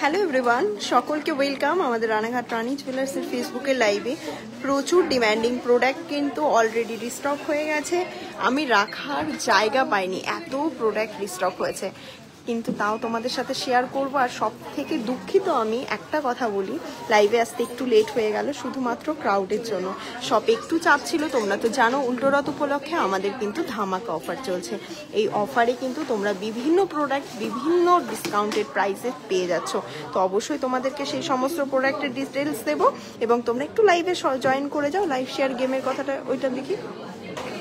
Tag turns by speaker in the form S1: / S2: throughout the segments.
S1: Hello everyone, সকলকে welcome আমাদের রানাঘাট রানী জুয়েলার্সের ফেসবুকের লাইভে। প্রচুর ডিম্যান্ডিং প্রোডাক্ট কিন্তু অলরেডি রিস্টক হয়ে গেছে। আমি রাখার জায়গা পাইনি, এত প্রোডাক্ট রিস্টক হয়েছে, কিন্তু তাও তোমাদের সাথে শেয়ার করব। আর সব থেকে দুঃখিত আমি একটা কথা বলি, লাইভে আসতে একটু লেট হয়ে গেল শুধুমাত্র ক্রাউডের জন্য। সব একটু চাপ ছিল, তোমরা তো জানো উল্টোরথ উপলক্ষে আমাদের কিন্তু ধামাকা অফার চলছে। এই অফারে কিন্তু তোমরা বিভিন্ন প্রোডাক্ট বিভিন্ন ডিসকাউন্টেড প্রাইসে পেয়ে যাচ্ছ। তো অবশ্যই তোমাদেরকে সেই সমস্ত প্রোডাক্টের ডিটেলস দেবো এবং তোমরা একটু লাইভে জয়েন করে যাও। লাইভ শেয়ার গেমের কথাটা ওইটা দেখি।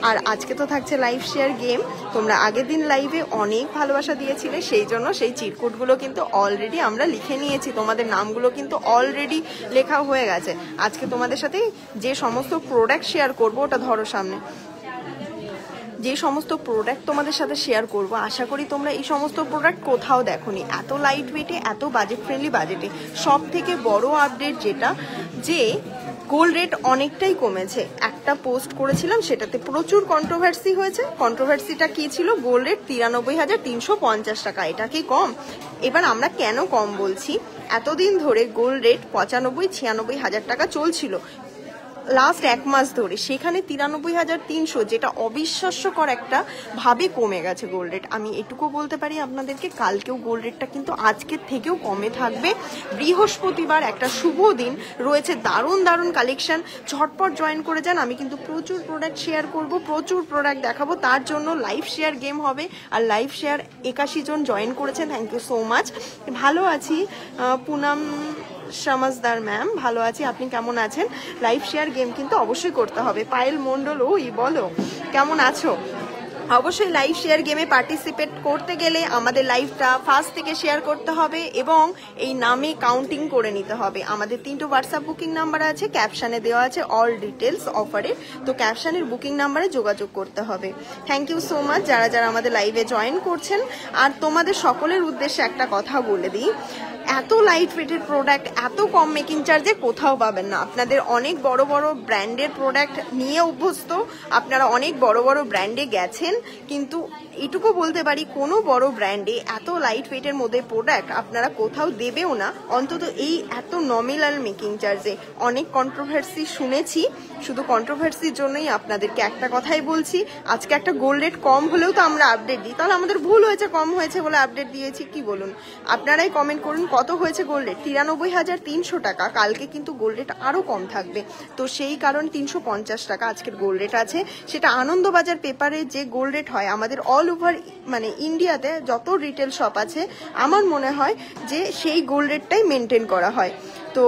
S1: আর আজকে তো থাকছে লাইভ শেয়ার গেম। তোমরা আগের দিন লাইভে অনেক ভালোবাসা দিয়েছিলে, সেই জন্য সেই চিরকুটগুলো কিন্তু অলরেডি আমরা লিখে নিয়েছি। তোমাদের নামগুলো কিন্তু অলরেডি লেখা হয়ে গেছে। আজকে তোমাদের সাথে যে সমস্ত প্রোডাক্ট শেয়ার করবো, ওটা ধরো সামনে, যে সমস্ত প্রোডাক্ট তোমাদের সাথে শেয়ার করব, আশা করি তোমরা এই সমস্ত প্রোডাক্ট কোথাও দেখোনি। এত লাইট ওয়েটে, এত বাজেট ফ্রেন্ডলি বাজেটে। সব থেকে বড় আপডেট যেটা, যে গোল্ড রেট অনেকটাই কমেছে। একটা পোস্ট করেছিলাম, সেটাতে প্রচুর কন্ট্রোভার্সি হয়েছে। কন্ট্রোভার্সিটা কি ছিল? গোল্ড রেট 93,350 টাকা, এটা কি কম? এবার আমরা কেন কম বলছি, এতদিন ধরে গোল্ড রেট 95-96 হাজার টাকা চলছিল লাস্ট এক মাস ধরে, সেখানে 93,300, যেটা অবিশ্বাস্যকর একটা ভাবে কমে গেছে গোল্ড রেট। আমি এটুকু বলতে পারি আপনাদেরকে, কালকেও গোল্ড রেটটা কিন্তু আজকের থেকেও কমে থাকবে। বৃহস্পতিবার একটা শুভ দিন রয়েছে, দারুণ দারুণ কালেকশন, ঝটপট জয়েন করে যান। আমি কিন্তু প্রচুর প্রোডাক্ট শেয়ার করব, প্রচুর প্রোডাক্ট দেখাবো, তার জন্য লাইভ শেয়ার গেম হবে। আর লাইভ শেয়ার 81 জন জয়েন করেছেন, থ্যাংক ইউ সো মাচ। ভালো আছি পুনাম সমাজদার ম্যাম, ভালো আছি, আপনি কেমন আছেন? লাইভ শেয়ার গেম কিন্তু অবশ্যই করতে হবে। পায়েল মন্ডল, ওই বলো কেমন আছো? অবশ্যই লাইভ শেয়ার গেমে পার্টিসিপেট করতে গেলে আমাদের লাইভটা ফার্স্ট থেকে শেয়ার করতে হবে এবং এই নামে কাউন্টিং করে নিতে হবে। আমাদের 3টো হোয়াটসঅ্যাপ বুকিং নাম্বার আছে, ক্যাপশনে দেওয়া আছে অল ডিটেলস অফারের, তো ক্যাপশনের বুকিং নাম্বারে যোগাযোগ করতে হবে। থ্যাংক ইউ সো মাচ যারা যারা আমাদের লাইভে জয়েন করছেন। আর তোমাদের সকলের উদ্দেশ্যে একটা কথা বলে দিই, এত লাইট ওয়েটের প্রোডাক্ট এত কম মেকিং চার্জে কোথাও পাবেন না। আপনাদের অনেক বড় বড় ব্র্যান্ডের প্রোডাক্ট নিয়ে অভ্যস্ত, আপনারা অনেক বড় বড় ব্র্যান্ডে গেছেন, কিন্তু এটুকু বলতে পারি কোনো বড় ব্র্যান্ডে এত লাইট ওয়েটের মধ্যে প্রোডাক্ট আপনারা কোথাও দেবেও না, অন্তত এই এত নমিনাল মেকিং চার্জে। অনেক কন্ট্রোভার্সি শুনেছি, শুধু কন্ট্রোভার্সির জন্যই আপনাদেরকে একটা কথাই বলছি, আজকে একটা গোল্ড রেট কম হলেও তো আমরা আপডেট দিই, তাহলে আমাদের ভুল হয়েছে, কম হয়েছে বলে আপডেট দিয়েছি, কি বলুন? আপনারাই কমেন্ট করুন কত হয়েছে গোল্ড রেট। 93,300 টাকা, কালকে কিন্তু গোল্ড রেট আরো কম থাকবে, তো সেই কারণ 350 টাকা আজকের গোল্ড রেট আছে। সেটা আনন্দবাজার পেপারে যে গোল্ড রেট হয়, আমাদের অল ওভার মানে ইন্ডিয়াতে যত রিটেল শপ আছে, আমার মনে হয় যে সেই গোল্ড রেটটাই মেনটেন করা হয়। তো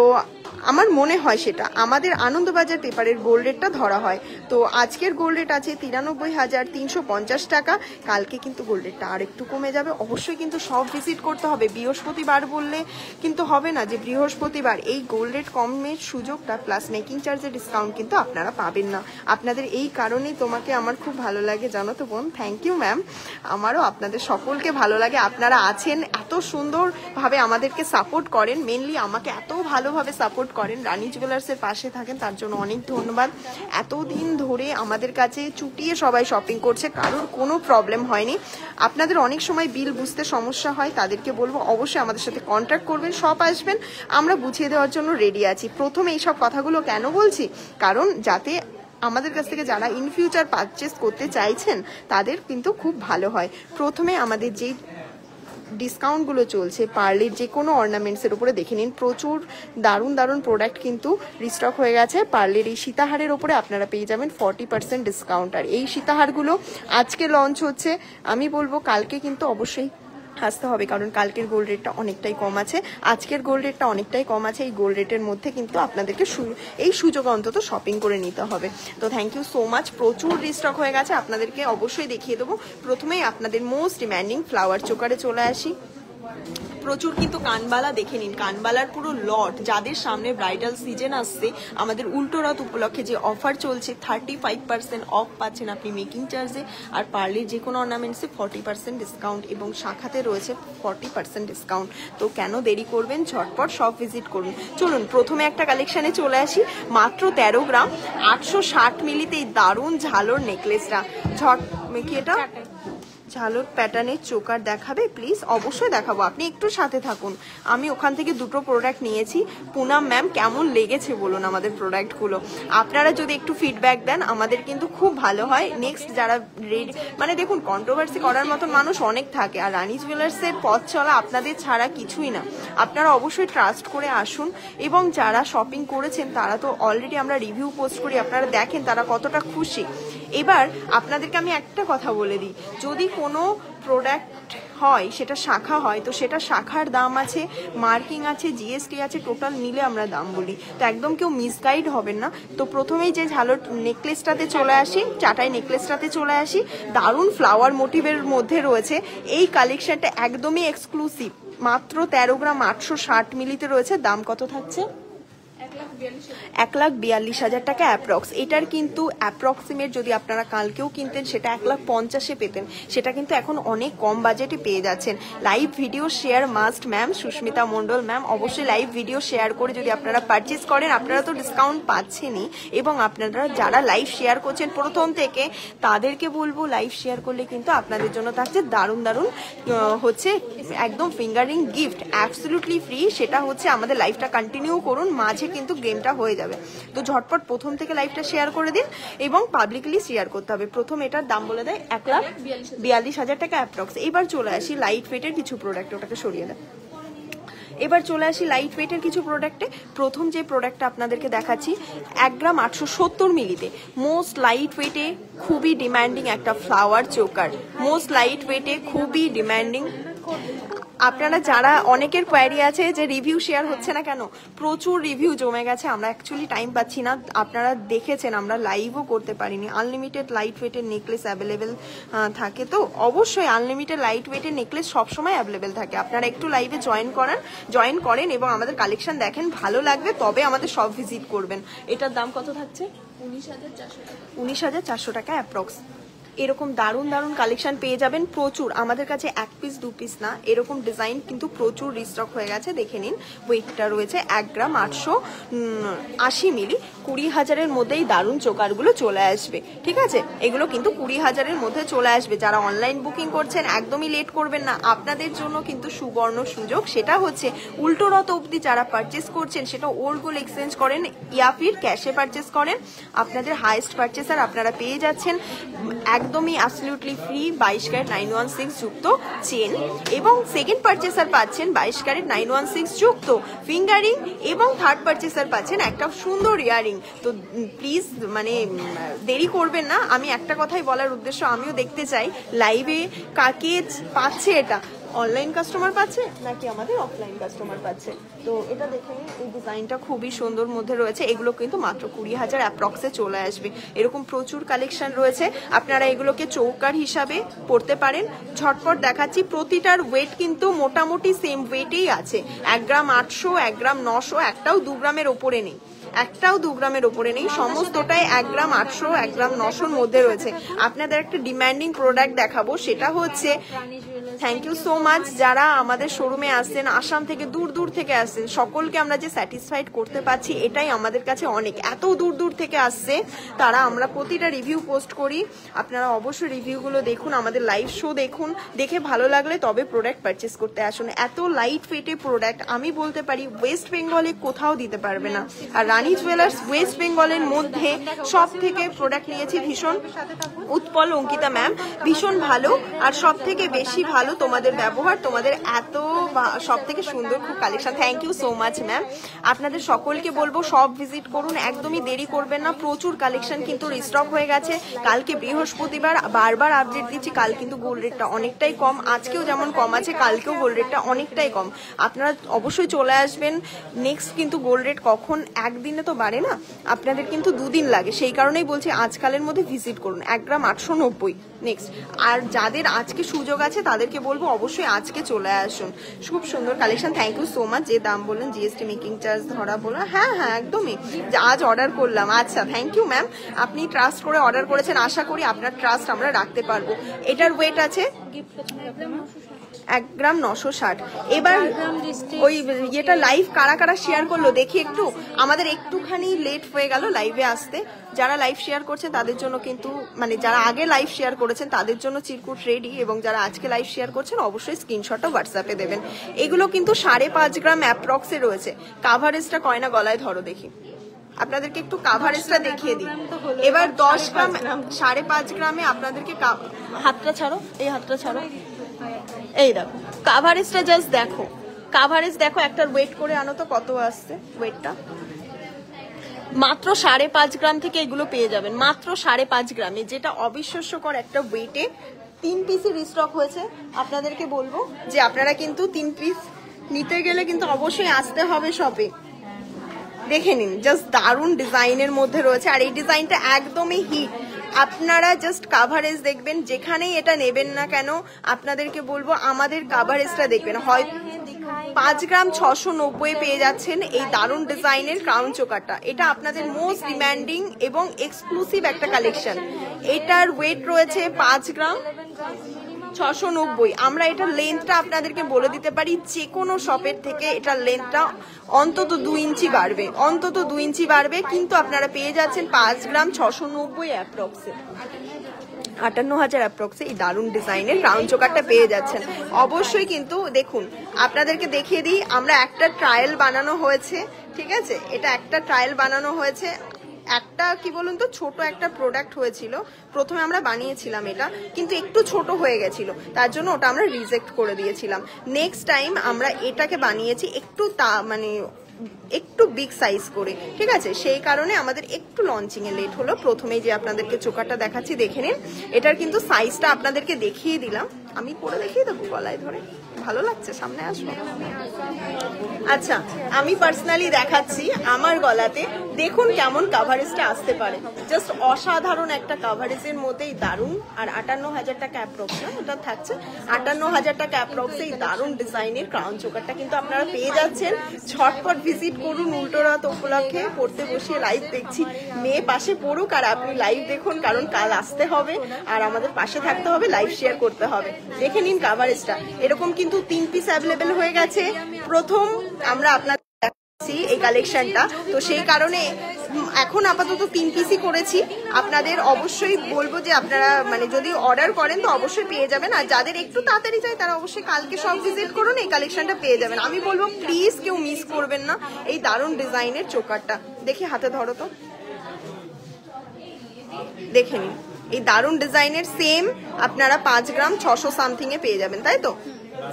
S1: আমার মনে হয় সেটা আমাদের আনন্দবাজার পেপারের গোল্ড রেটটা ধরা হয়। তো আজকের গোল্ড রেট আছে 93,350 টাকা, কালকে কিন্তু গোল্ড রেটটা আর একটু কমে যাবে। অবশ্যই কিন্তু সব ভিজিট করতে হবে, বৃহস্পতিবার বললে কিন্তু হবে না যে বৃহস্পতিবার এই গোল্ড রেট কমের সুযোগটা প্লাস মেকিং চার্জের ডিসকাউন্ট কিন্তু আপনারা পাবেন না। আপনাদের এই কারণেই তোমাকে আমার খুব ভালো লাগে, জানো তো বোন। থ্যাংক ইউ ম্যাম, আমারও আপনাদের সকলকে ভালো লাগে, আপনারা আছেন এত সুন্দরভাবে আমাদেরকে সাপোর্ট করেন, মেনলি আমাকে এত ভালোভাবে সাপোর্ট করেন, রানী জুয়েলার্সের পাশে থাকেন, তার জন্য অনেক ধন্যবাদ। এতদিন ধরে আমাদের কাছে চুটিয়ে সবাই শপিং করছে, কারোর কোনো প্রবলেম হয়নি। আপনাদের অনেক সময় বিল বুঝতে সমস্যা হয়, তাদেরকে বলবো অবশ্যই আমাদের সাথে কন্ট্যাক্ট করবেন, সব আসবেন, আমরা বুঝিয়ে দেওয়ার জন্য রেডি আছি। প্রথমে এইসব কথাগুলো কেন বলছি, কারণ যাতে আমাদের কাছ থেকে যারা ইন ফিউচার পারচেস করতে চাইছেন তাদের কিন্তু খুব ভালো হয়। প্রথমে আমাদের যেই ডিসকাউন্টগুলো চলছে, পার্লের যে কোনো অর্নামেন্টসের উপরে দেখে নিন, প্রচুর দারুণ দারুণ প্রোডাক্ট কিন্তু রিস্টক হয়ে গেছে। পার্লের এই সীতাহারের ওপরে আপনারা পেয়ে যাবেন 40% ডিসকাউন্ট। আর এই সীতাহারগুলো আজকে লঞ্চ হচ্ছে, আমি বলবো কালকে কিন্তু অবশ্যই আসতে হবে, কারণ কালকের গোল্ড রেটটা অনেকটাই কম আছে, আজকের গোল্ড রেটটা অনেকটাই কম আছে। এই গোল্ড রেটের মধ্যে কিন্তু আপনাদেরকে এই সুযোগ অন্তত শপিং করে নিতে হবে। তো থ্যাংক ইউ সো মাচ, প্রচুর রিস্টক হয়ে গেছে, আপনাদেরকে অবশ্যই দেখিয়ে দেবো। প্রথমেই আপনাদের মোস্ট ডিম্যান্ডিং ফ্লাওয়ার চোকারে চলে আসি। প্রচুর কিন্তু কানবালা দেখে নিন, কানবালার পুরো লট, যাদের সামনে ব্রাইডাল সিজন আসছে, আমাদের উল্টোরথ উপলক্ষে যে অফার চলছে 35% অফ পাচ্ছেন আপনি মেকিং চার্জে, আর পার্লের যে কোনো অর্নামেন্টসে 40% ডিসকাউন্ট এবং শাখাতে রয়েছে 40% ডিসকাউন্ট। তো কেন দেরি করবেন, ঝটপট সব ভিজিট করুন। চলুন প্রথমে একটা কালেকশানে চলে আসি, মাত্র 13 গ্রাম 860 মিলিতে এই দারুণ ঝালোর নেকলেসটা। কি এটা ঝালর প্যাটার্নের চোকার দেখাবে প্লিজ? অবশ্যই দেখাবো, আপনি একটু সাথে থাকুন। আমি ওখান থেকে দুটো প্রোডাক্ট নিয়েছি। পুনাম ম্যাম কেমন লেগেছে বলুন আমাদের প্রোডাক্টগুলো? আপনারা যদি একটু ফিডব্যাক দেন আমাদের কিন্তু খুব ভালো হয়। নেক্সট যারা রেডি, মানে দেখুন কন্ট্রোভার্সি করার মতন মানুষ অনেক থাকে, আর রানী জুয়েলার্সের পথ চলা আপনাদের ছাড়া কিছুই না। আপনারা অবশ্যই ট্রাস্ট করে আসুন, এবং যারা শপিং করেছেন তারা তো অলরেডি আমরা রিভিউ পোস্ট করি, আপনারা দেখেন তারা কতটা খুশি। এবার আপনাদেরকে আমি একটা কথা বলে দিই, যদি কোনো প্রোডাক্ট হয় সেটা শাখা হয় তো সেটা শাখার দাম আছে, মার্কিং আছে, জিএসটি আছে, টোটাল মিলে আমরা দাম বলি। তো একদম কেউ মিসগাইড হবেন না। তো প্রথমেই যে ঝালর নেকলেসটাতে চলে আসি, চাটাই নেকলেসটাতে চলে আসি। দারুণ ফ্লাওয়ার মোটিভের মধ্যে রয়েছে এই কালেকশনটা, একদমই এক্সক্লুসিভ। মাত্র 13 গ্রাম 860 মিলিতে রয়েছে। দাম কত থাকছে? 1,42,000 টাকা অ্যাপ্রক্স। এটার কিন্তু অ্যাপ্রক্সিমেট যদি আপনারা কালকেও কিনতেন সেটা 1,50,000 পেতেন, সেটা কিন্তু এখন অনেক কম বাজেটে পেয়ে যাচ্ছেন। Live video share must ma'am, Susmita Mondal ma'am, অবশ্যই লাইভ ভিডিও শেয়ার করে যদি আপনারা পারচেস করেন, আপনারা তো ডিসকাউন্ট পাচ্ছেনই, এবং আপনারা যারা লাইভ শেয়ার করছেন প্রথম থেকে তাদেরকে বলবো লাইভ শেয়ার করলে কিন্তু আপনাদের জন্য থাকছে দারুণ দারুণ হচ্ছে একদম ফিঙ্গারিং গিফট, অ্যাবসলিউটলি ফ্রি। সেটা হচ্ছে আমাদের লাইভটা কন্টিনিউ করুন, মাঝে কিন্তু গেমটা হয়ে যাবে। তো ঝটপট প্রথম থেকে লাইভটা শেয়ার করে দিন, এবং পাবলিকলি শেয়ার করতে হবে। প্রথম এটার দাম বলে দেয় 1,42,000 টাকা অ্যাপ্রক্স। এবার চলে আসি লাইট ওয়েটের কিছু প্রোডাক্ট, ওটাকে সরিয়ে দেয়। এবার চলে আসি লাইট ওয়েটের কিছু প্রোডাক্টে। প্রথম যে প্রোডাক্টটা আপনাদেরকে দেখাচ্ছি 1 গ্রাম 870 মিলিতে, মোস্ট লাইট ওয়েটে খুবই ডিমান্ডিং একটা ফ্লাওয়ার চোকার, মোস্ট লাইট ওয়েটে খুবই ডিমান্ডিং। আপনারা যারা, অনেকের কোয়ারি আছে যে রিভিউ শেয়ার হচ্ছে না কেন, প্রচুর রিভিউ জমে গেছে, আমরা অ্যাকচুয়ালি টাইম পাচ্ছি না। আপনারা দেখেছেন আমরা লাইভও করতে পারিনি। আনলিমিটেড লাইট ওয়েটের নেকলেস অ্যাভেলেবেল থাকে, তো অবশ্যই আনলিমিটেড লাইট ওয়েটের নেকলেস সবসময় অ্যাভেলেবেল থাকে। আপনারা একটু লাইভে জয়েন করেন এবং আমাদের কালেকশন দেখেন, ভালো লাগবে তবে আমাদের সব ভিজিট করবেন। এটার দাম কত থাকছে? 19,400 টাকা অ্যাপ্রক্স। এরকম দারুণ দারুণ কালেকশন পেয়ে যাবেন প্রচুর। আমাদের কাছে 1 পিস 2 পিস না, এরকম ডিজাইন কিন্তু প্রচুর রিস্টক হয়ে গেছে। দেখে নিন, ওয়েটটা রয়েছে 1 গ্রাম 880 মিলি। 20,000-এর মধ্যেই দারুণ চোকারগুলো চলে আসবে, ঠিক আছে? এগুলো কিন্তু 20,000-এর মধ্যে চলে আসবে। যারা অনলাইন বুকিং করছেন একদমই লেট করবেন না, আপনাদের জন্য কিন্তু সুবর্ণ সুযোগ। সেটা হচ্ছে উল্টো রথ অবধি যারা পারচেস করছেন সেটা ওল্ড গোল্ড এক্সচেঞ্জ করেন ইয়া ফির ক্যাশে পারচেস করেন, আপনাদের হাইয়েস্ট পারচেসার আপনারা পেয়ে যাচ্ছেন একদমই অ্যাবসলিউটলি ফ্রি 22 ক্যারেট 916 যুক্ত চেন, এবং সেকেন্ড পারচেসার পাচ্ছেন 22 ক্যারেট 916 যুক্ত ফিঙ্গারিং, এবং থার্ড পারচেসার পাচ্ছেন একটা সুন্দর ইয়ারিং। তো প্লিজ মানে দেরি করবেন না। আমি একটা কথাই বলার উদ্দেশ্য, আমিও দেখতে চাই লাইভে কাকে পাচ্ছে, এটা অনলাইন কাস্টমার পাচ্ছে নাকি আমাদের অফলাইন কাস্টমার পাচ্ছে। তো এটা দেখে নিন, এই ডিজাইনটা খুবই সুন্দর মধ্যে রয়েছে। এগুলো কিন্তু মাত্র 20,000 অ্যাপ্রক্সে চলে আসবে। এরকম প্রচুর কালেকশন রয়েছে, আপনারা এগুলোকে চৌকার হিসাবে পড়তে পারেন। ঝটপট দেখাচ্ছি, প্রতিটার ওয়েট কিন্তু মোটামুটি সেম ওয়েটেই আছে। 1 গ্রাম 800, 1 গ্রাম 900, একটাও 2 গ্রামের ওপরে নেই, একটাও 2 গ্রামের ওপরে নেই, সমস্তটাই 1 গ্রাম 800, 1 গ্রাম 900-র মধ্যে রয়েছে। আপনাদের একটা ডিমান্ডিং প্রোডাক্ট দেখাবো, সেটা হচ্ছে, থ্যাংক ইউ সো মাচ যারা আমাদের শোরুমে আসছেন, আসাম থেকে দূর দূর থেকে আসছেন, সকলকে আমরা যে স্যাটিসফাইড করতে পারছি এটাই আমাদের কাছে অনেক। এত দূর দূর থেকে আসছে তারা, আমরা প্রতিটা রিভিউ পোস্ট করি, আপনারা অবশ্যই রিভিউগুলো দেখুন, আমাদের লাইভ শো দেখুন, দেখে ভালো লাগলে তবে প্রোডাক্ট পারচেস করতে আসুন। এত লাইট ওয়েটে প্রোডাক্ট আমি বলতে পারি ওয়েস্ট বেঙ্গলে কোথাও দিতে পারবে না। আর রানী জুয়েলার্স ওয়েস্ট বেঙ্গলের মধ্যে সব থেকে প্রোডাক্ট নিয়েছি ভীষণ, উৎপল অঙ্কিতা ম্যাম ভীষণ ভালো, আর সব থেকে বেশি ভালো তোমাদের ব্যবহার, তোমাদের এত সব থেকে সুন্দর খুব collection. Thank you so much ma'am. আপনাদের সকলকে বলবো সব ভিজিট করুন, একদমই দেরি করবেন না। প্রচুর কালেকশন কিন্তু রিস্টক হয়ে গেছে। কালকে বৃহস্পতিবার, বারবার আপডেট দিচ্ছি, কাল কিন্তু গোল্ড রেটটা অনেকটাই কম, আজকেও যেমন কম আছে কালকেও গোল্ড রেটটা অনেকটাই কম। আপনারা অবশ্যই চলে আসবেন। নেক্সট কিন্তু গোল্ড রেট কখন, একদিনে তো বাড়ে না, আপনাদের কিন্তু 2 দিন লাগে, সেই কারণেই বলছি আজকালের মধ্যে ভিজিট করুন। 1 গ্রাম 890 নেক্সট। আর যাদের আজকে সুযোগ আছে তাদেরকে বলবো অবশ্যই আজকে চলে আসুন, খুব সুন্দর collection. Thank you so much. যে দাম বললেন জিএসটি মেকিং চার্জ ধরা বললেন, হ্যাঁ হ্যাঁ একদমই, আজ অর্ডার করলাম। আচ্ছা, থ্যাংক ইউ ম্যাম, আপনি ট্রাস্ট করে অর্ডার করেছেন, আশা করি আপনার ট্রাস্ট আমরা রাখতে পারবো। এটার ওয়েট আছে 1 গ্রাম 960। এবার ওই এটা লাইভ কারা কারা শেয়ার করলো দেখি একটু, আমাদের একটুখানি লেট হয়ে গেল লাইভে আসতে। যারা লাইভ শেয়ার করছে তাদের জন্য কিন্তু মানে যারা আগে লাইভ শেয়ার করেছেন তাদের জন্য চিরকুট রেডি, এবং যারা আজকে লাইভ শেয়ার করছেন অবশ্যই স্ক্রিনশটটা হোয়াটসঅ্যাপে দেবেন। এগুলো কিন্তু 5.5 গ্রাম অ্যাপ্রক্সে রয়েছে। কাভারেজটা কয়না গলায় ধরো দেখি, আপনাদেরকে একটু কাভারেজটা দেখিয়ে দিই। এবার 10 গ্রাম 5.5 গ্রামে আপনাদেরকে হাতটা ছাড়ো, এই হাতটা ছাড়ো, এই দেখো কাভারেজটা জাস্ট দেখো, কাভারেজ দেখো, একটার ওয়েট করে আনো তো কত আসছে ওয়েটটা। মাত্র 5.5 গ্রাম থেকে এগুলো পেয়ে যাবেন, মাত্র 5.5 গ্রামে, যেটা অবিশ্বাস্যকর একটা ওয়েটে। 3 পিসের রিস্টক হয়েছে। আপনাদেরকে বলবো যে আপনারা কিন্তু 3 পিস নিতে গেলে কিন্তু অবশ্যই আসতে হবে শপে। দেখে নিন, জাস্ট দারুণ ডিজাইনের মধ্যে রয়েছে, আর এই ডিজাইনটা একদমই হিট। আপনারা জাস্ট কাভারেজ দেখবেন, যেখানেই এটা নেবেন না কেন আপনাদেরকে বলবো আমাদের কাভারেজটা দেখবেন। হয় 5 গ্রাম 690 পেয়ে যাচ্ছেন এই দারুণ ডিজাইনের ক্রাউন চোকারটা। এটা আপনাদের মোস্ট ডিমান্ডিং এবং এক্সক্লুসিভ একটা কালেকশন। এটার ওয়েট রয়েছে 5 গ্রাম 690। আমরা এটার লেন্থটা আপনাদেরকে বলে দিতে পারি, যে কোনো শপের থেকে এটার লেন্থটা অন্তত 2 ইঞ্চি বাড়বে, অন্তত 2 ইঞ্চি বাড়বে। কিন্তু আপনারা পেয়ে যাচ্ছেন 5 গ্রাম 690 অ্যাপ্রক্সে, 58,000 অ্যাপ্রক্সে এই দারুণ ডিজাইনের রাউন্ড চোকারটা পেয়ে যাচ্ছেন। অবশ্যই কিন্তু দেখুন, আপনাদেরকে দেখিয়ে দিই, আমরা একটা ট্রায়াল বানানো হয়েছে, ঠিক আছে, এটা একটা ট্রায়াল বানানো হয়েছে। একটা কি বলুন তো, ছোট একটা প্রোডাক্ট হয়েছিল, প্রথমে আমরা বানিয়েছিলাম এটা, কিন্তু একটু ছোট হয়ে গেছিল, তার জন্য ওটা আমরা রিজেক্ট করে দিয়েছিলাম। নেক্সট টাইম আমরা এটাকে বানিয়েছি একটু মানে একটু বিগ সাইজ করে, ঠিক আছে, সেই কারণে আমাদের একটু লঞ্চিং এ লেট হলো। প্রথমেই যে আপনাদেরকে চোকারটা দেখাচ্ছি দেখে নিন, এটার কিন্তু সাইজটা আপনাদেরকে দেখিয়ে দিলাম। আমি পরে দেখিয়ে দেবো গলায় ধরে, ভালো লাগছে, সামনে আসবো। আচ্ছা, আমি পার্সোনালি দেখাচ্ছি আমার গলাতে, দেখুন কেমন কাভারেজটা আসতে পারে। জাস্ট অসাধারণ একটা কাভারেজের মধ্যেই দারুণ। আর 58,000 টাকা অ্যাপ্রক্স, না এটা থাকছে 58,000 টাকা অ্যাপ্রক্সে এই দারুণ ডিজাইনের ক্রাউন চোকারটা কিন্তু আপনারা পেয়ে যাচ্ছেন। ঝটপট ভিজিট করুন, উল্টো রাত উপলক্ষে পড়তে বসিয়ে লাইভ দেখছি, মেয়ে পাশে পড়ুক আর আপনি লাইভ দেখুন, কারণ কাল আসতে হবে আর আমাদের পাশে থাকতে হবে, লাইভ শেয়ার করতে হবে। দেখে নিন কাভারেজটা, এরকম কিন্তু 3 পিস অ্যাভেলেবেল হয়ে গেছে। প্রথম আমরা আপনাদের দেখাচ্ছি এই কালেকশনটা, তো সেই কারণে এখন আপাতত 3 পিসই করেছি। আপনাদের অবশ্যই বলবো যে আপনারা মানে যদি অর্ডার করেন তো অবশ্যই পেয়ে যাবেন, আর যাদের একটু তাড়াতাড়ি চাই তারা অবশ্যই কালকে সব ভিজিট করুন, এই কালেকশনটা পেয়ে যাবেন। আমি বলবো প্লিজ কেউ মিস করবেন না এই দারুণ ডিজাইনের চোকারটা। দেখি হাতে ধরো তো, দেখে নিন এই দারুণ ডিজাইনের সেম আপনারা 5 গ্রাম 600 সামথিং এ পেয়ে যাবেন, তাই তো?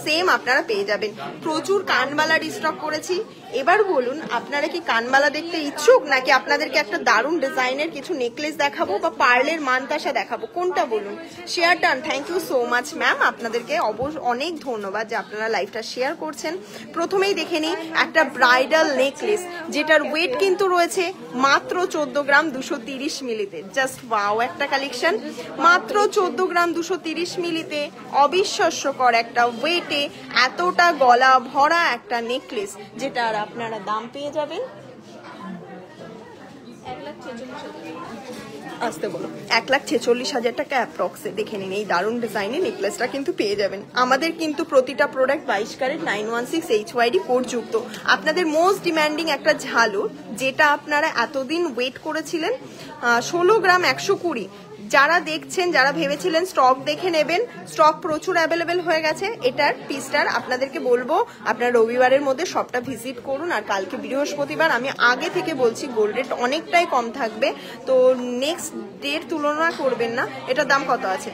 S1: সেম আপনারা পেয়ে যাবেন। প্রচুর কানবালা রিস্টক করেছি। এবার বলুন আপনারা কি কানবালা দেখতে ইচ্ছুক, নাকি আপনাদেরকে একটা দারুণ ডিজাইনের কিছু নেকলেস দেখাবো বা পার্লের মানতাসা দেখাবো, কোনটা বলুন? Share done. Thank you so much ma'am, আপনাদেরকে অনেক ধন্যবাদ যে আপনারা লাইভটা শেয়ার করছেন। প্রথমেই দেখে নিই একটা ব্রাইডাল নেকলেস, যেটার ওয়েট কিন্তু রয়েছে মাত্র 14 গ্রাম 230 মিলিতে। জাস্ট ওয়াও একটা কালেকশন, মাত্র 14 গ্রাম 230 মিলিতে অবিশ্বাস্যকর একটা ওয়েটে এতটা গলা ভরা একটা নেকলেস, যেটার আপনারা দাম পেয়ে যাবেন আসতে বলো 1,46,000 টাকা অ্যাপ্রক্সে। দেখে নিন এই দারুণ ডিজাইনের নেকলেসটা কিন্তু পেয়ে যাবেন। আমাদের কিন্তু প্রতিটা প্রোডাক্ট 22 ক্যারেট 916 HYD কোড যুক্ত। আপনাদের মোস্ট ডিমান্ডিং একটা ঝালু, যেটা আপনারা এতদিন ওয়েট করেছিলেন, 16 গ্রাম 120। যারা দেখছেন, যারা ভেবেছিলেন স্টক দেখে নেবেন, স্টক প্রচুর অ্যাভেলেবেল হয়ে গেছে। এটার পিসটার আপনাদেরকে বলবো আপনারা রবিবারের মধ্যে সবটা ভিজিট করুন, আর কালকে বৃহস্পতিবার। আমি আগে থেকে বলছি গোল্ড রেট অনেকটাই কম থাকবে, তো নেক্সট ডের তুলনা করবেন না। এটার দাম কত আছে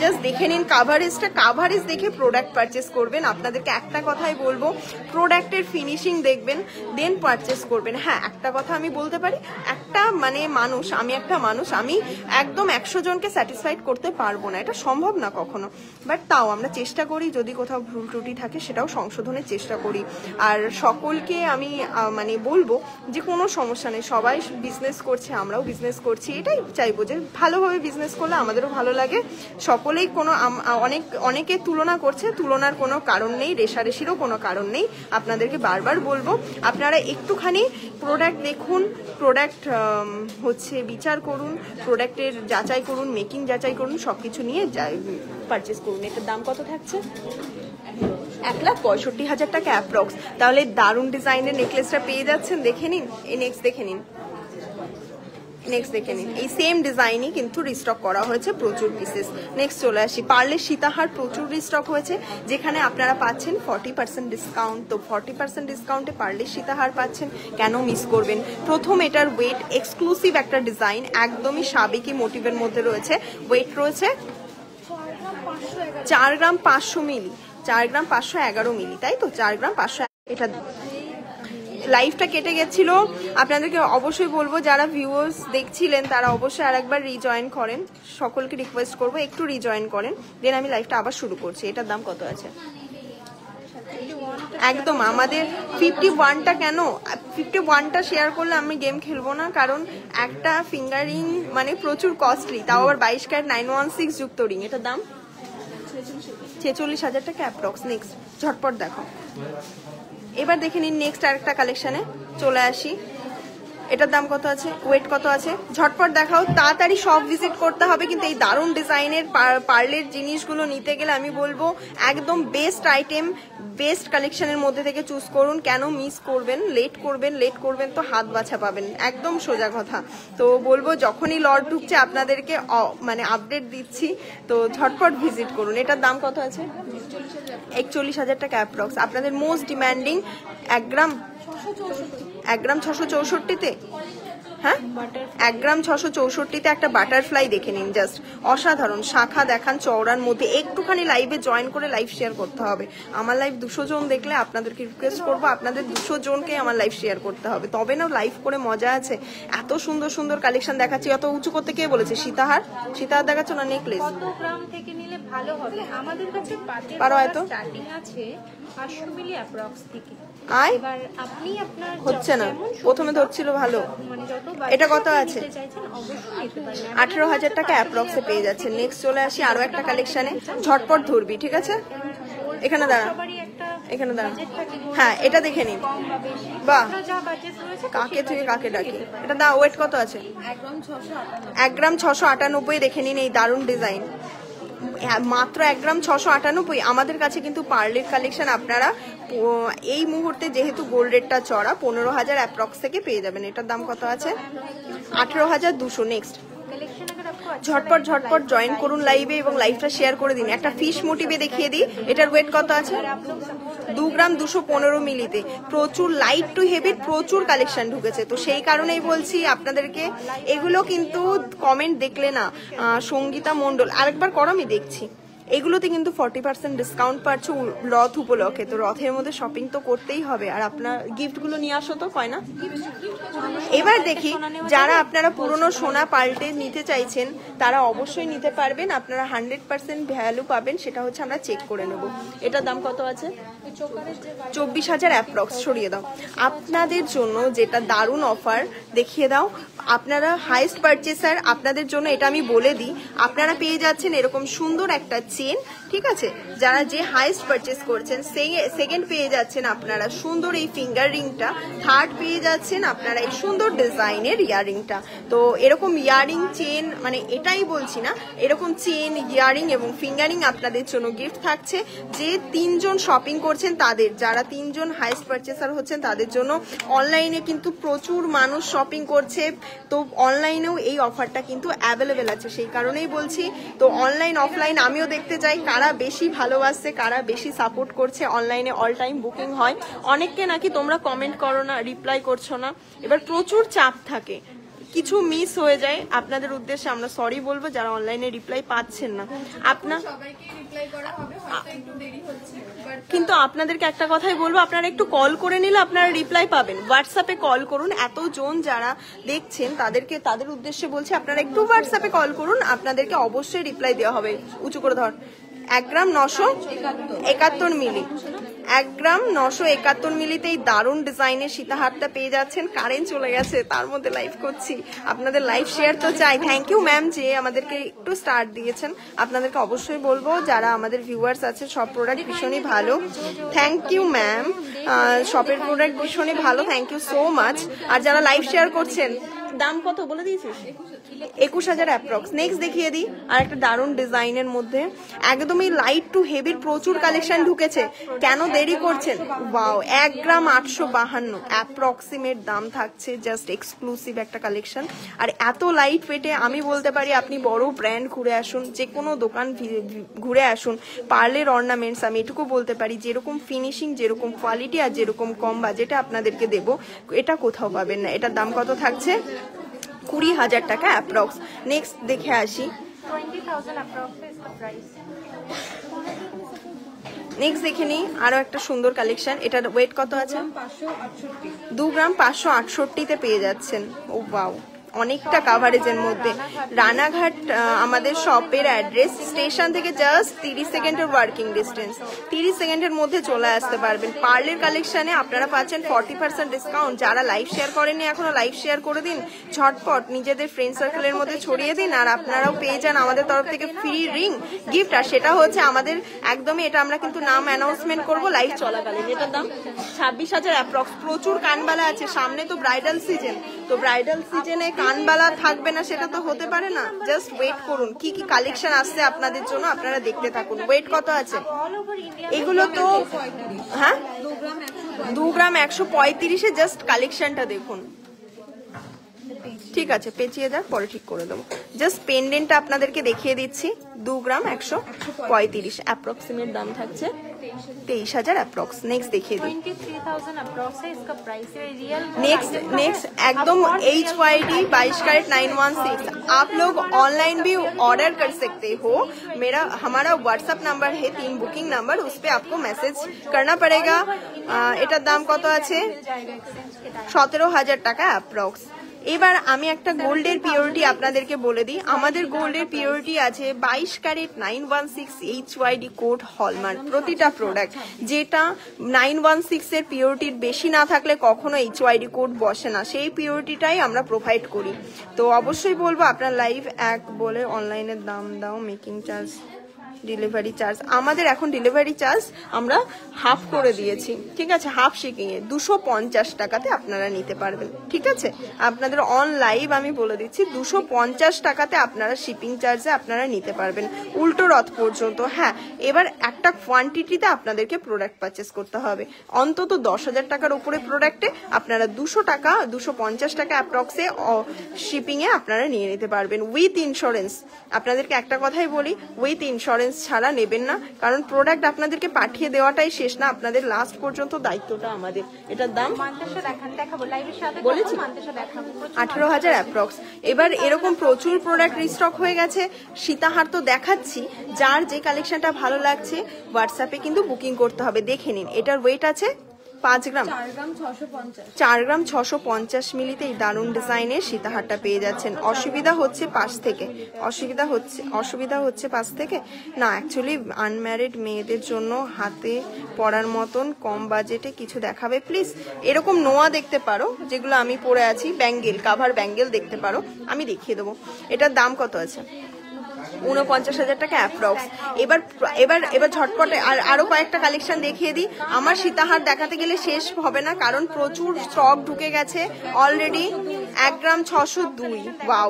S1: জাস্ট দেখে নিন। কাভারেজটা, কাভারেজ দেখে প্রোডাক্ট পারচেস করবেন। আপনাদেরকে একটা কথাই বলবো, প্রোডাক্টের ফিনিশিং দেখবেন দেন পারচেস করবেন। হ্যাঁ, একটা কথা আমি বলতে পারি, একটা মানে মানুষ, আমি একটা মানুষ, আমি একদম 100 জনকে স্যাটিসফাইড করতে পারবো না, এটা সম্ভব না কখনো, বাট তাও আমরা চেষ্টা করি, যদি কোথাও ভুল ত্রুটি থাকে সেটাও সংশোধনের চেষ্টা করি। আর সকলকে আমি মানে বলবো যে কোনো সমস্যা নেই, সবাই বিজনেস করছে, আমরাও বিজনেস করছি, এটাই চাইবো যে ভালোভাবে বিজনেস করলে আমাদেরও ভালো লাগে। সকলেই কোনো অনেকে তুলনা করছে, তুলনার কোনো কারণ নেই, রেশারেশিরও কোনো কারণ নেই। আপনাদেরকে বারবার বলবো আপনারা একটুখানি প্রোডাক্ট দেখুন, প্রোডাক্ট হচ্ছে বিচার করুন, প্রোডাক্টের যাচাই করুন, মেকিং যাচাই করুন, সবকিছু নিয়ে পারচেস করুন। এটার দাম কত থাকছে? 1,65,000 টাকা অ্যাপ্রক্স। তাহলে দারুণ ডিজাইনের নেকলেসটা পেয়ে যাচ্ছেন, দেখে নিন। এই নেক্সট দেখে নিন, নেক্সট দেখে নিন, এই সেম ডিজাইনই কিন্তু রিস্টক করা হয়েছে প্রচুর পিসেস। নেক্সট চলে আসি, পার্লের সীতাহার প্রচুর রিস্টক হয়েছে, যেখানে আপনারা পাচ্ছেন 40% ডিসকাউন্ট। তো 40% ডিসকাউন্টে পার্লের সীতাহার পাচ্ছেন, কেন মিস করবেন। প্রথম এটার ওয়েট, এক্সক্লুসিভ একটা ডিজাইন, একদমই সাবেকি মোটিভের মধ্যে রয়েছে। ওয়েট রয়েছে 4 গ্রাম 500 মিলি, 4 গ্রাম 511 মিলি, তাই তো 4 গ্রাম 500। এটা লাইভটা কেটে গেছিল, আপনাদেরকে অবশ্যই বলবো যারা ভিউয়ার্স দেখছিলেন তারা অবশ্যই আরেকবার রিজয়েন করেন, সকলকে রিকোয়েস্ট করবো একটু রিজয়েন করেন, দেন আমি লাইভটা আবার শুরু করছি। এটার দাম কত আছে? একদম আমাদের 51টা, কেন 51টা শেয়ার করলে আমি গেম খেলবো না, কারণ একটা ফিঙ্গারিং মানে প্রচুর কস্টলি, তাও আবার 22 ক্যারেট 916 যুক্ত রিং। এটার দাম 46,000 টাকা অ্যাপ্রক্স। নেক্সট ঝটপট দেখো, এবার দেখে নিন নেক্সট আরেকটা কালেকশনে চলে আসি। এটার দাম কত আছে, ওয়েট কত আছে, ঝটপট দেখাও, তাড়াতাড়ি সব ভিজিট করতে হবে। কিন্তু এই দারুণ ডিজাইনের পার্লের জিনিসগুলো নিতে গেলে আমি বলবো একদম বেস্ট আইটেম, বেস্ট কালেকশনের মধ্যে থেকে চুজ করুন। কেন মিস করবেন, লেট করবেন তো হাত বাছা পাবেন, একদম সোজা কথা। তো বলবো যখনই লট ঢুকছে আপনাদেরকে মানে আপডেট দিচ্ছি, তো ঝটপট ভিজিট করুন। এটার দাম কত আছে? 41,000 টাকা অ্যাপ্রক্স। আপনাদের মোস্ট ডিমান্ডিং 1 গ্রাম 664-তে, হ্যাঁ 1 গ্রাম 664-তে একটা বাটারফ্লাই দেখে নিন, জাস্ট অসাধারণ। শাখা দেখান চওড়ার মধ্যে, একটুখানি লাইভে জয়েন করে লাইভ শেয়ার করতে হবে। আমার লাইভ 200 জন দেখলে আপনাদেরকে রিকোয়েস্ট করবো আপনাদের 200 জনকে আমার লাইভ শেয়ার করতে হবে, তবে না লাইভ করে মজা আছে। এত সুন্দর সুন্দর কালেকশন দেখাচ্ছি, অত উঁচু করতে কে বলেছে? সীতাহার দেখাচ্ছ না, নেকলেস
S2: কত গ্রাম থেকে নিলে ভালো হবে? আমাদের কাছে
S1: পারো হয়তো
S2: স্টার্টিং আছে 500 মিলি অ্যাপ্রক্স থেকে।
S1: এবার আপনি আপনার হচ্ছে না, প্রথমে ধরছিল ভালো। এটা কত আছে? 18,000 টাকা অ্যাপ্রক্সে পেয়ে যাচ্ছে। নেক্সট চলে আসি আরো একটা কালেকশনে, ঝটপট ধরবি, ঠিক আছে? এখানে দাঁড়া, এখানে দাঁড়া, হ্যাঁ এটা দেখে নিন। বাহ, কাকে থেকে কাকে ডাকি। এটা দা, ওয়েট কত আছে? 1 গ্রাম 698 দেখে নিন, এই দারুণ ডিজাইন, মাত্র 1 গ্রাম 698। আমাদের কাছে কিন্তু পার্লের কালেকশন আপনারা এই মুহূর্তে যেহেতু গোল্ড রেটটা চড়া 15,000 অ্যাপ্রক্স থেকে পেয়ে যাবেন। এটার দাম কত আছে? 18,200। নেক্সট ঝটপট জয়েন করুন লাইভে এবং লাইভটা শেয়ার করে দিন। একটা ফিশ মোটিভে দেখিয়ে দিই, এটার ওয়েট কত আছে? 2 গ্রাম 215 মিলিতে। প্রচুর লাইট টু হেভি, প্রচুর কালেকশন ঢুকেছে, তো সেই কারণেই বলছি আপনাদেরকে। এগুলো কিন্তু কমেন্ট দেখলে না, সঙ্গীতা মণ্ডল আরেকবার করো, আমি দেখছি। এগুলোতে কিন্তু 40% ডিসকাউন্ট পাচ্ছ রথ উপলক্ষে, তো রথের মধ্যে শপিং তো করতেই হবে। আর আপনার গিফটগুলো নিয়ে আসো তো, কয় না? এবার দেখি যারা আপনারা পুরনো সোনা পাল্টে নিতে চাইছেন তারা অবশ্যই নিতে পারবেন, আপনারা 100% ভ্যালু পাবেন, সেটা হচ্ছে আমরা চেক করে নেব। এটার দাম কত আছে? 24,000 অ্যাপ্রক্স। সরিয়ে দাও, আপনাদের জন্য যেটা দারুণ অফার দেখিয়ে দাও। আপনারা হাইস্ট পারচেসার, আপনাদের জন্য এটা আমি বলে দিই, আপনারা পেয়ে যাচ্ছেন এরকম সুন্দর একটা চেন, ঠিক আছে? যারা যে হাইস্ট পারচেস করছেন সেই সেকেন্ড পেয়ে যাচ্ছেন আপনারা সুন্দর এই ফিঙ্গার রিংটা, থার্ড পেয়ে যাচ্ছেন আপনারা এই সুন্দর ডিজাইনের ইয়ারিংটা। তো এরকম ইয়ারিং চেন, মানে এটাই বলছি না, এরকম চেন, ইয়ারিং এবং ফিঙ্গারিং আপনাদের জন্য গিফট থাকছে। যে 3 জন শপিং করছেন তাদের, যারা 3 জন হাইস্ট পারচেসার হচ্ছেন তাদের জন্য। অনলাইনে কিন্তু প্রচুর মানুষ শপিং করছে, তো অনলাইনেও এই অফারটা কিন্তু অ্যাভেলেবেল আছে, সেই কারণেই বলছি। তো অনলাইন অফলাইন আমিও দেখতে চাই কারা বেশি ভালোবাসছে, কারা বেশি সাপোর্ট করছে। অনলাইনে অল টাইম বুকিং হয়, অনেককে নাকি তোমরা কমেন্ট করো না, রিপ্লাই করছো না, এবার প্রচুর চাপ থাকে, কিছু মিস হয়ে যায়। আপনাদের উদ্দেশ্যে আমরা সরি বলবো যারা অনলাইনে রিপ্লাই পাচ্ছেন না। কিন্তু আপনাদেরকে একটা কথাই বলবো, আপনারা একটু কল করে নিলে আপনারা রিপ্লাই পাবেন। হোয়াটসঅ্যাপে কল করুন, এতজন যারা দেখছেন তাদেরকে, তাদের উদ্দেশ্যে বলছি আপনারা একটু হোয়াটসঅ্যাপে কল করুন, আপনাদেরকে অবশ্যই রিপ্লাই দেওয়া হবে। উঁচু করে ধর। 1 গ্রাম 971 মিলি, 1 গ্রাম 971 মিলিতে এই দারুণ ডিজাইনের সীতাহারটা পেয়ে যাচ্ছেন। কারেন্ট চলে গেছে, তার মধ্যে লাইভ করছি, আপনাদের লাইভ শেয়ার তো চাই। থ্যাংক ইউ ম্যাম যে আমাদেরকে একটু স্টার্ট দিয়েছেন। আপনাদেরকে অবশ্যই বলবো যারা আমাদের ভিউয়ার্স আছে, সব প্রোডাক্ট ভীষণই ভালো। থ্যাংক ইউ ম্যাম, শপের প্রোডাক্ট ভীষণই ভালো, থ্যাংক ইউ সো মাচ। আর যারা লাইভ শেয়ার করছেন, দাম কত বলে দিয়েছিস? 21,000 অ্যাপ্রক্স। নেক্সট দেখিয়ে দিই আর একটা দারুণ ডিজাইনের মধ্যে একদমই লাইট টু হেভির প্রচুর কালেকশন ঢুকেছে, কেন দেরি করছেন? ওয়াও, 1 গ্রাম 852 অ্যাপ্রক্সিমেট দাম থাকছে, জাস্ট এক্সক্লুসিভ একটা কালেকশন। আর এত লাইট ওয়েটে আমি বলতে পারি আপনি বড় ব্র্যান্ড ঘুরে আসুন, যে কোনো দোকান ঘুরে আসুন, পার্লের অর্নামেন্টস আমি এটুকু বলতে পারি যেরকম ফিনিশিং, যেরকম কোয়ালিটি আর যেরকম কম বাজেটে আপনাদেরকে দেব, এটা কোথাও পাবেন না। এটার দাম কত থাকছে? 20,000 টাকা অ্যাপ্রক্স। নেক্সট দেখে আসি।
S2: 20,000 approx is the price.
S1: Next দেখে নিই আরো একটা সুন্দর কালেকশন। এটার ওয়েট কত আছে? 2 গ্রাম 568 পেয়ে যাচ্ছেন। ও ওয়াও, অনেকটা কাভারেজের মধ্যে। রানাঘাট আমাদের শপের অ্যাড্রেস, স্টেশন থেকে জাস্ট 30 সেকেন্ডের ওয়ার্কিং ডিস্টেন্স, 30 সেকেন্ডের মধ্যে চলে আসতে পারবেন। পার্লের কালেকশনে আপনারা পাচ্ছেন 40% ডিসকাউন্ট। যারা লাইভ শেয়ার করেনি এখনো লাইভ শেয়ার করে দিন, ঝটপট নিজেদের ফ্রেন্ড সার্কেলের মধ্যে ছড়িয়ে দিন। আর আপনারাও পেয়ে যান আমাদের তরফ থেকে ফ্রি রিং গিফট। আর সেটা হচ্ছে আমাদের একদমই, এটা আমরা কিন্তু নাম অ্যানাউন্সমেন্ট করবো লাইভ চলাকালীন। এটার দাম 26,000 অ্যাপ্রক্স। প্রচুর কানবালা আছে, সামনে তো ব্রাইডাল সিজন, তো ব্রাইডাল সিজনে কানবালা থাকবে না সেটা তো হতে পারে না। জাস্ট ওয়েট করুন, কি কি কালেকশন আসছে আপনাদের জন্য, আপনারা দেখতে থাকুন। ওয়েট কত আছে এগুলো? তো হ্যাঁ, 2 গ্রাম 135-এ জাস্ট কালেকশনটা দেখুন। ঠিক আছে, পেঁচিয়ে যাক, পরে ঠিক করে দেবো। জাস্ট পেন্ডেন্টটা আপনাদেরকে দেখিয়ে দিচ্ছি। 2 গ্রাম 135 অ্যাপ্রক্সিমেট দাম থাকছে 23,000 अप्रॉक्स। नेक्स्ट देखिए
S2: 23,000 अप्रॉक्स है इसका प्राइस है रियल।
S1: नेक्स्ट एकदम HYD 22 कैरेट 916। आप लोग ऑनलाइन भी ऑर्डर कर सकते हो। हमारा व्हाट्सएप नंबर है 3 बुकिंग नंबर, उस पे आपको मैसेज करना पड़ेगा। एटार दाम कत आछे? 17,000 টাকা अप्रॉक्स। এবার আমি একটা গোল্ডের পিওরিটি আপনাদেরকে বলে দিই। আমাদের গোল্ডের পিওরিটি আছে 22 ক্যারেট 916 HYD কোড হলমার্ক প্রতিটা প্রোডাক্ট, যেটা 916 এর পিওরিটির বেশি না থাকলে কখনো HYD কোড বসে না, সেই পিওরিটিটাই আমরা প্রোভাইড করি। তো অবশ্যই বলবো আপনার লাইভ এক বলে অনলাইনের দাম দাও, মেকিং চার্জ, ডেলিভারি চার্জ। আমাদের এখন ডেলিভারি চার্জ আমরা হাফ করে দিয়েছি, ঠিক আছে? হাফ শিপিং এ 250 টাকাতে আপনারা নিতে পারবেন, ঠিক আছে? আপনাদের অন লাইভ আমি বলে দিচ্ছি 250 টাকাতে আপনারা শিপিং চার্জে আপনারা নিতে পারবেন উল্টো রথ পর্যন্ত। হ্যাঁ, এবার একটা কোয়ান্টিটিতে আপনাদেরকে প্রোডাক্ট পারচেস করতে হবে। অন্তত 10,000 টাকার উপরে প্রোডাক্টে আপনারা 250 টাকা অ্যাপ্রক্সে শিপিং এ আপনারা নিয়ে নিতে পারবেন উইথ ইন্স্যুরেন্স। আপনাদেরকে একটা কথাই বলি, উইথ ইন্স্যুরেন্স ছাড়া নেবেন না, কারণ প্রোডাক্ট আপনাদেরকে পাঠিয়ে দেওয়াটাই শেষ না, আপনাদের লাস্ট পর্যন্ত দায়িত্বটা আমাদের। এটার দাম বলেছি 18,000 অ্যাপ্রক্স। এবার এরকম প্রচুর প্রোডাক্ট রিস্টক হয়ে গেছে। সীতাহার তো দেখাচ্ছি, যার যে কালেকশনটা ভালো লাগছে হোয়াটসঅ্যাপে কিন্তু বুকিং করতে হবে। দেখে নিন, এটার ওয়েট আছে 5 গ্রাম 4 গ্রাম 650 মিলিতে এই দারুণ ডিজাইনের সীতাহারটা পেয়ে যাচ্ছেন। অসুবিধা হচ্ছে পাশ থেকে, অসুবিধা হচ্ছে পাশ থেকে না, অ্যাকচুয়ালি আনম্যারিড মেয়েদের জন্য হাতে পরার মতন কম বাজেটে কিছু দেখাবে প্লিজ। এরকম নোয়া দেখতে পারো, যেগুলো আমি পরে আছি, ব্যাঙ্গেল, কাভার ব্যাঙ্গেল দেখতে পারো, আমি দেখিয়ে দেবো। এটার দাম কত আছে? 49,000 টাকা অ্যাপ্রক্স। এবার ঝটপটে আরো কয়েকটা কালেকশন দেখিয়ে দিই। আমার সীতাহার দেখাতে গেলে শেষ হবে না, কারণ প্রচুর স্টক ঢুকে গেছে অলরেডি। 1 গ্রাম 602। ওয়াও,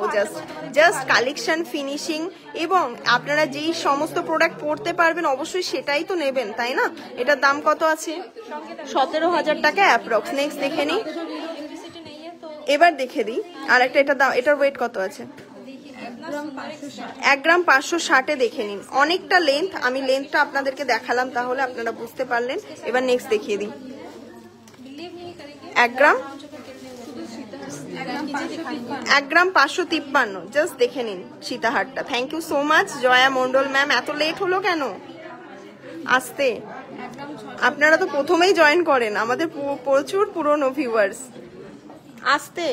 S1: জাস্ট কালেকশন, ফিনিশিং, এবং আপনারা যেই সমস্ত প্রোডাক্ট পড়তে পারবেন অবশ্যই সেটাই তো নেবেন, তাই না? এটার দাম কত আছে? 17,000 টাকা অ্যাপ্রক্স। নেক্সট দেখে নিই, এবার দেখে দিই আর একটা। এটার ওয়েট কত আছে? 1 গ্রাম 560 দেখে নিন। অনেকটা লেন্থ, আমি লেন্থটা আপনাদেরকে দেখালাম, তাহলে আপনারা বুঝতে পারলেন। এবার নেক্সট দেখিয়ে দিই। 1 গ্রাম 553। জাস্ট দেখে নিন সীতাহারটা। Thank you so much Joya Mondal ma'am. এত লেট হলো কেন আসতে? আপনারা তো প্রথমেই জয়েন করেন, আমাদের প্রচুর পুরনো ভিউয়ার্স। আসতে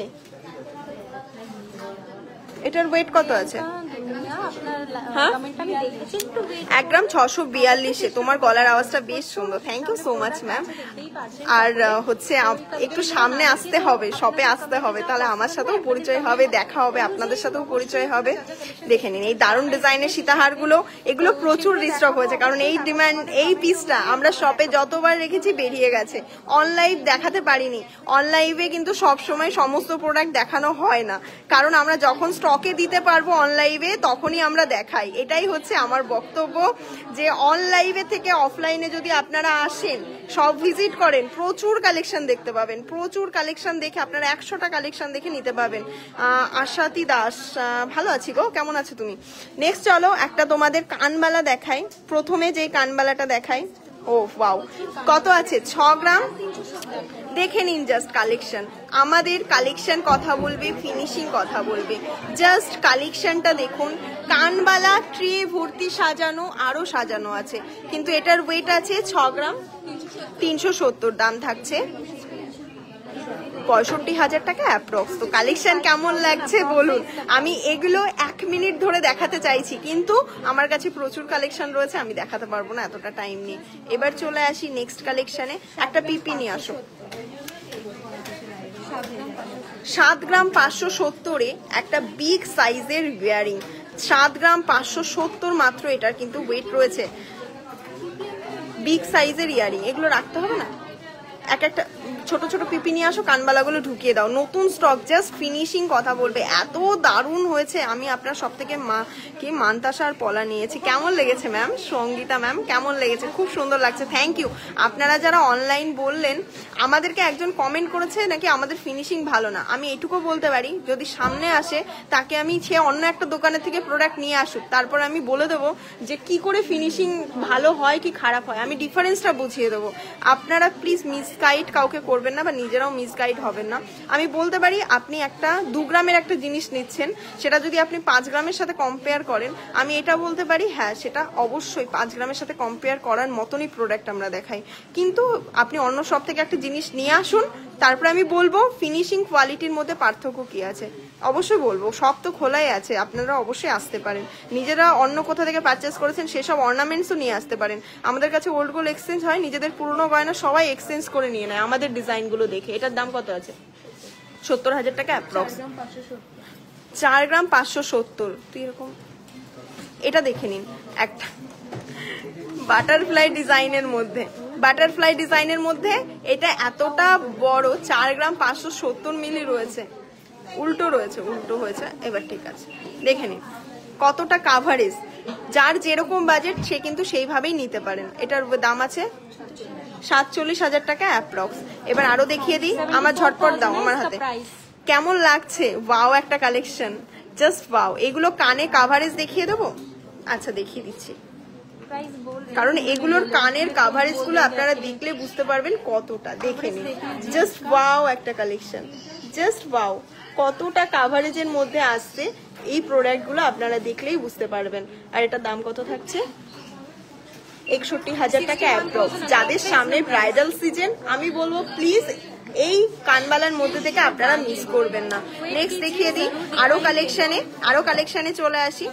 S1: এটার ওয়েট কত আছে?
S2: আপনার
S1: হ্যাঁ?
S2: কমেন্টটা আমি দেখেছি একটু wait
S1: 1 গ্রাম 642-এ। তোমার গলার আওয়াজটা বেশ সুন্দর, thank you so much ma'am.
S2: দেখতেই পাচ্ছেন।
S1: আর হচ্ছে একটু সামনে আসতে হবে, শপে আসতে হবে, তাহলে আমার সাথেও পরিচয় হবে, দেখা হবে, আপনাদের সাথেও পরিচয় হবে। দেখে নিন এই দারুণ ডিজাইনের সীতাহারগুলো, এগুলো প্রচুর রিস্টক হয়েছে, কারণ এই ডিমান্ড, এই পিসটা আমরা শপে যতবার রেখেছি বেরিয়ে গেছে। অনলাইভ দেখাতে পারিনি, অনলাইভে কিন্তু সব সময় সমস্ত প্রোডাক্ট দেখানো হয় না, কারণ আমরা যখন স্টকে দিতে পারবো অনলাইভে তখনই আমরা দেখাই। এটাই হচ্ছে আমার বক্তব্য, যে অনলাইভে থেকে অফলাইনে যদি আপনারা আসেন, সব ভিজিট করেন, প্রচুর কালেকশন দেখতে পাবেন, প্রচুর কালেকশন দেখে আপনারা 100টা কালেকশন দেখে নিতে পাবেন। আশাতি দাস, ভালো আছি গো, কেমন আছো তুমি? নেক্সট চলো একটা তোমাদের কানবালা দেখাই। প্রথমে যে কানবালাটা দেখাই, ও ওয়াও, কত আছে? 6 গ্রাম। দেখে নিন জাস্ট কালেকশন, আমাদের কালেকশন কথা বলবে, ফিনিশিং কথা বলবে। জাস্ট কালেকশনটা দেখুন, কানবালা ট্রে ভর্তি সাজানো, আরো সাজানো আছে, কিন্তু এটার ওয়েট আছে 6 গ্রাম 370, দাম থাকছে 65,000 টাকা অ্যাপ্রক্স। তো কালেকশন কেমন লাগছে বলুন। আমি এগুলো 1 মিনিট ধরে দেখাতে চাইছি, কিন্তু আমার কাছে প্রচুর কালেকশন রয়েছে, আমি দেখাতে পারবো না, এতটা টাইম নেই। এবার চলে আসি নেক্সট কালেকশনে। একটা পিপি নিয়ে আসো। 7 গ্রাম 570-এ একটা বিগ সাইজের ইয়ারিং, 7 গ্রাম 570 মাত্র এটার কিন্তু ওয়েট রয়েছে। বিগ সাইজের ইয়ারিং, এগুলো রাখতে হবে না, এক একটা ছোট ছোট পিপি নিয়ে আসো, কানবালাগুলো ঢুকিয়ে দাও, নতুন স্টক, জাস্ট ফিনিশিং কথা বলবে, এত দারুণ হয়েছে। আমি আপনার সব থেকে মানতাসা আর পলা নিয়েছি। কেমন লেগেছে ম্যাম? সঙ্গীতা ম্যাম কেমন লেগেছে? খুব সুন্দর লাগছে, থ্যাংক ইউ। আপনারা যারা অনলাইন বললেন, আমাদেরকে একজন কমেন্ট করেছে নাকি আমাদের ফিনিশিং ভালো না। আমি এটুকু বলতে পারি, যদি সামনে আসে তাকে আমি সে অন্য একটা দোকানের থেকে প্রোডাক্ট নিয়ে আসুক, তারপর আমি বলে দেবো যে কি করে ফিনিশিং ভালো হয় কি খারাপ হয়, আমি ডিফারেন্সটা বুঝিয়ে দেবো। আপনারা প্লিজ মিসগাইড কাউকে করবেন না, বা নিজেরাও মিসগাইড হবেন না। আমি বলতে পারি, আপনি একটা 2 গ্রামের একটা জিনিস নিচ্ছেন, সেটা যদি আপনি 5 গ্রামের সাথে কম্পেয়ার করেন, আমি এটা বলতে পারি হ্যাঁ সেটা অবশ্যই 5 গ্রামের সাথে কম্পেয়ার করার মতনই প্রোডাক্ট আমরা দেখাই। কিন্তু আপনি অন্য সব থেকে একটা জিনিস নিয়ে আসুন, তারপরে আমি বলবো ফিনিশিং কোয়ালিটির মধ্যে পার্থক্য কি আছে, অবশ্যই বলবো। সব তো খোলাই আছে, আপনারা অবশ্যই আসতে পারেন, নিজেরা অন্য কোথা থেকে পারচেস করেছেন সেসব অর্নামেন্টসও নিয়ে আসতে পারেন। আমাদের কাছে ওল্ড গোল্ড এক্সচেঞ্জ হয়, নিজেদের পুরনো গয়না সবাই এক্সচেঞ্জ করে নিয়ে নেয় আমাদের ডিজাইনগুলো দেখে। এটার দাম কত আছে? 70,000 টাকা অ্যাপ্রক্স। 4 গ্রাম 570। তো এরকম এটা দেখে নিন, একটা বাটারফ্লাই ডিজাইনের মধ্যে, বাটারফ্লাই ডিজাইনের মধ্যে এটা এতটা বড়, 4 গ্রাম 570 মিলি রয়েছে, উল্টো রয়েছে, উল্টো হয়েছে, এবার ঠিক আছে। দেখে নিন কতটা কাভারেজ, যার যেরকম বাজেট সে কিন্তু সেইভাবেই নিতে পারেন। এটার দাম আছে 47,000 টাকা অ্যাপ্রক্স। এবার আরো দেখিয়ে দিই, আমার ঝটপট দাও আমার হাতে। কেমন লাগছে? ওয়াও একটা কালেকশন, জাস্ট ওয়াও। এগুলো কানে কাভারেজ দেখিয়ে দেবো? আচ্ছা দেখিয়ে দিচ্ছি, কারণ এগুলোর কানের কাভারেজ গুলো আপনারা দেখলে বুঝতে পারবেন কতটা। দেখে নিন, জাস্ট ওয়াও একটা কালেকশন, জাস্ট ওয়াও। কতটা কাভারেজের মধ্যে আসছে এই প্রোডাক্ট গুলো আপনারা দেখলেই বুঝতে পারবেন। আর এটার দাম কত থাকছে? 61,000 টাকা অ্যাপ্রক্স। যাদের সামনে ব্রাইডাল সিজন, আমি বলবো প্লিজ এই কানবালার মধ্যে থেকে আপনারা মিস করবেন না। নেক্সট দেখিয়ে দিই আরো কালেকশনে চলে আসি।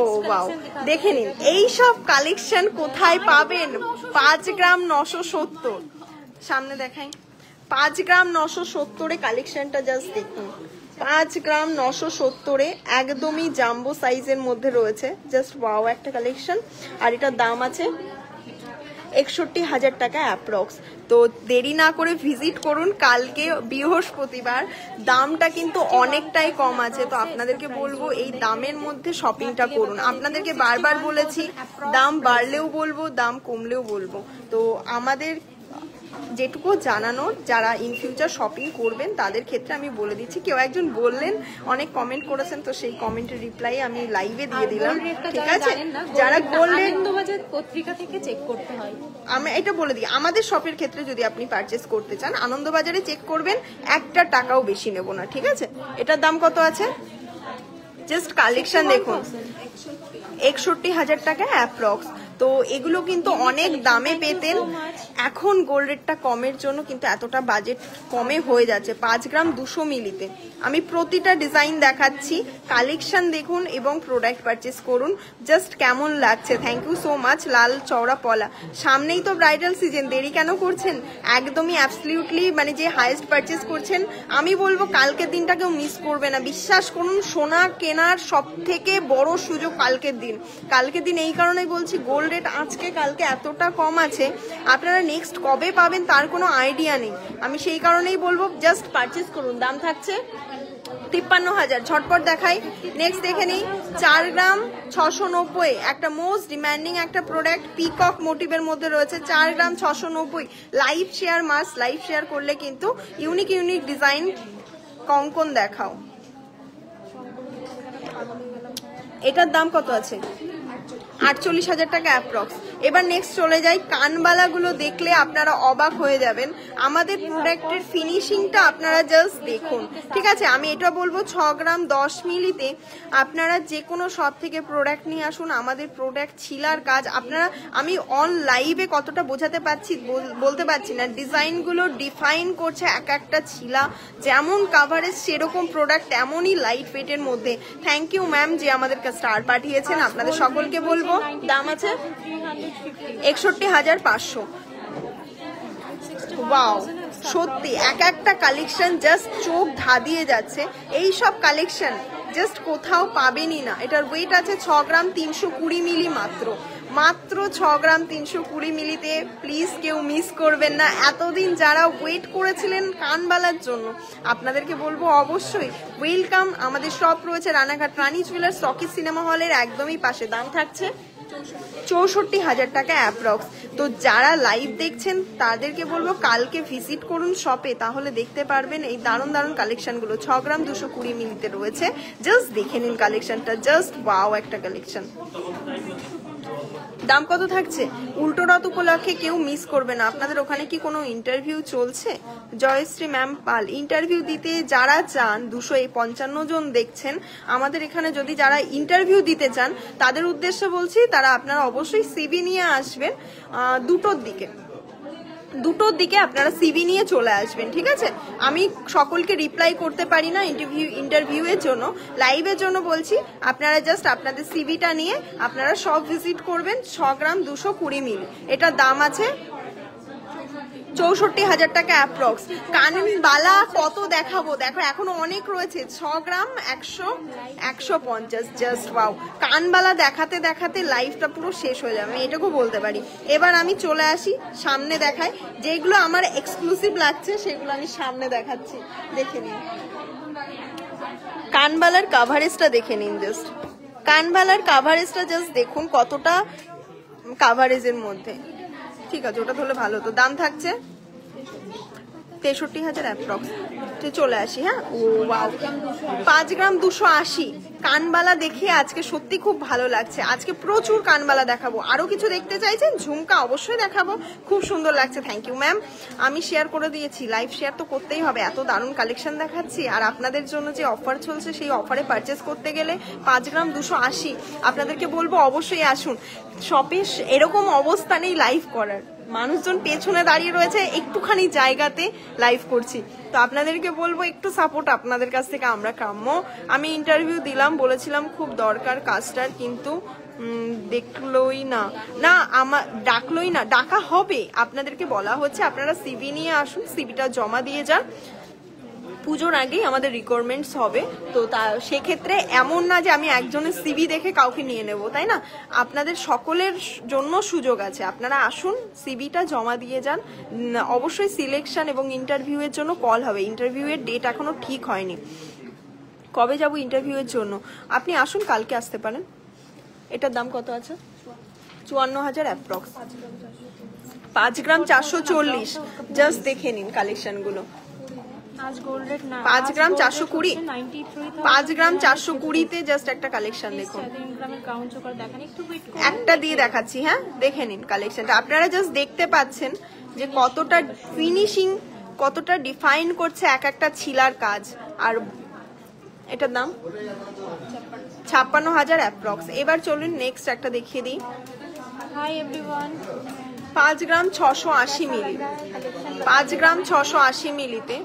S1: ও ওয়াও, দেখে নিন এই সব কালেকশন কোথায় পাবেন? 5 গ্রাম 970, সামনে দেখাই, 5 গ্রাম 970-এ কালেকশনটা জাস্ট দেখুন। 5 গ্রাম 970-এ একদমই জাম্বো সাইজের মধ্যে রয়েছে, জাস্ট ওয়াও একটা কালেকশন। আর এটার দাম আছে 61,000 টাকা অ্যাপ্রক্স। তো দেরি না করে ভিজিট করুন, কালকে বৃহস্পতিবার, দামটা কিন্তু অনেকটাই কম আছে। তো আপনাদেরকে বলবো এই দামের মধ্যে শপিংটা করুন। আপনাদেরকে বারবার বলেছি, দাম বাড়লেও বলবো, দাম কমলেও বলবো। তো আমাদের যেটুকু জানানোর, যারা ইন ফিউচার শপিং করবেন তাদের ক্ষেত্রে আমি বলে দিচ্ছি। কেউ একজন বললেন, অনেক কমেন্ট করেছেন, তো সেই কমেন্টের রিপ্লাই আমি লাইভে দিয়ে দিলাম, ঠিক আছে? যারা গোল্ডের
S2: আনন্দবাজার পত্রিকা থেকে চেক করতে হয়,
S1: আমি এটা বলে দিই, আমাদের শপের ক্ষেত্রে যদি আপনি পারচেস করতে চান আনন্দবাজারে চেক করবেন, 1 টাকাও বেশি নেব না, ঠিক আছে? এটার দাম কত আছে? জাস্ট কালেকশন দেখুন, 61,000 টাকা অ্যাপ্রক্স। তো এগুলো কিন্তু অনেক দামে পেতেন, এখন গোল্ড রেটটা কমের জন্য কিন্তু এতটা বাজেট কমে হয়ে যাচ্ছে। 5 গ্রাম 200 মিলিতে আমি প্রতিটা ডিজাইন দেখাচ্ছি, কালেকশন দেখুন এবং প্রোডাক্ট পারচেস করুন। জাস্ট কেমন লাগছে, থ্যাংক ইউ সো মাচ। লাল চওড়া পলা, সামনেই তো ব্রাইডাল সিজন, দেরি কেন করছেন? একদমই অ্যাবসলিউটলি মানে যে হাইয়েস্ট পারচেস করছেন, আমি বলবো কালকের দিনটা কেউ মিস করবে না। বিশ্বাস করুন, সোনা কেনার সব থেকে বড় সুযোগ কালকের দিন। কালকের দিন এই কারণেই বলছি, গোল্ড রেট আজকে কালকে এতটা কম আছে, আপনারা নেক্সট কবে পাবেন তার কোনো আইডিয়া নেই। আমি সেই কারণেই বলবো জাস্ট পারচেস করুন। দাম থাকছে 53,000। ঝটপট দেখাই, নেক্সট দেখে নিই। 4 গ্রাম 690, একটা মোস্ট ডিমান্ডিং একটা প্রোডাক্ট, পিকক মোটিভের মধ্যে রয়েছে। 4 গ্রাম 690। লাইভ শেয়ার মাস, লাইভ শেয়ার করলে কিন্তু ইউনিক ইউনিক ডিজাইন। কঙ্কন দেখাও, এটার দাম কত আছে? 48,000 টাকা অ্যাপ্রক্স। এবার নেক্সট চলে যাই, কানবালাগুলো দেখলে আপনারা অবাক হয়ে যাবেন। আমাদের প্রোডাক্টের ফিনিশিংটা আপনারা জাস্ট দেখুন, ঠিক আছে? আমি এটা বলবো 6 গ্রাম 10 মিলিতে আপনারা যে কোনো শপ থেকে প্রোডাক্ট নিয়ে আসুন। আমাদের প্রোডাক্ট ছিলার কাজ আপনারা, আমি অন লাইভে কতটা বোঝাতে পারছি বলতে পারছি না। ডিজাইনগুলো ডিফাইন করছে এক একটা ছিলা, যেমন কাভারেজ সেরকম প্রোডাক্ট, এমনই লাইট ওয়েটের মধ্যে। থ্যাংক ইউ ম্যাম যে আমাদেরকে স্টার পাঠিয়েছেন। আপনাদের সকলকে বলবো দাম আছে 61,500। ওয়াও, সত্যি এক একটা কালেকশন জাস্ট চোখ ধাঁধিয়ে যাচ্ছে। এই সব কালেকশন জাস্ট কোথাও পাবেনই না। এটার ওয়েট আছে 6 গ্রাম 320 মিলি মাত্র। 6 গ্রাম 320 মিলিতে প্লিজ কেউ মিস করবেন না। এতদিন যারা ওয়েট করেছিলেন কানবালার জন্য, আপনাদেরকে বলবো অবশ্যই ওয়েলকাম। আমাদের শপ রয়েছে রানাঘাট রানী জুয়েলার্স, রকি সিনেমা হলের একদমই পাশে। দাম থাকছে 64,000 টাকা অ্যাপ্রক্স। তো যারা লাইভ দেখছেন তাদেরকে বলবো কালকে ভিজিট করুন শপে, তাহলে দেখতে পারবেন এই দারুণ দারুণ কালেকশনগুলো। 6 গ্রাম 220 মিলিতে রয়েছে, জাস্ট দেখে নিন কালেকশনটা, জাস্ট ওয়াও একটা কালেকশন। দাম কত থাকছে? উল্টো রথ উপলক্ষে কেউ মিস করবে না। আপনাদের ওখানে কি কোনো ইন্টারভিউ চলছে? জয়শ্রী ম্যাম পাল, ইন্টারভিউ দিতে যারা চান, 255 জন দেখছেন আমাদের এখানে, যদি যারা ইন্টারভিউ দিতে চান তাদের উদ্দেশ্যে বলছি, তারা আপনারা অবশ্যই সিভি নিয়ে আসবেন। 2টোর দিকে আপনারা সিভি নিয়ে চলে আসবেন, ঠিক আছে? আমি সকলকে রিপ্লাই করতে পারি না ইন্টারভিউয়ের জন্য, লাইভের জন্য বলছি। আপনারা জাস্ট আপনাদের সিভিটা নিয়ে আপনারা সব ভিজিট করবেন। 6 গ্রাম 220 মিলি, এটার দাম আছে 64,000 টাকা অ্যাপ্রক্স। কানবালা কত দেখাবো, দেখো এখনো অনেক রয়েছে। 6 গ্রাম 150, জাস্ট ওয়াও। কানবালা দেখাতে দেখাতে লাইফটা পুরো শেষ হয়ে যাবে, আমি এটাকেও বলতে পারি। এবার আমি চলে আসি সামনে দেখাই, যেগুলো আমার এক্সক্লুসিভ লাগছে সেগুলো আমি সামনে দেখাচ্ছি, দেখে নিন। কানবালার কাভারেজটা দেখে নিন, জাস্ট কানবালার কাভারেজটা জাস্ট দেখুন কতটা কাভারেজের মধ্যে, ঠিক আছে? ওটা ধরলে ভালো হতো। দাম থাকছে 63,000 অ্যাপ্রক্স। চলে আসি, হ্যাঁ। ও ওয়াও, 5 গ্রাম 280 কানবালা দেখে আজকে সত্যি খুব ভালো লাগছে। আজকে প্রচুর কানবালা দেখাবো। আরো কিছু দেখতে চাইছেন? ঝুমকা অবশ্যই দেখাবো, খুব সুন্দর লাগছে। Thank you ma'am. আমি শেয়ার করে দিয়েছি, লাইভ শেয়ার তো করতেই হবে, এত দারুণ কালেকশন দেখাচ্ছি। আর আপনাদের জন্য যে অফার চলছে, সেই অফারে পারচেস করতে গেলে 5 গ্রাম 280, আপনাদেরকে বলবো অবশ্যই আসুন শপে। এরকম অবস্থা নেই লাইভ করার, মানুষজন পেছনে দাঁড়িয়ে রয়েছে, একটুখানি জায়গাতে লাইভ করছি। তো আপনাদেরকে বলবো একটু সাপোর্ট আপনাদের কাছ থেকে আমরা কাম্য। আমি ইন্টারভিউ দিলাম, বলেছিলাম খুব দরকার কাজটার, কিন্তু দেখলোই না আমার ডাকলোই না। ডাকা হবে, আপনাদেরকে বলা হচ্ছে আপনারা সিভি নিয়ে আসুন, সিভিটা জমা দিয়ে যান। পুজোর আগেই আমাদের রিকোয়ারমেন্টস হবে, তো তা সেক্ষেত্রে এমন না যে আমি একজনের সিভি দেখে কাউকে নিয়ে নেব, তাই না? আপনাদের সকলের জন্য সুযোগ আছে, আপনারা আসুন, সিভিটা জমা দিয়ে যান। অবশ্যই সিলেকশন এবং ইন্টারভিউয়ের জন্য কল হবে। ইন্টারভিউয়ের ডেট এখনো ঠিক হয়নি, কবে যাব ইন্টারভিউয়ের জন্য। আপনি আসুন, কালকে আসতে পারেন। এটার দাম কত আছে? 54,000 অ্যাপ্রক্স। 5 গ্রাম 440, জাস্ট দেখে নিন কালেকশনগুলো। 5 গ্রাম 420, 5 গ্রাম 420-তে জাস্ট একটা কালেকশন দেখুন, একটা দিয়ে দেখাচ্ছি, হ্যাঁ দেখে নিন কালেকশনটা। আপনারা জাস্ট দেখতে পাচ্ছেন যে কতটা ফিনিশিং, কতটা ডিফাইন করছে এক একটা ছিলার কাজ। আর এটার দাম 56,000 অ্যাপ্রক্স। এবার চলুন নেক্সট একটা দেখিয়ে দিই।
S2: हाय एवरीवन
S1: 5 ग्राम 680 मिली, 5 ग्राम 680 मिलीते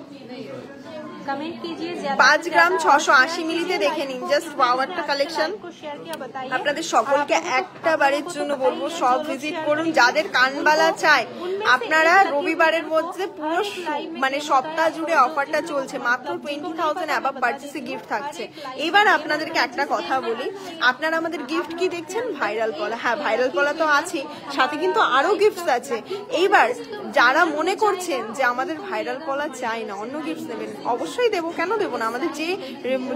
S2: कमेंट कीजिए
S1: 5 গ্রাম 680 মিলিতে দেখে নিন। জাস্ট ওয়াও একটা কালেকশন।
S2: को शेयर किया बताइए
S1: আপনাদের সকলকে একটা বারের জন্য বলবো সব ভিজিট করুন। যাদের কানবালা চাই আপনারা রবিবারের মধ্যে পুরো মানে সপ্তাহ জুড়ে অফারটা চলছে, মাত্র 20,000 অ্যাবাভ পারচেসে গিফট থাকছে। এবার আপনাদেরকে একটা কথা বলি, আপনারা আমাদের গিফট কি দেখছেন? ভাইরাল পলা। হ্যাঁ, ভাইরাল পলা তো আছে, সাথে কিন্তু আরো গিফট আছে। এইবার যারা মনে করছেন যে আমাদের ভাইরাল পলা চাই না, অন্য গিফট নেবেন, অবশ্যই দেবো, কেন দেবো না? আমাদের যে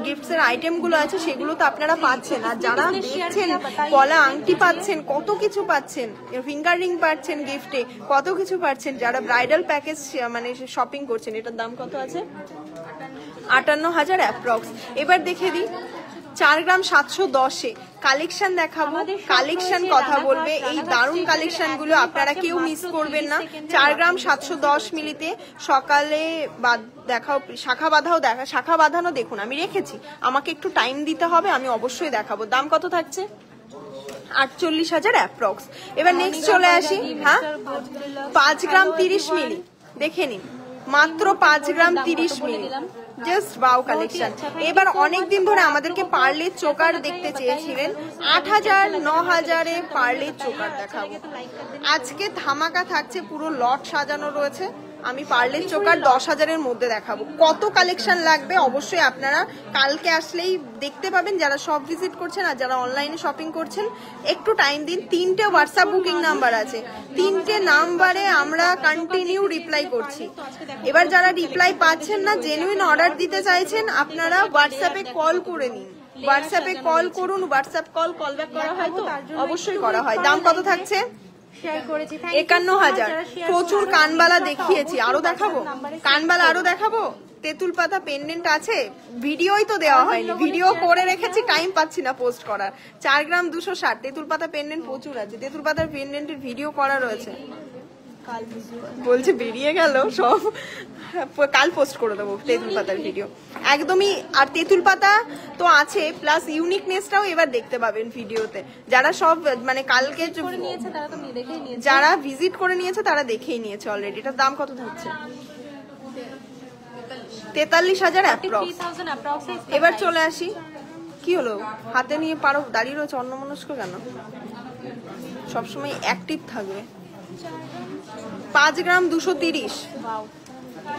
S1: গিফটস এর আইটেম গুলো আছে সেগুলো তো আপনারা পাচ্ছেন। আর যারা দেখছেন পলা আংটি পাচ্ছেন, কত কিছু পাচ্ছেন, ফিঙ্গার রিং পাচ্ছেন গিফটে, কত কিছু পাচ্ছেন। যারা ব্রাইডাল প্যাকেজ মানে শপিং করছেন, এটার দাম কত আছে? 58,000 অ্যাপ্রক্স। এবার দেখে দিই 4 গ্রাম 710-এ কালেকশন দেখাবো, কালেকশন কথা বলবে। এই দারুণ কালেকশন গুলো আপনারা কেউ মিস করবেন না। 4 গ্রাম 710 মিলিতে সকালে দেখাও, শাখা বাঁধাও দেখা, শাখা বাঁধানো দেখুন আমি রেখেছি, আমাকে একটু টাইম দিতে হবে, আমি অবশ্যই দেখাবো। দাম কত থাকছে? 48,000 অ্যাপ্রক্স। এবার নেক্সট চলে আসি। হ্যাঁ, 5 গ্রাম 30 মিলি দেখে নিন, মাত্র 5 gram 30 milli. Just wow collection. এবার অনেকদিন ধরে আমাদেরকে পার্লের চোকার দেখতে চেয়েছিলেন, 8,000 9,000-এ পার্লের চোকার দেখাবো। আজকে ধামাকা থাকছে, পুরো লট সাজানো রয়েছে। আমি পার্লের চোকার 10,000-এর মধ্যে দেখাবো। কত কালেকশন লাগবে অবশ্যই আপনারা কালকে আসলেই দেখতে পাবেন, যারা সব ভিজিট করছেন আর যারা অনলাইনে শপিং করছেন একটু টাইম দিন। 3টে হোয়াটসঅ্যাপ বুকিং নাম্বার আছে, 3টে নাম্বারে আমরা কন্টিনিউ রিপ্লাই করছি। এবার যারা রিপ্লাই পাচ্ছেন না, জেনুইন অর্ডার দিতে চাইছেন, আপনারা হোয়াটসঅ্যাপে কল করে নিন, হোয়াটসঅ্যাপে কল করুন। হোয়াটসঅ্যাপ কল ব্যাক করা হয় তো? অবশ্যই করা হয়। দাম কত থাকছে? 51,000। প্রচুর কানবালা দেখিয়েছি, আরো দেখাবো, কানবালা আরো দেখাবো। তেঁতুল পাতা পেন্ডেন্ট আছে, ভিডিওই তো দেওয়া হয়নি, ভিডিও করে রেখেছি, টাইম পাচ্ছি না পোস্ট করার। 4 গ্রাম 260 তেঁতুল পাতা পেন্ডেন্ট প্রচুর আছে, তেঁতুল পাতার পেন্ডেন্টের ভিডিও করা রয়েছে। বলছে বেরিয়ে গেল সব, কাল পোস্ট করে দেবো তেঁতুল পাতার ভিডিও একদমই। আর তেঁতুল পাতা তো আছে, প্লাস ইউনিকনেসটাও এবার দেখতে পাবেন ভিডিওতে। যারা সব মানে কালকে যারা ভিজিট করে নিয়েছে তারা দেখেই নিয়েছে অলরেডি। এটার দাম কত থাকছে? 43,000 অ্যাপ্রক্স। এবার চলে আসি, কি হলো হাতে নিয়ে পারো দাঁড়িয়ে রয়েছে, অন্যমনস্ক কেন? সবসময় অ্যাক্টিভ থাকবে। 5 গ্রাম 230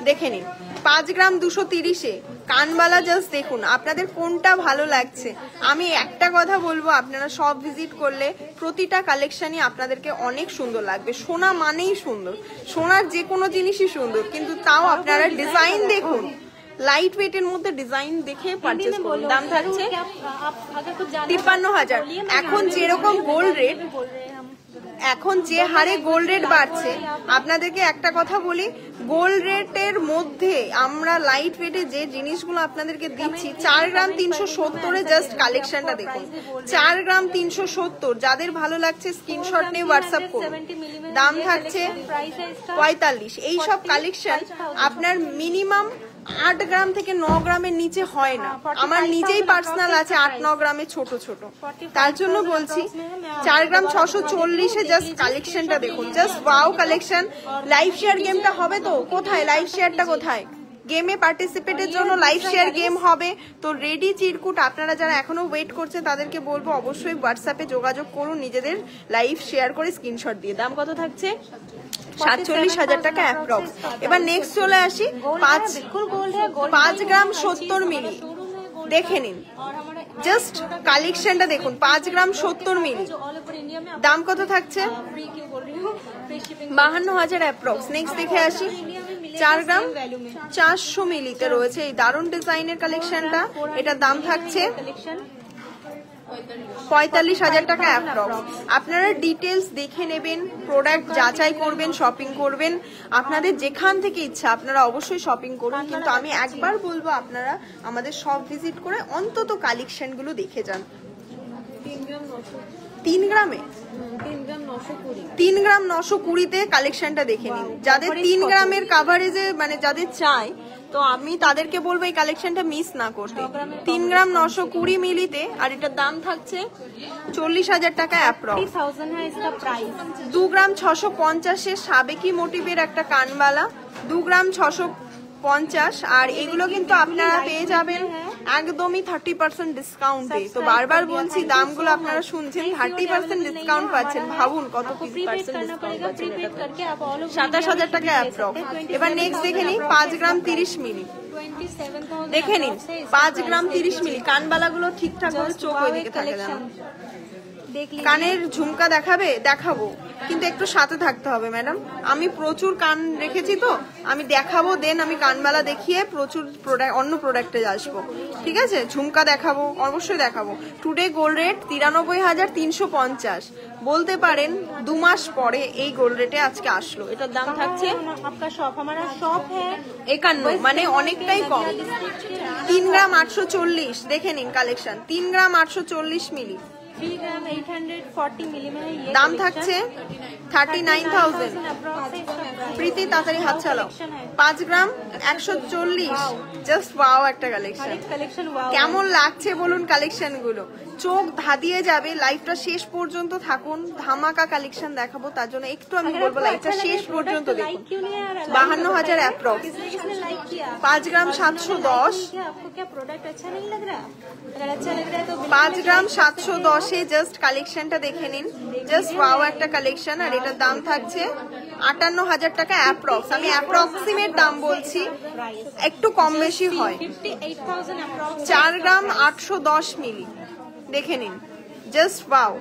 S1: দেখে নিন, 5 গ্রাম 230-এ কানবালা জাস্ট দেখুন, আপনাদের কোনটা ভালো লাগছে। আমি একটা কথা বলবো, আপনারা সব ভিজিট করলে প্রতিটা কালেকশনই আপনাদেরকে অনেক সুন্দর লাগবে। সোনা মানেই সুন্দর, সোনার যে কোনো জিনিসই সুন্দর, কিন্তু তাও আপনারা ডিজাইন দেখুন, লাইট ওয়েটের মধ্যে ডিজাইন দেখে পারচেজ করুন। দাম থাকছে 53,000। এখন যেরকম গোল্ড রেট, এখন যে হারে গোল্ড রেট বাড়ছে, আপনাদেরকে একটা কথা বলি, গোল্ড রেটের মধ্যে আমরা লাইট ওয়েটে যে জিনিসগুলো আপনাদেরকে দিচ্ছি, 4 গ্রাম 370-এ জাস্ট কালেকশনটা দেখুন। 4 গ্রাম 370, যাদের ভালো লাগছে স্ক্রিনশট নিয়ে হোয়াটসঅ্যাপ করুন। দাম থাকছে 45। এই সব কালেকশন আপনার মিনিমাম 8 গ্রাম থেকে 9 গ্রামের নিচে হয় না। আমার নিজেই পার্সোনাল আছে 8-9 গ্রামের ছোট ছোট, তার জন্য বলছি 4 গ্রাম 640-এ জাস্ট কালেকশনটা দেখুন, just wow collection. Live share গেমটা হবে তো? কোথায় লাইভ শেয়ারটা কোথায়? গেমে পার্টিসিপেটের জন্য লাইভ শেয়ার গেম হবে তো রেডি চিরকুট। আপনারা যারা এখনো ওয়েট করছেন তাদেরকে বলবো অবশ্যই হোয়াটসঅ্যাপে যোগাযোগ করুন নিজেদের লাইভ শেয়ার করে স্ক্রিনশট দিয়ে। দাম কত থাকছে? 47,000 টাকা অ্যাপ্রক্স। এবার নেক্সট চলে আসি, 5 গ্রাম 70 মিলি দেখে নিন, জাস্ট কালেকশনটা দেখুন, 5 গ্রাম 70 মিলি। দাম কত থাকছে? 52,000 অ্যাপ্রক্স। নেক্সট দেখে আসি, 4 গ্রাম 400 মিলিতে রয়েছে এই দারুণ ডিজাইনের কালেকশনটা। এটার দাম থাকছে 45,000 টাকা অ্যাপ্রক্স। আপনারা ডিটেলস দেখে নেবেন, প্রোডাক্ট যাচাই করবেন, শপিং করবেন, আপনাদের যেখান থেকে ইচ্ছা আপনারা অবশ্যই শপিং করুন। কিন্তু আমি একবার বলবো, আপনারা আমাদের শপ ভিজিট করে অন্তত কালেকশনগুলো দেখে যান। 3 গ্রামে 3 গ্রাম 920-তে কালেকশনটা দেখে নিন। যাদের 3 গ্রামের কাভারেজে মানে যাদের চাই তো আমি তাদেরকে বলবো এই কালেকশনটা মিস না করতে। 3 গ্রাম 920 মিলিতে, আর এটার দাম থাকছে 40,000 টাকা অ্যাপ্রক্স।
S2: 30,000 है इसका प्राइस।
S1: 2 গ্রাম 650 সাবেকি মোটিভের একটা কানবালা, 2 গ্রাম 650। আর এগুলো কিন্তু আপনারা পেয়ে যাবেন একদমই 30% ডিসকাউন্টে। তো বারবার বলছি দামগুলো আপনারা শুনছেন, 30% ডিসকাউন্ট পাচ্ছেন। ভাবুন কত পার্সেন্ট ডিসকাউন্ট পাচ্ছেন। 27,000 টাকা অ্যাপ্রক্স। এবার নেক্সট দেখে নিন 5 গ্রাম 30 মিলি। দেখে নিন 5 গ্রাম 30 মিলি। কানবালাগুলো ঠিকঠাক ভাবে চোখ ওইদিকে থাকে জানো। কানের ঝুমকা দেখাবো, কিন্তু একটু সাথে থাকতে হবে ম্যাডাম। আমি প্রচুর কান রেখেছি, তো আমি দেখাবো, দেন আমি কানবালা দেখিয়ে প্রচুর অন্য প্রোডাক্টে আসবো, ঠিক আছে? ঝুমকা দেখাবো, অবশ্যই দেখাবো। Today gold rate 93,350। বলতে পারেন 2 মাস পরে এই গোল্ড রেটে আজকে আসলো। এটার দাম থাকছে
S2: आपका शॉप, हमारा शॉप है
S1: 51, মানে অনেকটাই কম। 3 গ্রাম 840। দেখে নিন কালেকশন, 3 গ্রাম 840 মিলি।
S2: 3 ग्राम 840 मिली में है ये।
S1: দাম থাকছে 39,000। প্রীতি তাড়াতাড়ি হাত চালাও। 5 গ্রাম 140। জাস্ট ওয়াও একটা কালেকশন।
S2: Collection wow.
S1: কেমন লাগছে বলুন কালেকশন গুলো? চোখ ধাঁধিয়ে যাবে। লাইভটা শেষ পর্যন্ত থাকুন, ধামাকা কালেকশন দেখাবো, তার জন্য একটু আমি বলবো লাইভটা শেষ পর্যন্ত দেখুন। 52,000 অ্যাপ্রক্স। 5 গ্রাম 710।
S2: आपको क्या प्रोडक्ट अच्छा नहीं लग रहा? अगर अच्छा लग रहा है तो
S1: 5 গ্রাম 710 জাস্ট কালেকশনটা দেখে নিন। জাস্ট ওয়াও একটা কালেকশন। আর এটার দাম থাকছে 58,000 টাকা অ্যাপ্রক্স। আমি অ্যাপ্রক্সিমেট দাম বলছি, একটু কম বেশি হয়।
S2: 58,000 अप्रॉक्स।
S1: 4 গ্রাম 810 মিলি। দেখে নিন, জাস্ট ওয়াও।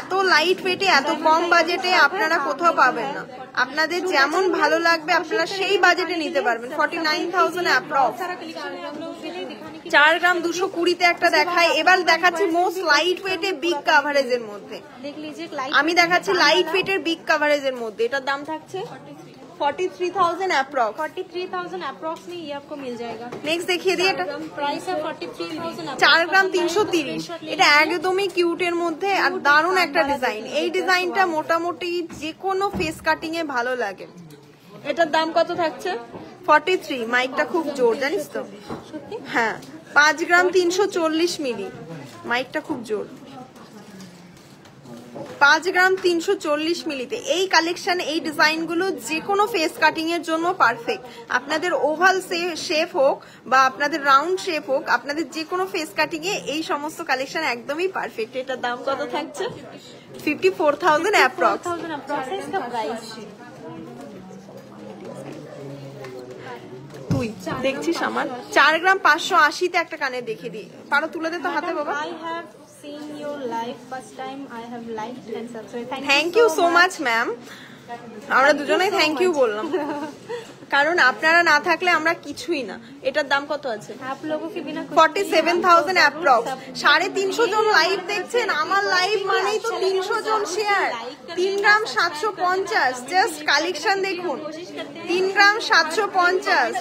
S1: এত লাইট ওয়েটে, এত কম বাজেটে আপনারা কোথাও পাবেন না। আপনাদের যেমন ভালো লাগবে আপনারা সেই বাজেটে নিতে পারবেন। 49,000 অ্যাপ্রক্স। 4 গ্রাম 220 একটা দেখায়। এবার দেখাচ্ছি মোস্ট লাইট ওয়েটে বিগ কাভারেজের মধ্যে।
S2: देख लीजिए
S1: আমি দেখাচ্ছি লাইট ওয়েটের বিগ কাভারেজের মধ্যে। এটার দাম থাকছে 43,000 অ্যাপ্রক্স।
S2: 43,000 अप्रॉक्स में ये आपको मिल जाएगा।
S1: নেক্সট দেখিয়ে দিই এটা।
S2: प्राइस है 43,000।
S1: 4 গ্রাম 330। এটা একদমই কিউটের মধ্যে আর দারুণ একটা ডিজাইন। এই ডিজাইনটা মোটামুটি যে কোনো ফেস কাটিং এ ভালো লাগে। এটার দাম কত থাকছে? 43। মাইকটা খুব জোর জানিস তো? হ্যাঁ। 5 গ্রাম 340 মিলি। মাইকটা খুব জোর। 5 গ্রাম 340 মিলিতে এই কালেকশন, এই ডিজাইনগুলো যে কোনো ফেস কাটিং এর জন্য পারফেক্ট। আপনাদের ওভাল শেপ হোক বা আপনাদের রাউন্ড শেপ হোক, আপনাদের যে কোনো ফেস কাটিং এ এই সমস্ত কালেকশন একদমই পারফেক্ট। এটার দাম কত থাকছে? 54,000 অ্যাপ্রক্স।
S2: 4,000 अप्रॉक्स है इसका प्राइस।
S1: তুই দেখছিস আমার 4 গ্রাম 580 তে একটা কানে দেখিয়ে দিই। পারো তুলে দে তো হাতে বাবা।
S2: I have seen your live first time. I have liked and subscribed.
S1: Thank you so much ma'am. আমরা দুজনেই থ্যাংক ইউ বললাম, কারণ আপনারা না থাকলে আমরা কিছুই না। এটার দাম কত আছে?
S2: आप लोगों के बिना
S1: 47,000 অ্যাপ্রক্স। 350 জন লাইভ দেখছেন। আমার লাইভ মানেই তো 300 জন শেয়ার। 3 গ্রাম 750। জাস্ট কালেকশন দেখুন, 3 গ্রাম 750।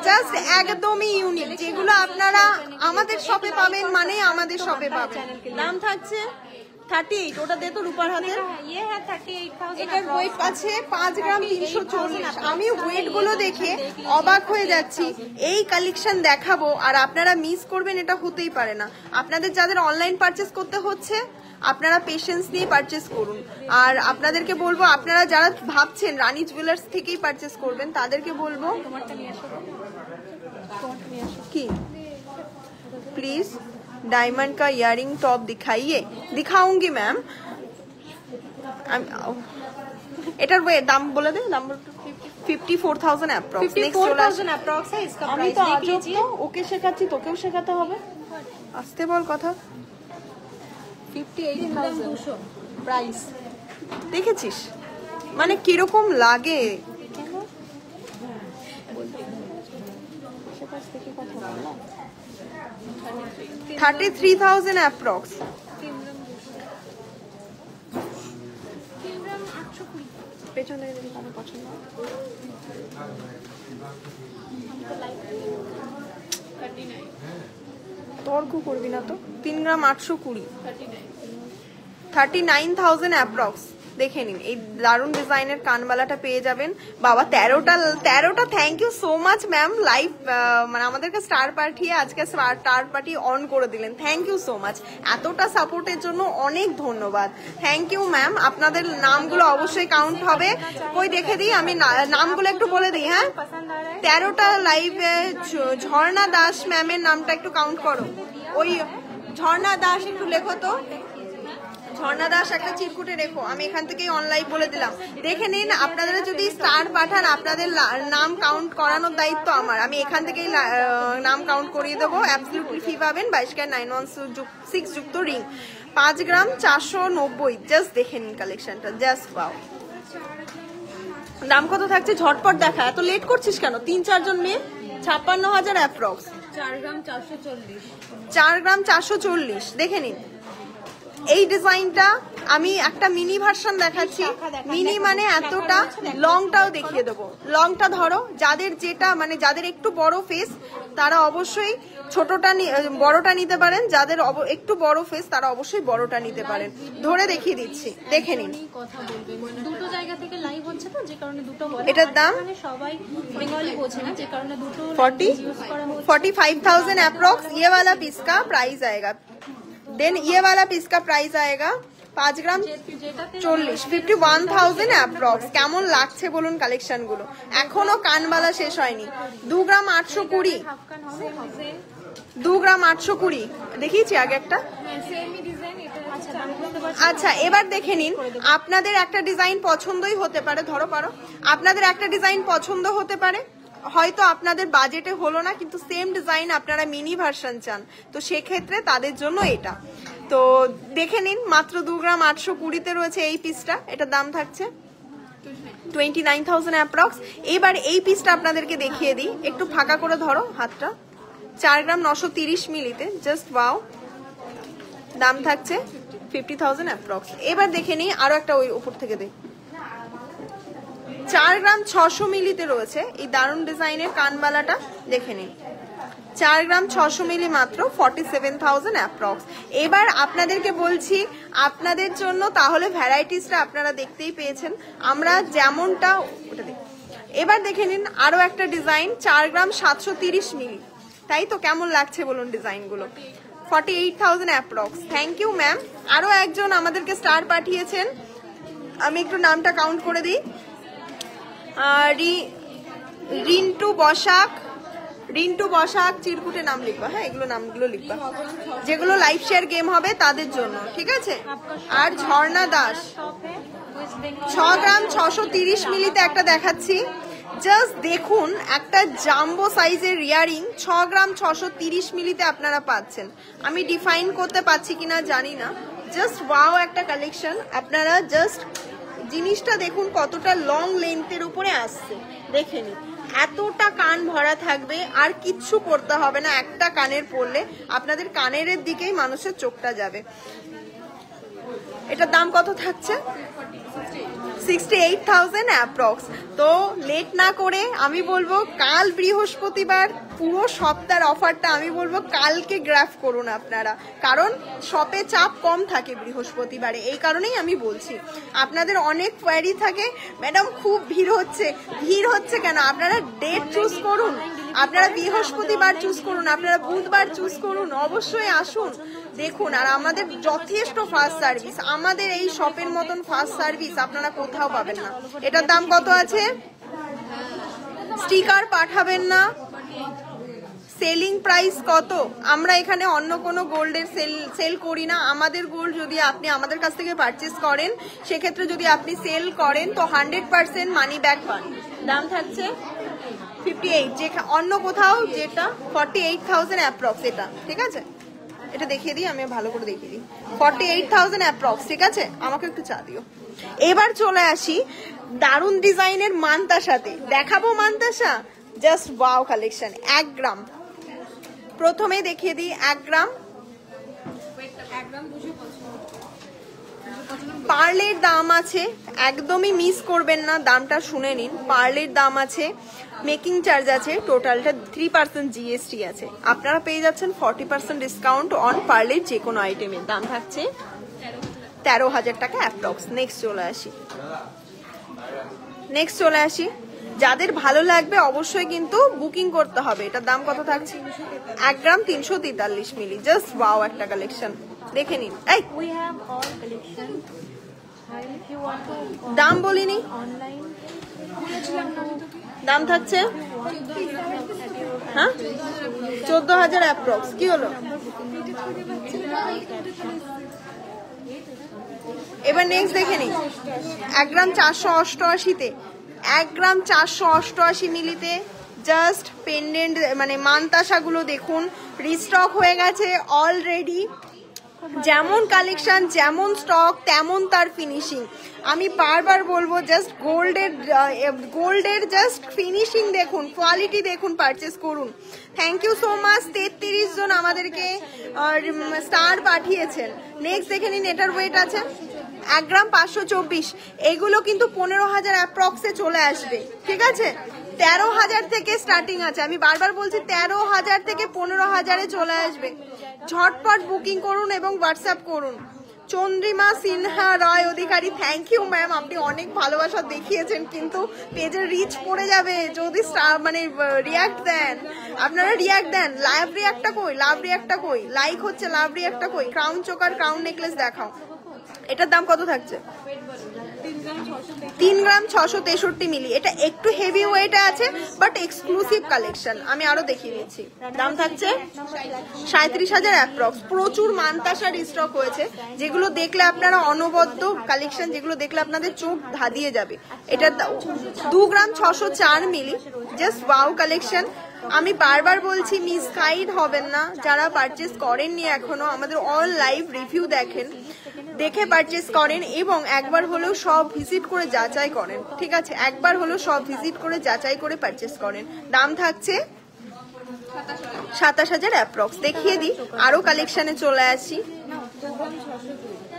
S1: জাস্ট একদমই ইউনিক, যেগুলো আপনারা আমাদের শপে পাবেন মানে আমাদের শপে পাবেন। দাম থাকছে 38। ওটা দে তো রূপার হাতে।
S2: ये है 38,000।
S1: এটার ওয়েট আছে 5 গ্রাম 340। আমি ওয়েট গুলো দেখে অবাক হয়ে যাচ্ছি। এই কালেকশন দেখাবো আর আপনারা মিস করবেন, এটা হতেই পারে না। আপনাদের যাদের অনলাইন পারচেস করতে হচ্ছে, আপনারা পেশেন্স নিয়ে পারচেস করুন। আর আপনাদেরকে বলবো, আপনারা যারা ভাবছেন রানী জুয়েলার্স থেকেই পারচেস করবেন, তাদেরকে বলবো কি প্লিজ डायमंड का इयरिंग टॉप दिखाइए। दिखाऊंगी मैम। এটার দাম বলে দে। দাম 54,000 অ্যাপ্রক্স।
S2: 54,000 अप्रॉक्स है इसका
S1: আমি
S2: प्राइस।
S1: তো
S2: देख
S1: আজব
S2: लीजिए।
S1: তো, ওকে শেখাচ্ছি তোকেও শেখাতে হবে। আসতে বল কথা।
S2: 58,200 प्राइस।
S1: দেখেছিস মানে কিরকম লাগে? 33,000 অ্যাপ্রক্স।
S2: 3 ग्राम 820।
S1: পেছনে যদি কারো পছন্দ হয়। তর্ক করবি না তো। 3 গ্রাম 820। 39,000 অ্যাপ্রক্স। দেখে নিন এই দারুণ ডিজাইনের কানবালাটা পেয়ে যাবেন। বাবা 13টা thank you so much ma'am, live মানে আমাদেরকে স্টার পাঠিয়ে আজকে স্টার পার্টি অন করে দিলেন, থ্যাংক ইউ সো মাচ। এতটা সাপোর্টের জন্য অনেক ধন্যবাদ, থ্যাংক ইউ ম্যাম। আপনাদের নামগুলো অবশ্যই কাউন্ট হবে। কই দেখে দিই, আমি নামগুলো একটু বলে দিই। হ্যাঁ, 13টা লাইভে ঝর্ণা দাস ম্যামের নামটা একটু কাউন্ট করো। ওই ঝর্ণা দাস একটু লেখো তো, ঝর্ণা দাস একটা চিরকুটে রেখো, আমি এখান থেকেই অনলাইন বলে দিলাম। দেখে নিন, আপনারা যদি স্টার পাঠান আপনাদের নাম কাউন্ট করানোর দায়িত্ব আমার, আমি এখান থেকেই নাম কাউন্ট করিয়ে দেবো। অ্যাবসলিউটলি ফি পাবেন 22.916 যুক্ত রিং, 5 গ্রাম 490। জাস্ট দেখে নিন কালেকশনটা, জাস্ট পাও। দাম কত থাকছে ঝটপট দেখা, এত লেট করছিস কেন? 3-4 জন মেয়ে, 56,000 অ্যাপ্রক্স,
S2: 4 গ্রাম 440।
S1: 4 গ্রাম 440। দেখে নিন এই ডিজাইনটা, আমি একটা মিনি ভার্সন দেখাচ্ছি। মিনি মানে এতটা, লংটাও দেখিয়ে দেবো। লংটা ধরো, যাদের যেটা মানে যাদের একটু বড় ফেস তারা অবশ্যই ছোটটা বড়টা নিতে পারেন, যাদের একটু বড় ফেস তারা অবশ্যই বড়টা নিতে পারেন। ধরে দেখিয়ে দিচ্ছি, দেখে নিন।
S2: কথা বলবে, দুটো জায়গা থেকে লাইভ হচ্ছে তো, যে কারণে দুটো বলে।
S1: এটার দাম
S2: সবাই বেঙ্গলি বোঝে না, যে কারণে দুটো
S1: 45,000 अप्रॉक्स। ये वाला पीस का प्राइस आएगा, देन ये वाला पीस का प्राइस आएगा 5 গ্রাম 40, 51,000 অ্যাপ্রক্স। কেমন লাগছে বলুন কালেকশন গুলো? এখনো কানবালা শেষ হয়নি। 2 গ্রাম 820, 2 গ্রাম 820 দেখিয়েছি আগে একটা। আচ্ছা, এবার দেখে নিন, আপনাদের একটা ডিজাইন পছন্দই হতে পারে, ধরো পারো, আপনাদের একটা ডিজাইন পছন্দ হতে পারে, হয়তো আপনাদের বাজেটে হলো না, কিন্তু সেম ডিজাইন আপনারা মিনি ভার্সন চান, তো সেক্ষেত্রে তাদের জন্য এটা। তো দেখে নিন, মাত্র 2 গ্রাম 820-তে রয়েছে এই পিসটা। এটার দাম থাকছে 29,000 অ্যাপ্রক্স। এবার এই পিসটা আপনাদেরকে দেখিয়ে দিই, একটু ফাঁকা করে ধরো হাতটা। 4 গ্রাম 930 মিলিতে, জাস্ট ওয়াও। দাম থাকছে 50,000 অ্যাপ্রক্স। এবার দেখে নিই আরো একটা, ওই উপর থেকে দিই। 4 গ্রাম 600 মিলিতে রয়েছে এই দারুণ ডিজাইনের কানবালাটা, দেখে নিন। 4 গ্রাম 600 মিলি, মাত্র 47,000 অ্যাপ্রক্স। এবার আপনাদেরকে বলছি আপনাদের জন্য, তাহলে ভ্যারাইটিসটা আপনারা দেখতেই পেয়েছেন, আমরা যেমনটা ওটা দেখি। এবার দেখে নিন আরো একটা ডিজাইন, 4 গ্রাম 730 মিলি, তাই তো? কেমন লাগছে বলুন ডিজাইনগুলো? 48,000 অ্যাপ্রক্স। Thank you ma'am. আরো একজন আমাদেরকে স্টার পাঠিয়েছেন, আমি একটু নামটা কাউন্ট করে দিই। রিন্টু বসাক, চিরকুটে নাম লিখবা। হ্যাঁ, এগুলো নামগুলো লিখবা, যেগুলো লাইভ শেয়ার গেম হবে তাদের জন্য, ঠিক আছে? আর ঝর্ণা দাস 6 গ্রাম 630 মিলিতে একটা দেখাচ্ছি, জাস্ট দেখুন, একটা জাম্বো সাইজের ইয়ারিং 6 গ্রাম 630 মিলিতে আপনারা পাচ্ছেন। আমি ডিফাইন করতে পারছি কিনা জানি না, জাস্ট ওয়াও একটা কালেকশন। আপনারা জাস্ট জিনিসটা দেখুন কতটা লং লেন্থের উপরে আসছে, দেখে নিন। এতটা কান ভরা থাকবে, আর কিচ্ছু করতে হবে না, একটা কানের পরলে আপনাদের কানের দিকেই মানুষের চোখটা যাবে। এটার দাম কত থাকছে? 68,000 অ্যাপ্রক্স। তো লেট না করে আমি বলবো, কাল বৃহস্পতিবার, পুরো সপ্তাহের অফারটা আমি বলবো কালকে গ্র্যাব করুন আপনারা, কারণ শপে চাপ কম থাকে বৃহস্পতিবারে, এই কারণেই আমি বলছি। আপনাদের অনেক কোয়ারি থাকে, ম্যাডাম খুব ভিড় হচ্ছে কেন? আপনারা ডেট চুজ করুন, আপনারা বৃহস্পতিবার চুজ করুন, আপনারা বুধবার চুজ করুন, অবশ্যই আসুন দেখুন। আর আমাদের যথেষ্ট ফাস্ট সার্ভিস, আমাদের এই শপের মতন ফাস্ট সার্ভিস আপনারা কোথাও পাবেন না। এটার দাম কত আছে? স্টিকার পাঠাবেন না, সেলিং প্রাইস কত? আমরা এখানে অন্য কোনো গোল্ডের সেল করি না। আমাদের গোল্ড যদি আপনি আমাদের কাছ থেকে পারচেস করেন, সেক্ষেত্রে যদি আপনি সেল করেন তো 100% মানি ব্যাক পান। দাম থাকছে 58, যে অন্য কোথাও যেটা 48,000 অ্যাপ্রক্স। এটা ঠিক আছে, এটা দেখিয়ে দিই, আমি ভালো করে দেখিয়ে দিই। 48,000 অ্যাপ্রক্স, ঠিক আছে? আমাকে একটু চা দিও। এবার চলে আসি দারুণ ডিজাইনের মানতাসাতে, দেখাবো মানতাসা, জাস্ট ওয়াও কালেকশন। 1 গ্রাম প্রথমে দেখিয়ে দিই, 1 গ্রাম। পার্লের দাম আছে, একদমই মিস করবেন না, দামটা শুনে নিন। পার্লের দাম আছে, মেকিং চার্জ আছে, টোটালটা 3% জিএসটি আছে। আপনারা পেয়ে যাচ্ছেন 40% ডিসকাউন্ট অন পার্লের যে কোনো আইটেমের। দাম থাকছে 13,000 টাকা অ্যাপ্রক্স। নেক্সট চলে আসি, যাদের ভালো লাগবে অবশ্যই কিন্তু বুকিং করতে হবে। এটার দাম কত থাকছে? 1 গ্রাম 343 মিলি। জাস্ট ওয়াও একটা কালেকশন, দেখে নিন। এই
S2: We have all collection. If you want to
S1: দাম বলিনি,
S2: online,
S1: দাম থাকছে হ্যাঁ 14,000 অ্যাপ্রক্স। কি হলো? এবার নেক্সট দেখে নিই। 1 গ্রাম 488-তে, 1 গ্রাম 488 মিলিতে জাস্ট পেন্ডেন্ট মানে মানতাসাগুলো দেখুন, রিস্টক হয়ে গেছে অলরেডি। যেমন কালেকশন, যেমন স্টক, তেমন তার ফিনিশিং। আমি বারবার বলবো, জাস্ট গোল্ডের জাস্ট ফিনিশিং দেখুন, কোয়ালিটি দেখুন, পারচেস করুন। থ্যাংক ইউ সো মাচ, 33 জন আমাদেরকে স্টার পাঠিয়েছেন। নেক্সট দেখে নিন, এটার ওয়েট আছে 1 গ্রাম 524। এগুলো কিন্তু 15,000 অ্যাপ্রক্সে চলে আসবে, ঠিক আছে? 13,000 থেকে স্টার্টিং আছে। আমি বারবার বলছি 13,000 থেকে 15,000-এ চলে আসবে। ঝটপট বুকিং করুন এবং হোয়াটসঅ্যাপ করুন। চন্দ্রিমা সিনহা রয় অধিকারী, থ্যাংক ইউ ম্যাম, আপনি অনেক ভালোবাসা দেখিয়েছেন, কিন্তু পেজের রিচ পড়ে যাবে যদি মানে রিয়াক্ট দেন। আপনারা রিয়াক্ট দেন। লাভ রিয়াক্টটা কই? লাইক হচ্ছে, লাভ রিয়াক্টটা কই? ক্রাউন চোকার, ক্রাউন নেকলেস দেখাও। এটার দাম কত থাকছে? 3 গ্রাম 663 মিলি। এটা একটু হেভি ওয়েটে আছে, বাট এক্সক্লুসিভ কালেকশন। আমি আরো দেখিয়ে দিচ্ছি। দাম থাকছে 37,000 অ্যাপ্রক্স। প্রচুর মানতাসার স্টক হয়েছে, যেগুলো দেখলে আপনারা অনবদ্য কালেকশন, যেগুলো দেখলে আপনাদের চোখ ধাঁধিয়ে যাবে। এটা 2 gram 604 milli. Just wow collection. আমি বারবার বলছি, মিসগাইড হবেন না। যারা পারচেস করেননি এখনো, আমাদের অল লাইভ রিভিউ দেখেন, দেখে পারচেস করেন এবং একবার হলেও সব ভিজিট করে যাচাই করেন, ঠিক আছে? একবার হলেও সব ভিজিট করে যাচাই করে পারচেস করেন। দাম থাকছে 27,000 অ্যাপ্রক্স। দেখিয়ে দিই, আরো কালেকশনে চলে আসি।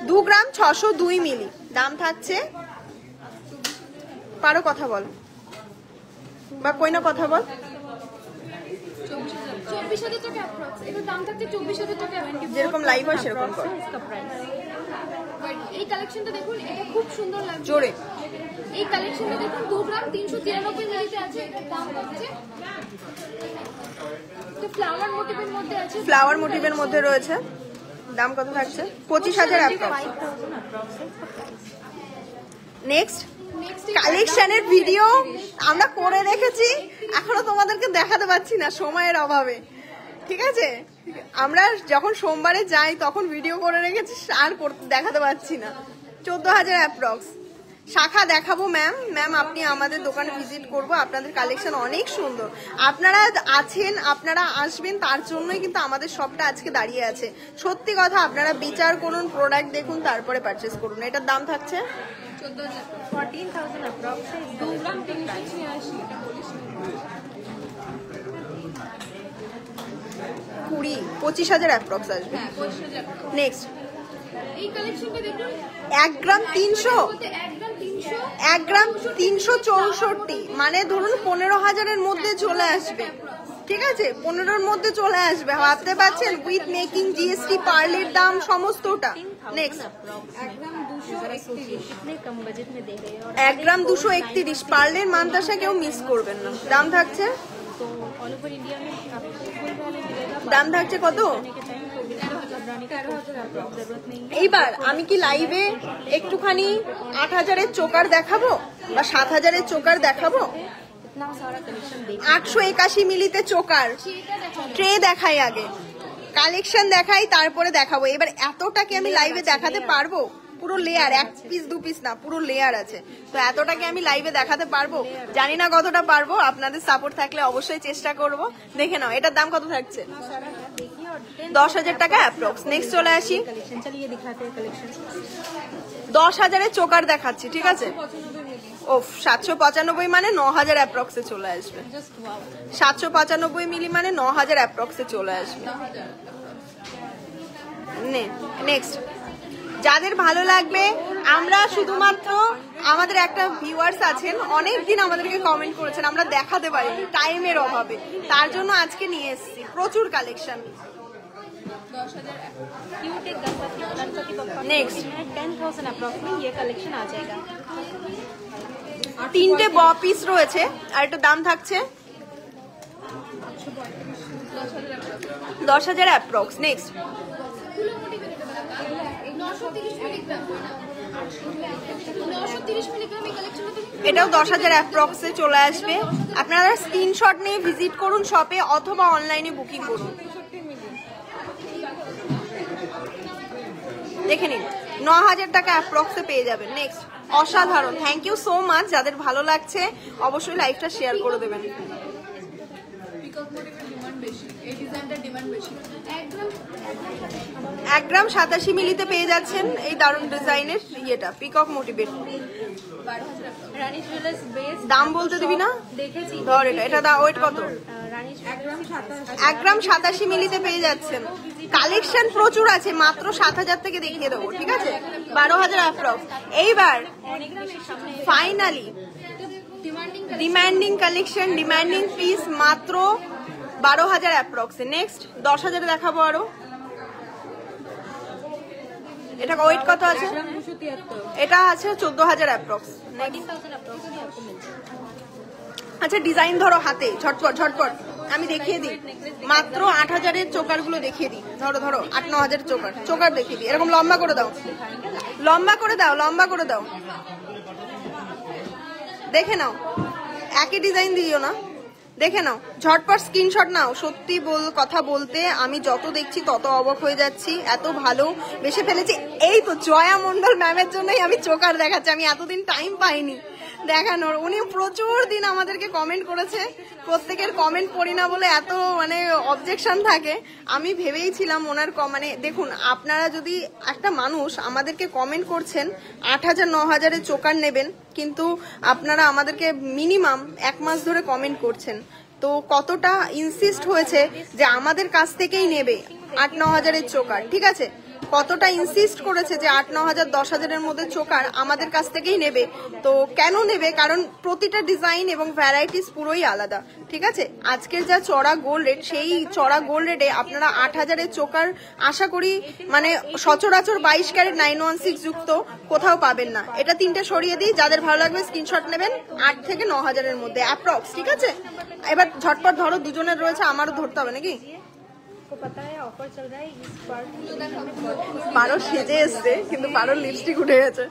S1: 2 গ্রাম 602 মিলি। দাম থাকছে, পারো কথা বল বা কই না কথা বল।
S3: 24,000 টাকা অ্যাপ্রক্স। এটার দাম থাকছে 24,000 টাকা।
S1: যেরকম লাইভ হয় সেরকম কর।
S3: এই কালেকশনটা দেখুন, এটা খুব সুন্দর লাগছে।
S1: জোরে
S3: এই কালেকশনটা দেখুন, 2 গ্রাম 393 মিলিতে আছে। এটার দাম হচ্ছে, এটা ফ্লাওয়ার মোটিভের মধ্যে আছে।
S1: ফ্লাওয়ার মোটিভের মধ্যে রয়েছে। দাম কত থাকছে? 25,000 অ্যাপ্রক্স। নেক্সট কালেকশনের ভিডিও আমরা করে রেখেছি, এখনো তোমাদেরকে দেখাতে পাচ্ছি না সময়ের অভাবে, ঠিক আছে? আমরা যখন সোমবারে যাই তখন ভিডিও করে রেখেছি, আর দেখাতে পাচ্ছি না। 14,000 অ্যাপ্রক্স। শাখা দেখাবো ম্যাম, আপনি আমাদের দোকানে ভিজিট করবো। আপনাদের কালেকশন অনেক সুন্দর। আপনারা আছেন, আপনারা আসবেন, তার জন্যই কিন্তু আমাদের শপটা আজকে দাঁড়িয়ে আছে। সত্যি কথা, আপনারা বিচার করুন, প্রোডাক্ট দেখুন, তারপরে পারচেস করুন। এটার দাম থাকছে
S2: 14,000 approx.
S3: 2 গ্রাম 386।
S1: 25,000 অ্যাপ্রক্স আসবে।
S3: হ্যাঁ, 25,000।
S1: নেক্সট
S3: এই কালেকশনটা দেখুন,
S1: 1 গ্রাম 300,
S3: 1 গ্রাম 300,
S1: 1 গ্রাম 364, মানে ধরুন 15,000-এর মধ্যে চলে আসবে, ঠিক আছে? 15-র মধ্যে চলে আসবে, ভাবতে পারছেন? উইথ মেকিং, জিএসটি, পার্লের দাম সমস্তটা। নেক্সট
S2: 1 ग्राम 231 इतने कम बजट में दे रहे हैं और
S1: 1 গ্রাম 231 পার্লের মানতাসা কেউ মিস করবেন না। দাম থাকছে,
S2: तो ऑल ओवर इंडिया में आपको फुल वाले मिलेगा।
S1: দাম থাকছে कत?
S2: के टाइम तो घबराने की जरूरत नहीं है।
S1: এইবার আমি কি লাইভে একটুখানি 8,000-এর চোকার দেখাবো বা 7,000-এর চোকার দেখাবো?
S2: इतना सारा कलेक्शन देख
S1: 881 মিলিতে চোকার ট্রে দেখাই, আগে কালেকশন দেখাই, তারপরে দেখাবো। এবার এতটাকে আমি লাইভে দেখাতে পারবো? পুরো লেয়ার, 1 পিস 2 পিস না, পুরো লেয়ার আছে। তো এতটাকে আমি লাইভে দেখাতে পারবো? জানি না কতটা পারবো, আপনাদের সাপোর্ট থাকলে অবশ্যই চেষ্টা করব। দেখে নাও, এটার দাম কত থাকছে?
S2: सारा देखिए और
S1: 10,000 টাকা অ্যাপ্রক্স। নেক্সট চলে আসি,
S2: कलेक्शन चलिए दिखाते हैं कलेक्शन।
S1: 10,000-এর চোকার দেখাচ্ছি, ঠিক আছে? ও 795 মানে 9,000 অ্যাপ্রক্সে চলে আসবে। 795 মিলি মানে 9,000 অ্যাপ্রক্সে চলে আসবে। নেক্সট যাদের ভালো লাগবে, আমরা শুধুমাত্র আমাদের একটা ভিউয়ার্স আছেন, অনেক দিন আমাদেরকে কমেন্ট করেছেন, আমরা দেখাতে পারিনি টাইমের অভাবে, তার জন্য আজকে নিয়ে এসেছি প্রচুর কালেকশন।
S2: क्यूट एक गणपति बप्पा
S1: Next.
S2: 10,000 अप्रॉक्स में ये कलेक्शन आ जाएगा।
S1: 3টে পিস রয়েছে আর একটু দাম থাকছে 10,000 অ্যাপ্রক্স। নেক্সট
S3: 930 মিলিগ্রাম এই কালেকশনটা
S1: এটাও 10,000 অ্যাপ্রক্সে চলে আসবে। আপনারা স্ক্রিনশট নিয়ে ভিজিট করুন শপে অথবা অনলাইনে বুকিং করুন। দেখে নিন 9,000 টাকা অ্যাপ্রক্সে পেয়ে যাবেন। নেক্সট অসাধারণ, থ্যাংক ইউ সো মাচ। যাদের ভালো লাগছে অবশ্যই লাইভটা শেয়ার করে দেবেন।
S3: পিকক মোটিভের ডিমান্ড বেশি, এই ডিজাইনটার ডিমান্ড বেশি।
S1: 1 গ্রাম 87 মিলিতে পেয়ে যাচ্ছেন এই দারুণ ডিজাইনের ইয়েটা পিকক মোটিভের।
S2: রানী জুয়েলার্স বেস
S1: দাম বলতে দিবি না?
S2: দেখেছি
S1: ধর এটা দা ওয়েট কত?
S2: রানী 1 গ্রাম
S1: 1 গ্রাম 87 মিলিতে পেয়ে যাচ্ছেন। কালেকশন প্রচুর আছে, মাত্র 7,000 থেকে দেখিয়ে দেবো, ঠিক আছে? 12,000 অ্যাপ্রক্স। এইবার finally demanding collection, demanding piece মাত্র 12,000 অ্যাপ্রক্সে। নেক্সট 10,000 দেখাবো আরো। এটা ওয়েট কত আছে? এটা আছে 14,000 অ্যাপ্রক্স।
S2: 14,000 अप्रॉक्स में आपको मिल जाएगा।
S1: আচ্ছা ডিজাইন ধরো হাতে, ঝটপট ঝটপট আমি দেখিয়ে দিই। মাত্র 8,000-এর চোকার গুলো দেখিয়ে দিই। ধরো ধরো 8-9,000 চোকার দেখিয়ে দিই। এরকম লম্বা করে দাও, লম্বা করে দাও, লম্বা করে দাও। দেখে নাও, একই ডিজাইন দিও না, দেখে নাও, ঝটপট স্ক্রিনশট নাও। সত্যি কথা বলতে আমি যত দেখছি তত অবাক হয়ে যাচ্ছি, এত ভালো বেশি ফেলেছি। এই তো জয়া মন্ডল ম্যামের জন্যই আমি চোকার দেখাচ্ছি, আমি এতদিন টাইম পাইনি দেখানোর। উনি প্রচুর দিন আমাদেরকে কমেন্ট করেছে, প্রত্যেকের কমেন্ট পড়ি না বলে এত মানে অবজেকশন থাকে। আমি ভেবেইছিলাম ওনার মানে দেখুন, আপনারা যদি একটা মানুষ আমাদেরকে কমেন্ট করছেন 8,000-9,000-এর চোকার নেবেন, কিন্তু আপনারা আমাদেরকে মিনিমাম 1 মাস ধরে কমেন্ট করছেন, তো কতটা ইনসিস্ট হয়েছে যে আমাদের কাছ থেকেই নেবে 8-9,000-এর চোকার, ঠিক আছে? কতটা ইনসিস্ট করেছে যে 8-9,000 10,000-এর মধ্যে চোকার আমাদের কাছ থেকেই নেবে। তো কেন নেবে? কারণ প্রতিটা ডিজাইন এবং ভ্যারাইটিস পুরোই আলাদা, ঠিক আছে? আজকের যা চড়া গোল্ড রেট, সেই চড়া গোল্ড রেটে আপনারা 8,000-এর চোকার আশা করি মানে সচরাচর 22 ক্যারেট 916 যুক্ত কোথাও পাবেন না। এটা 3টে সরিয়ে দিই, যাদের ভালো লাগবে স্ক্রিনশট নেবেন। 8 থেকে 9,000-এর মধ্যে অ্যাপ্রক্স, ঠিক আছে? এবার ঝটপট ধরো, দুজনের রয়েছে, আমারও ধরতে হবে নাকি?
S2: आपको पता है ऑफर चल रहा है इस बार
S1: পারো সেজে এসছে, কিন্তু পারো লিপস্টিক উঠে গেছে।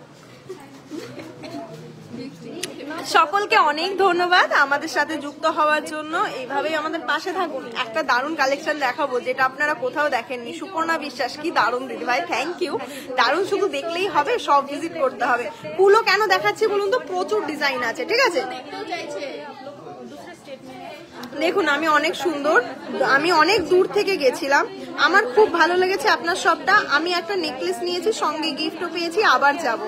S1: সকলকে অনেক ধন্যবাদ আমাদের সাথে যুক্ত হওয়ার জন্য। এইভাবেই আমাদের পাশে থাকুন। একটা দারুণ কালেকশন দেখাবো যেটা আপনারা কোথাও দেখেননি। সুপর্ণা বিশ্বাস, কি দারুণ দিদি ভাই, থ্যাংক ইউ। দারুণ শুধু দেখলেই হবে, সব ভিজিট করতে হবে। পুলো কেন দেখাচ্ছি বলুন তো? প্রচুর ডিজাইন আছে, ঠিক আছে? দেখুন আমি অনেক সুন্দর, আমি অনেক দূর থেকে গেছিলাম, আমার খুব ভালো লেগেছে আপনার সবটা। আমি একটা নেকলেস নিয়েছি, সঙ্গে গিফটও পেয়েছি, আবার যাব।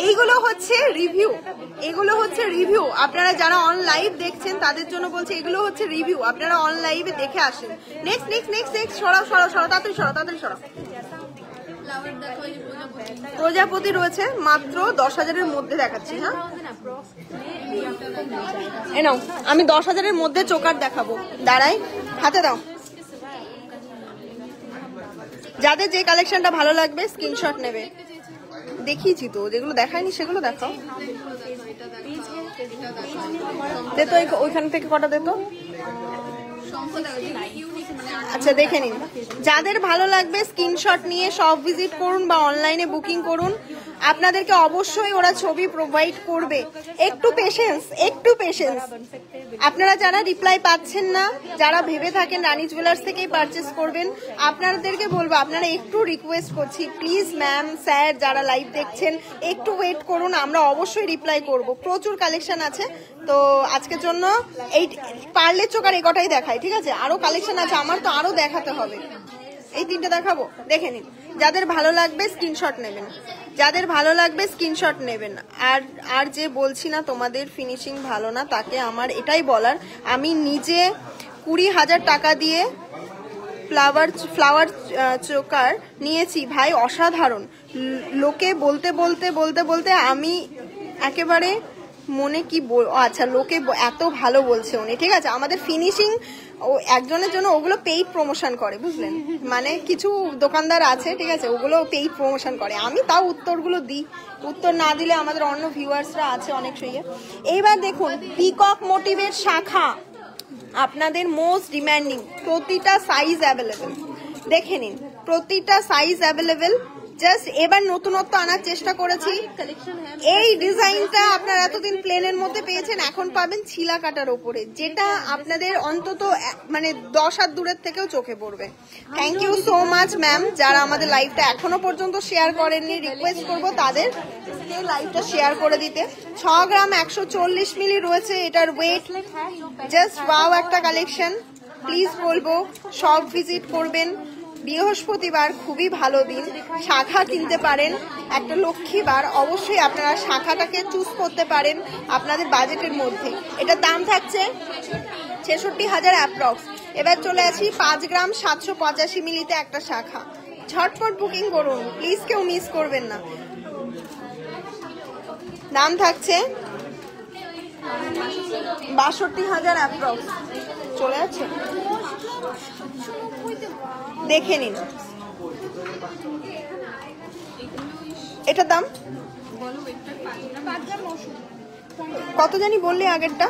S1: এইগুলো হচ্ছে রিভিউ, এগুলো হচ্ছে রিভিউ। আপনারা যারা অন লাইভ দেখছেন তাদের জন্য বলছি, এগুলো হচ্ছে রিভিউ, আপনারা অন লাইভে দেখে আসেন। নেক্সট নেক্সট নেক্সট নেক্সট সরাও সরাও সরাও, তাড়াতাড়ি সরাও, তাড়াতাড়ি সরাও। প্রজাপতি রয়েছে, মাত্র 10,000-এর মধ্যে দেখাচ্ছি। হ্যাঁ এ নাও, আমি 10,000-এর মধ্যে চোকার দেখাবো, দাঁড়াই, হাতে দাও। যাদের যে কালেকশনটা ভালো লাগবে স্ক্রিনশট নেবে। দেখিয়েছি তো, যেগুলো দেখায়নি সেগুলো দেখাও। দে তো ওইখান থেকে কটা দে তো। আচ্ছা দেখে নিন, যাদের ভালো লাগবে স্ক্রিনশট নিয়ে সব ভিজিট করুন বা অনলাইনে বুকিং করুন। আপনাদেরকে অবশ্যই ওরা ছবি প্রোভাইড করবে, একটু পেশেন্স, একটু পেশেন্স। আপনারা যারা রিপ্লাই পাচ্ছেন না, যারা ভেবে থাকেন রানী জুয়েলার্স থেকেই পারচেস করবেন, আপনাদেরকে বলবো, আপনারা একটু রিকোয়েস্ট করছি, প্লিজ ম্যাম স্যার যারা লাইভ দেখছেন একটু ওয়েট করুন, আমরা অবশ্যই রিপ্লাই করব। প্রচুর কালেকশন আছে, তো আজকের জন্য এই পার্লের চোকার এই কটাই দেখাই, ঠিক আছে? আরো কালেকশন আছে, আমার তো আরো দেখাতে হবে। এই 3টে দেখাবো, দেখে নিন। যাদের ভালো লাগবে স্ক্রিনশট নেবেন, যাদের ভালো লাগবে স্ক্রিনশট নেবেন। আর যে বলছি না তোমাদের ফিনিশিং ভালো না, তাকে আমার এটাই বলার, আমি নিজে 20,000 টাকা দিয়ে ফ্লাওয়ার চোকার নিয়েছি ভাই, অসাধারণ। লোকে বলতে বলতে বলতে বলতে আমি একেবারে মনে কি আচ্ছা লোকে এত ভালো বলছে উনি, ঠিক আছে। আমাদের ফিনিশিং ও একজনের জন্য ওগুলো পেইড প্রমোশন করে, বুঝলেন, মানে কিছু দোকানদার আছে, ঠিক আছে, ওগুলো পেইড প্রমোশন করে। আমি তাও উত্তরগুলো দিই, উত্তর না দিলে আমাদের অন্য ভিউয়ার্সরা আছে অনেক সইয়ে। এইবার দেখুন পিকক মোটিভের শাখা, আপনাদের মোস্ট ডিমান্ডিং, প্রতিটা সাইজ অ্যাভেলেবেল, দেখে নিন প্রতিটা সাইজ অ্যাভেলেবেল। জাস্ট এবার নতুনত্ব আনার চেষ্টা করেছি। এই ডিজাইনটা আপনারা এতদিন প্লেনের মধ্যে পেয়েছেন, এখন পাবেন ছিলা কাটার উপরে, যেটা আপনাদের অন্তত মানে 10 হাত দূরের থেকেও চোখে পড়বে। Thank you so much ma'am, যারা আমাদের লাইভটা এখনো পর্যন্ত শেয়ার করেননি, রিকোয়েস্ট করবো তাদের লাইভটা শেয়ার করে দিতে। 6 গ্রাম 140 মিলি রয়েছে এটার ওয়েট। জাস্ট ওয়াও একটা কালেকশন, প্লিজ বলবো সব ভিজিট করবেন। বৃহস্পতিবার খুবই ভালো দিন, শাখা কিনতে পারেন, একটা লক্ষ্মীবার, অবশ্যই আপনারা শাখাটাকে চুজ করতে পারেন আপনাদের বাজেটের মধ্যে। এটার দাম থাকছে 66,000 অ্যাপ্রক্স। এবার চলে আসি 5 গ্রাম 785 মিলিতে একটা শাখা, ঝটপট বুকিং করুন প্লিজ, কেউ মিস করবেন না। দাম থাকছে 62,000 অ্যাপ্রক্স, চলে আছে, দেখে নিন। এটার দাম কত জানি বললে আগেরটা,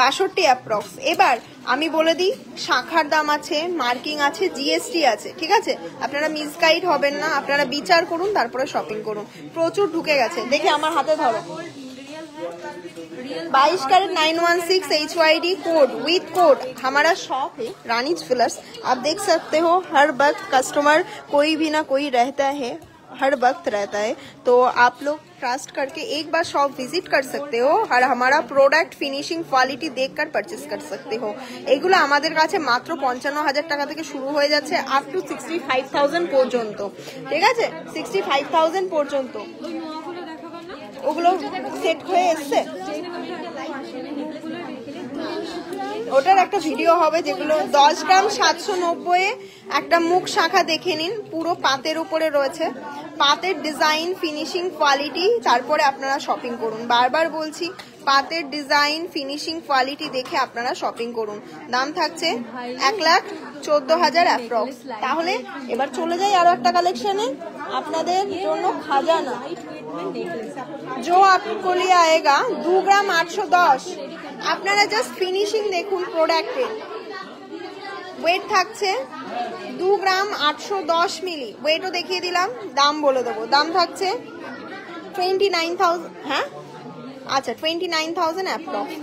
S1: 62 অ্যাপ্রক্স। এবার আমি বলে দিই শাখার দাম আছে, মার্কিং আছে, জিএসটি আছে, ঠিক আছে, আপনারা মিসগাইড হবেন না, আপনারা বিচার করুন তারপরে শপিং করুন। প্রচুর ঢুকে গেছে, দেখে আমার হাতে ধরো, 22 carat 916 HYD code with code हमारा शॉप है रानी ज्वेलर्स। आप देख सकते हो हर वक्त कस्टमर कोई भी ना कोई रहता है, हर वक्त रहता है, तो आप लोग ट्रस्ट करके एक बार शॉप विजिट कर सकते हो और हमारा प्रोडक्ट फिनिशिंग क्वालिटी देखकर परचेस कर सकते हो। এগুলো আমাদের কাছে মাত্র 55,000 টাকা থেকে শুরু হয়ে যাচ্ছে আপ টু 65,000 পর্যন্ত, ঠিক আছে, 65,000 পর্যন্ত। ওগুলো সেট হয়ে এসছে, ওটার একটা ভিডিও হবে, যেগুলো 10 গ্রাম 790 একটা মুখ শাখা দেখে নিন, পুরো পাতের উপরে রয়েছে, পাতের ডিজাইন ফিনিশিং কোয়ালিটি, তারপরে আপনারা শপিং করুন। বারবার বলছি পাতের ডিজাইন ফিনিশিং কোয়ালিটি দেখে আপনারা শপিং করুন। দাম থাকছে 1,14,000 অ্যাপ্রক্স। তাহলে এবার চলে যাই আরো একটা কালেকশনে, আপনাদের জন্য খাজানা, जो आपको लिए आएगा 2 ग्राम 810। আপনারা জাস্ট ফিনিশিং দেখুন প্রোডাক্টের, ওয়েট থাকছে 2 গ্রাম 810 মিলি, ওয়েটও দেখিয়ে দিলাম, দাম বলে দেবো, দাম থাকছে 29,000, হ্যাঁ আচ্ছা 29,000 অ্যাপ্রক্স।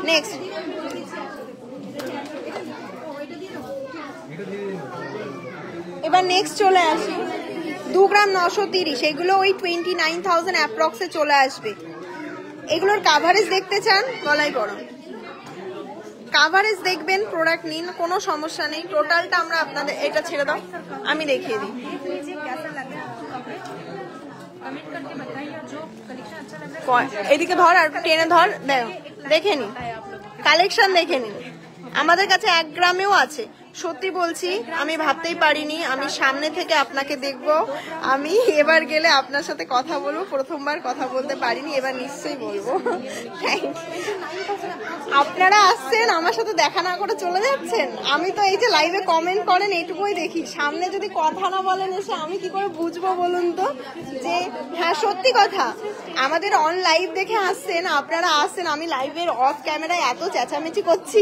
S1: নেক্সট এবার নেক্সট চলে আসি 2 গ্রাম 930, এগুলো ওই 29,000 অ্যাপ্রক্সে চলে আসবে। এগুলোর কাভারেজ দেখতে চান, গলায় গরম কাভারেজ দেখবেন, প্রোডাক্ট নিন, কোনো সমস্যা নেই। টোটালটা আমরা আপনাদের, এটা ছেড়ে দাও আমি দেখিয়ে দিই, এদিকে ধর আর টেনে ধর, দেখে নিন কালেকশন, দেখে নিন। আমাদের কাছে 1 গ্রামেও আছে, সত্যি বলছি আমি ভাবতেই পারিনি আমি সামনে থেকে আপনাকে দেখব, আমি এবার গেলে আপনার সাথে কথা বলবো, প্রথমবার কথা বলতে পারিনি, এবার নিশ্চয়ই বলবো। আপনারা আসছেন আমার সাথে দেখা না করে চলে যাচ্ছেন, আমি তো এই যে লাইভে কমেন্ট করেন এইটুকুই দেখি, সামনে যদি কথা না বলেন এসে আমি কি করে বুঝবো বলুন তো, যে হ্যাঁ সত্যি কথা, আমাদের অন লাইভ দেখে আসছেন, আপনারা আসছেন, আমি লাইভের অফ ক্যামেরায় এত চেঁচামেচি করছি,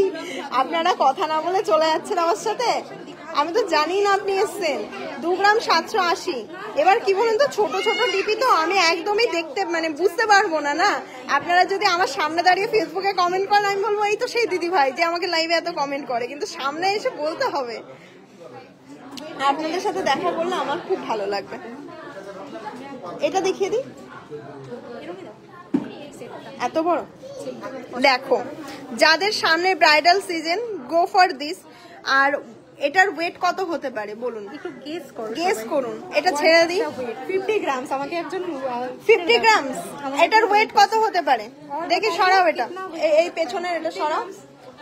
S1: আপনারা কথা না বলে চলে যাচ্ছেন আমার সাথে, আমি তো জানি না আপনি এসছেন। 2 গ্রাম 780, এবার কি বলুন তো, ছোট ছোট ডিপি তো আমি একদমই দেখতে মানে বুঝতে পারবো না, না আপনারা যদি আমার সামনে দাঁড়িয়ে ফেসবুকে কমেন্ট করেন আমি বলবো এই তো সেই দিদি ভাই যে আমাকে লাইভে এত কমেন্ট করে, কিন্তু সামনে এসে বলতে হবে। আপনাদের সাথে দেখা করলে আমার খুব ভালো লাগবে। এটা দেখিয়ে দিই, এত বড় দেখো, যাদের সামনে bridal season go for this. আর এটার ওয়েট কত হতে পারে বলুন,
S2: একটু গেস
S1: করুন, এটা ছেড়ে দিই
S2: 50 গ্রাম, আমাকে একজন
S1: 50 গ্রাম, এটার ওয়েট কত হতে পারে দেখি, সরাও এটা, এই পেছনের এটা সরাও,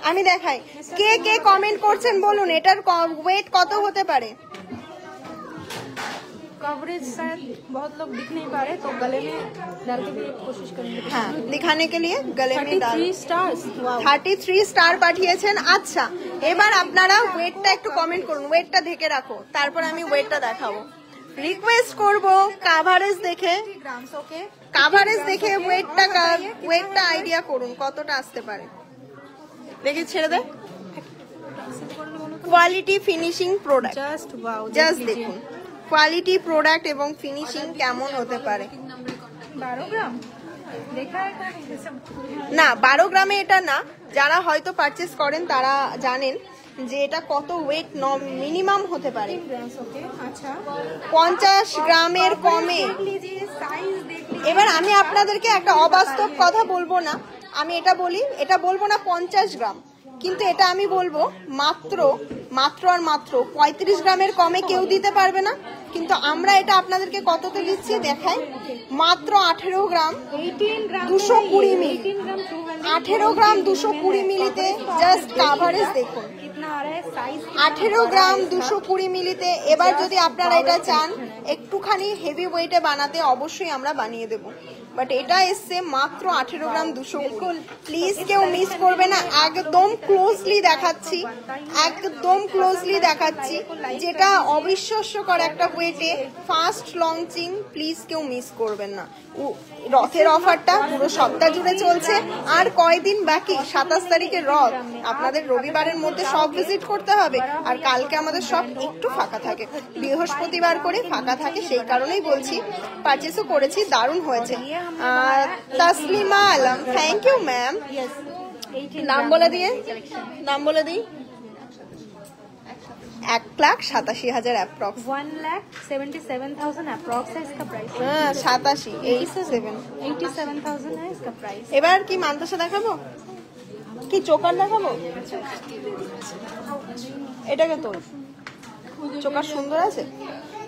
S1: আমি দেখাই, কে কে কমেন্ট করছেন বলুন এটার ওয়েট কত হতে পারে।
S2: कवरेज शायद बहुत लोग दिख नहीं पा रहे, तो गले में डाल के भी कोशिश करेंगे।
S1: হ্যাঁ, दिखाने के लिए गले में डाल।
S2: 33 स्टार्स।
S1: 33 স্টার পাঠিয়েছেন। আচ্ছা, এবার আপনারা ওয়েটটা একটু কমেন্ট করুন, ওয়েটটা ঢেকে রাখো, তারপর আমি ওয়েটটা দেখাবো। রিকোয়েস্ট করব কাভারেজ দেখে, কাভারেজ দেখে ওয়েটটা আইডিয়া করুন কতটা আসতে পারে। দেখি ছেড়ে দে। Quality finishing product,
S2: just wow,
S1: just দেখুন কোয়ালিটি প্রোডাক্ট এবং ফিনিশিং কেমন হতে পারে।
S2: 12 ग्राम देखा है क्या? जैसे
S1: না 12 গ্রামে এটা না, যারা হয়তো পারচেস করেন তারা জানেন যে এটা কত ওয়েট মিনিমাম হতে পারে।
S2: ग्राम्स। ओके, अच्छा
S1: 50 গ্রামের কমে।
S2: लीजिए, साइज देख लीजिए।
S1: এবার আমি আপনাদেরকে একটা অবাস্তব কথা বলবো না, আমি এটা বলি, এটা বলবো না 50 গ্রাম, কিন্তু এটা আমি বলবো মাত্র আর মাত্র 35 গ্রামের কমে কেউ দিতে পারবে না। কিন্তু আমরা এটা আপনাদেরকে কততে দিচ্ছি দেখাই, মাত্র 18 গ্রাম
S2: 18 ग्राम
S1: 220 মিলি।
S2: 18 ग्राम 200
S1: 18 গ্রাম 220 মিলিতে জাস্ট কাভারেজ দেখুন।
S2: कितना आ रहा है साइज?
S1: 18 গ্রাম 220 মিলিতে। এবার যদি আপনারা এটা চান একটুখানি হেভি ওয়েটে বানাতে, অবশ্যই আমরা বানিয়ে দেব, বাট এটা এসছে মাত্র 18 গ্রাম 220। প্লিজ কেউ মিস করবে না, একদম ক্লোজলি দেখাচ্ছি, একদম ক্লোজলি দেখাচ্ছি, যেটা অবিশ্বাস্যকর একটা ওয়েটে ফার্স্ট লঞ্চিং। প্লিজ কেউ মিস করবেন না। রথের অফারটা পুরো সপ্তাহ জুড়ে চলছে, আর কয়দিন বাকি, 27 তারিখের রথ। আপনাদের রবিবারের মধ্যে সব ভিজিট করতে হবে, আর কালকে আমাদের সব একটু ফাঁকা থাকে, বৃহস্পতিবার করে ফাঁকা থাকে, সেই কারণেই বলছি। পারচেসও করেছি, দারুণ হয়েছে। Taslima Alam, thank you ma'am. নাম বলে দিয়ে, নাম বলে দিই, 1,87,000 অ্যাপ্রক্স।
S2: 1,77,000 अप्रॉक्स है इसका प्राइस।
S1: হ্যাঁ 87, 87।
S2: 87,000 है इसका प्राइस।
S1: এবার কি মান্তাসা দেখাবো, কি চোকার দেখাবো? এটাকে তোল, চোকার সুন্দর আছে।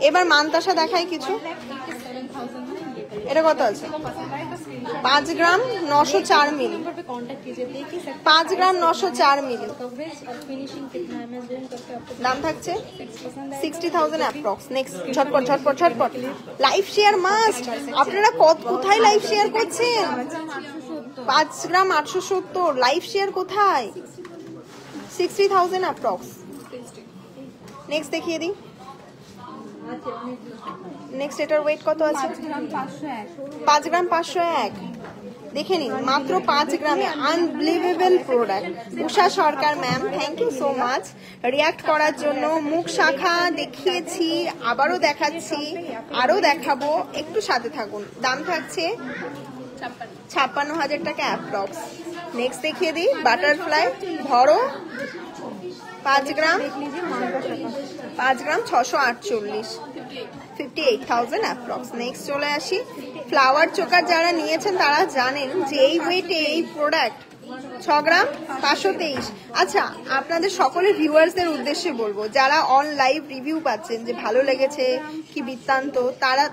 S1: এবার মান্তাসা দেখাই কিছু। এটা কত আছে? 5 গ্রাম 904 মিলি।
S2: कांटेक्ट कीजिए, देखिए सकते
S1: 5 গ্রাম 904 মিলি।
S2: कवरेज और फिनिशिंग कितना है मैं जूम करके आपको
S1: দাম থাকছে 60,000 অ্যাপ্রক্স। নেক্সট, ঝটপট ঝটপট ঝটপট। Live share must. আপনারা কোথায় লাইভ শেয়ার করছেন? 5 গ্রাম 870 লাইভ শেয়ার কোথায়? 60,000 অ্যাপ্রক্স। নেক্সট দেখিয়ে দিই। নেক্সট এটার ওয়েট কত আছে? 5 গ্রাম 501। দেখে নিন, মাত্র 5 গ্রামে unbelievable product. Usha Sarkar ma'am, thank you so much react করার জন্য। মুখ শাখা দেখিয়েছি, আবারও দেখাচ্ছি, আরও দেখাবো, একটু সাথে থাকুন। দাম থাকছে 56,000 টাকা অ্যাপ্রক্স। নেক্সট দেখিয়ে দিই বাটারফ্লাই ভরো, 5 গ্রাম 5 গ্রাম 648, 58,000 অ্যাপ্রক্স। নেক্সট চলে আসি ফ্লাওয়ার চোকার। যারা নিয়েছেন তারা জানেন যে এই ওয়েটে এই প্রোডাক্ট 6 গ্রাম 523। আচ্ছা, আপনাদের সকলের ভিউয়ার্সদের উদ্দেশ্যে বলবো, যারা অন লাইভ রিভিউ পাচ্ছেন যে ভালো লেগেছে কি বৃত্তান্ত,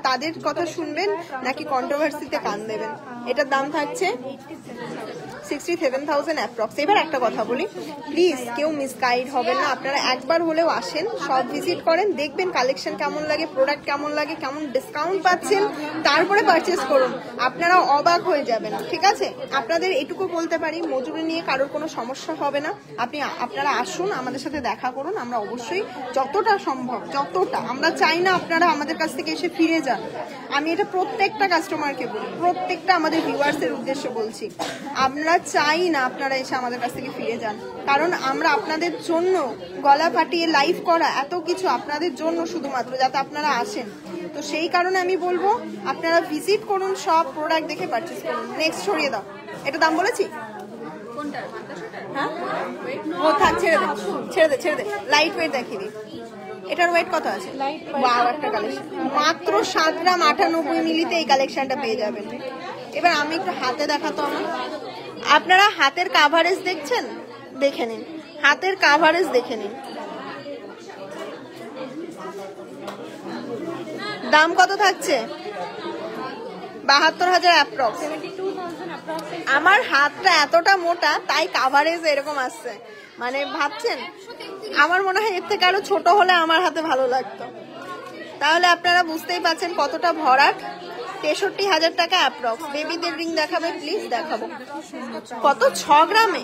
S1: তাদের কথা শুনবেন নাকি কন্ট্রোভার্সিতে কান দেবেন? এটার দাম থাকছে 67,000 অ্যাপ্রক্স। এবার একটা কথা বলি, প্লিজ কেউ মিসগাইড হবেন না। আপনারা একবার হলেও আসেন, সব ভিজিট করেন, দেখবেন কালেকশন কেমন লাগে, প্রোডাক্ট কেমন লাগে, কেমন ডিসকাউন্ট পাচ্ছেন, তারপরে পারচেস করুন। আপনারা অবাক হয়ে যাবেন। ঠিক আছে, আপনাদের এটুকু বলতে পারি, মজুরি নিয়ে কারোর কোনো সমস্যা হবে না। আপনারা আসুন, আমাদের সাথে দেখা করুন। আমরা অবশ্যই যতটা সম্ভব, যতটা, আমরা চাই না আপনারা আমাদের কাছ থেকে এসে ফিরে যান। আমি এটা প্রত্যেকটা কাস্টমারকে বলি, প্রত্যেকটা আমাদের ভিউয়ার্সের উদ্দেশ্যে বলছি, আমরা চাই না আপনারা এসে আমাদের কাছ থেকে ফিরে যান। কারণ আমরা আপনাদের জন্য গলা ফাটিয়ে লাইভ করা, এত কিছু আপনাদের জন্য শুধুমাত্র, যাতে আপনারা আসেন। তো সেই কারণে আমি বলবো আপনারা ভিজিট করুন, সব প্রোডাক্ট দেখে পারচেস করুন। নেক্সট সরিয়ে দাও। এটা দাম বলেছি? হ্যাঁ, ও থাক, ছেড়ে দে ছেড়ে দে ছেড়ে দে। লাইট ওয়েট দেখিয়ে দিই। এটার ওয়েট কত আছে? ওয়াও, একটা কালেকশন মাত্র 7 গ্রাম 98 মিলিতে এই কালেকশনটা পেয়ে যাবেন। এবার আমি একটু হাতে দেখাতো আমার। আপনারা হাতের কাভারেজ দেখছেন? দেখে নিন, হাতের কাভারেজ দেখে নিন। দাম কত থাকছে? 72,000 অ্যাপ্রক্স। আমার হাতটা এতটা মোটা, তাই কাভারেজ এরকম আসছে। মানে ভাবছেন, আমার মনে হয় এর থেকে আরো ছোট হলে আমার হাতে ভালো লাগতো। তাহলে আপনারা বুঝতেই পারছেন কতটা ভরাট। 63,000 টাকা অ্যাপ্রক্স। বেবিদের রিং দেখাবে প্লিজ, দেখাবো। কত 6 গ্রামে?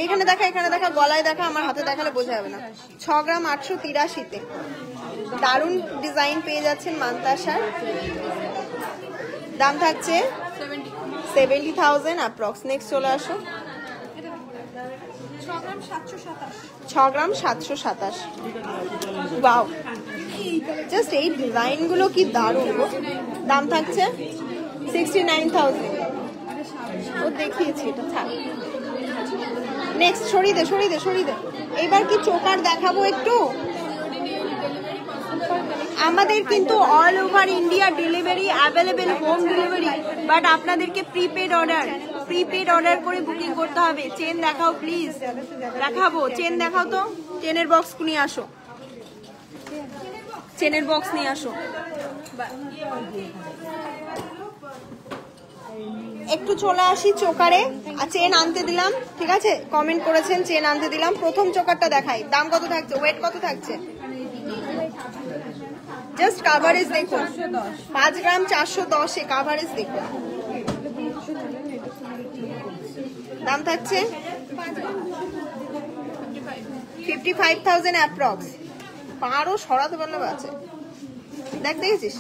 S1: এখানে দেখা, এখানে দেখা, গলায় দেখা, আমার হাতে দেখালে বোঝা যাবে না। 6 গ্রাম 883-তে দারুণ ডিজাইন পেয়ে যাচ্ছেন মান্তাসার। দাম থাকছে 70,000 অ্যাপ্রক্স। নেক্সট চলে আসো। 6 গ্রাম 727। ওয়াও, জাস্ট এই ডিজাইন গুলো কি দারুণ গো। দাম থাকছে 69,000। ও দেখিয়েছি, এটা থাক। নেক্সট সরিয়ে দে, সরিয়ে দে, সরিয়ে দে। এবার কি চোকার দেখাবো একটু। আমাদের কিন্তু all over India delivery available, home delivery, but আপনাদেরকে প্রিপেড অর্ডার করে বুকিং করতে হবে। চেন দেখাও প্লিজ। দেখাবো, চেন দেখাও তো। চেনের বক্স নিয়ে আসো, চেনের বক্স নিয়ে আসো। একটু চলে আসি চোকারে। আর চেন আনতে দিলাম, ঠিক আছে, কমেন্ট করেছেন চেন আনতে দিলাম। প্রথম চোকারটা দেখাই। দাম কত থাকছে, ওয়েট কত থাকছে? জাস্ট কাভারেজ দেখুন, 5 গ্রাম 410-এ কাভারেজ দেখুন। দাম থাকছে 55,000 অ্যাপ্রক্স। পারও সরাতে পারলে আছে। দেখ, দেখেছিস?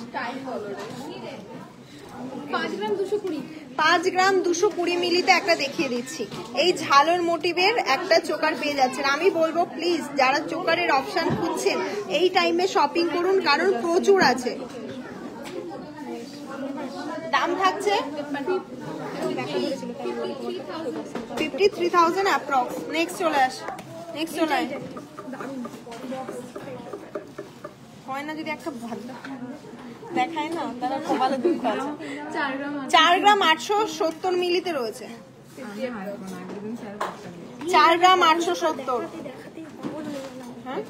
S3: 5 গ্রাম 220।
S1: 5 গ্রাম 220 মিলিতে একটা দেখিয়ে দিচ্ছি। এই ঝালর মোটিভের একটা চোকার পেয়ে যাচ্ছেন। আমি বলবো প্লিজ যারা চোকারের অপশন খুঁজছেন এই টাইমে শপিং করুন, কারণ প্রচুর আছে। দাম থাকছে 53,000 অ্যাপ্রক্স। নেক্সট চলে আস, নেক্সট চলে আয়। হয় না যদি একটা ভালো দেখায় না, তারা কপালে দুঃখ আছে। 4 গ্রাম 870 মিলিতে রয়েছে। 4 গ্রাম 870। হ্যাঁ,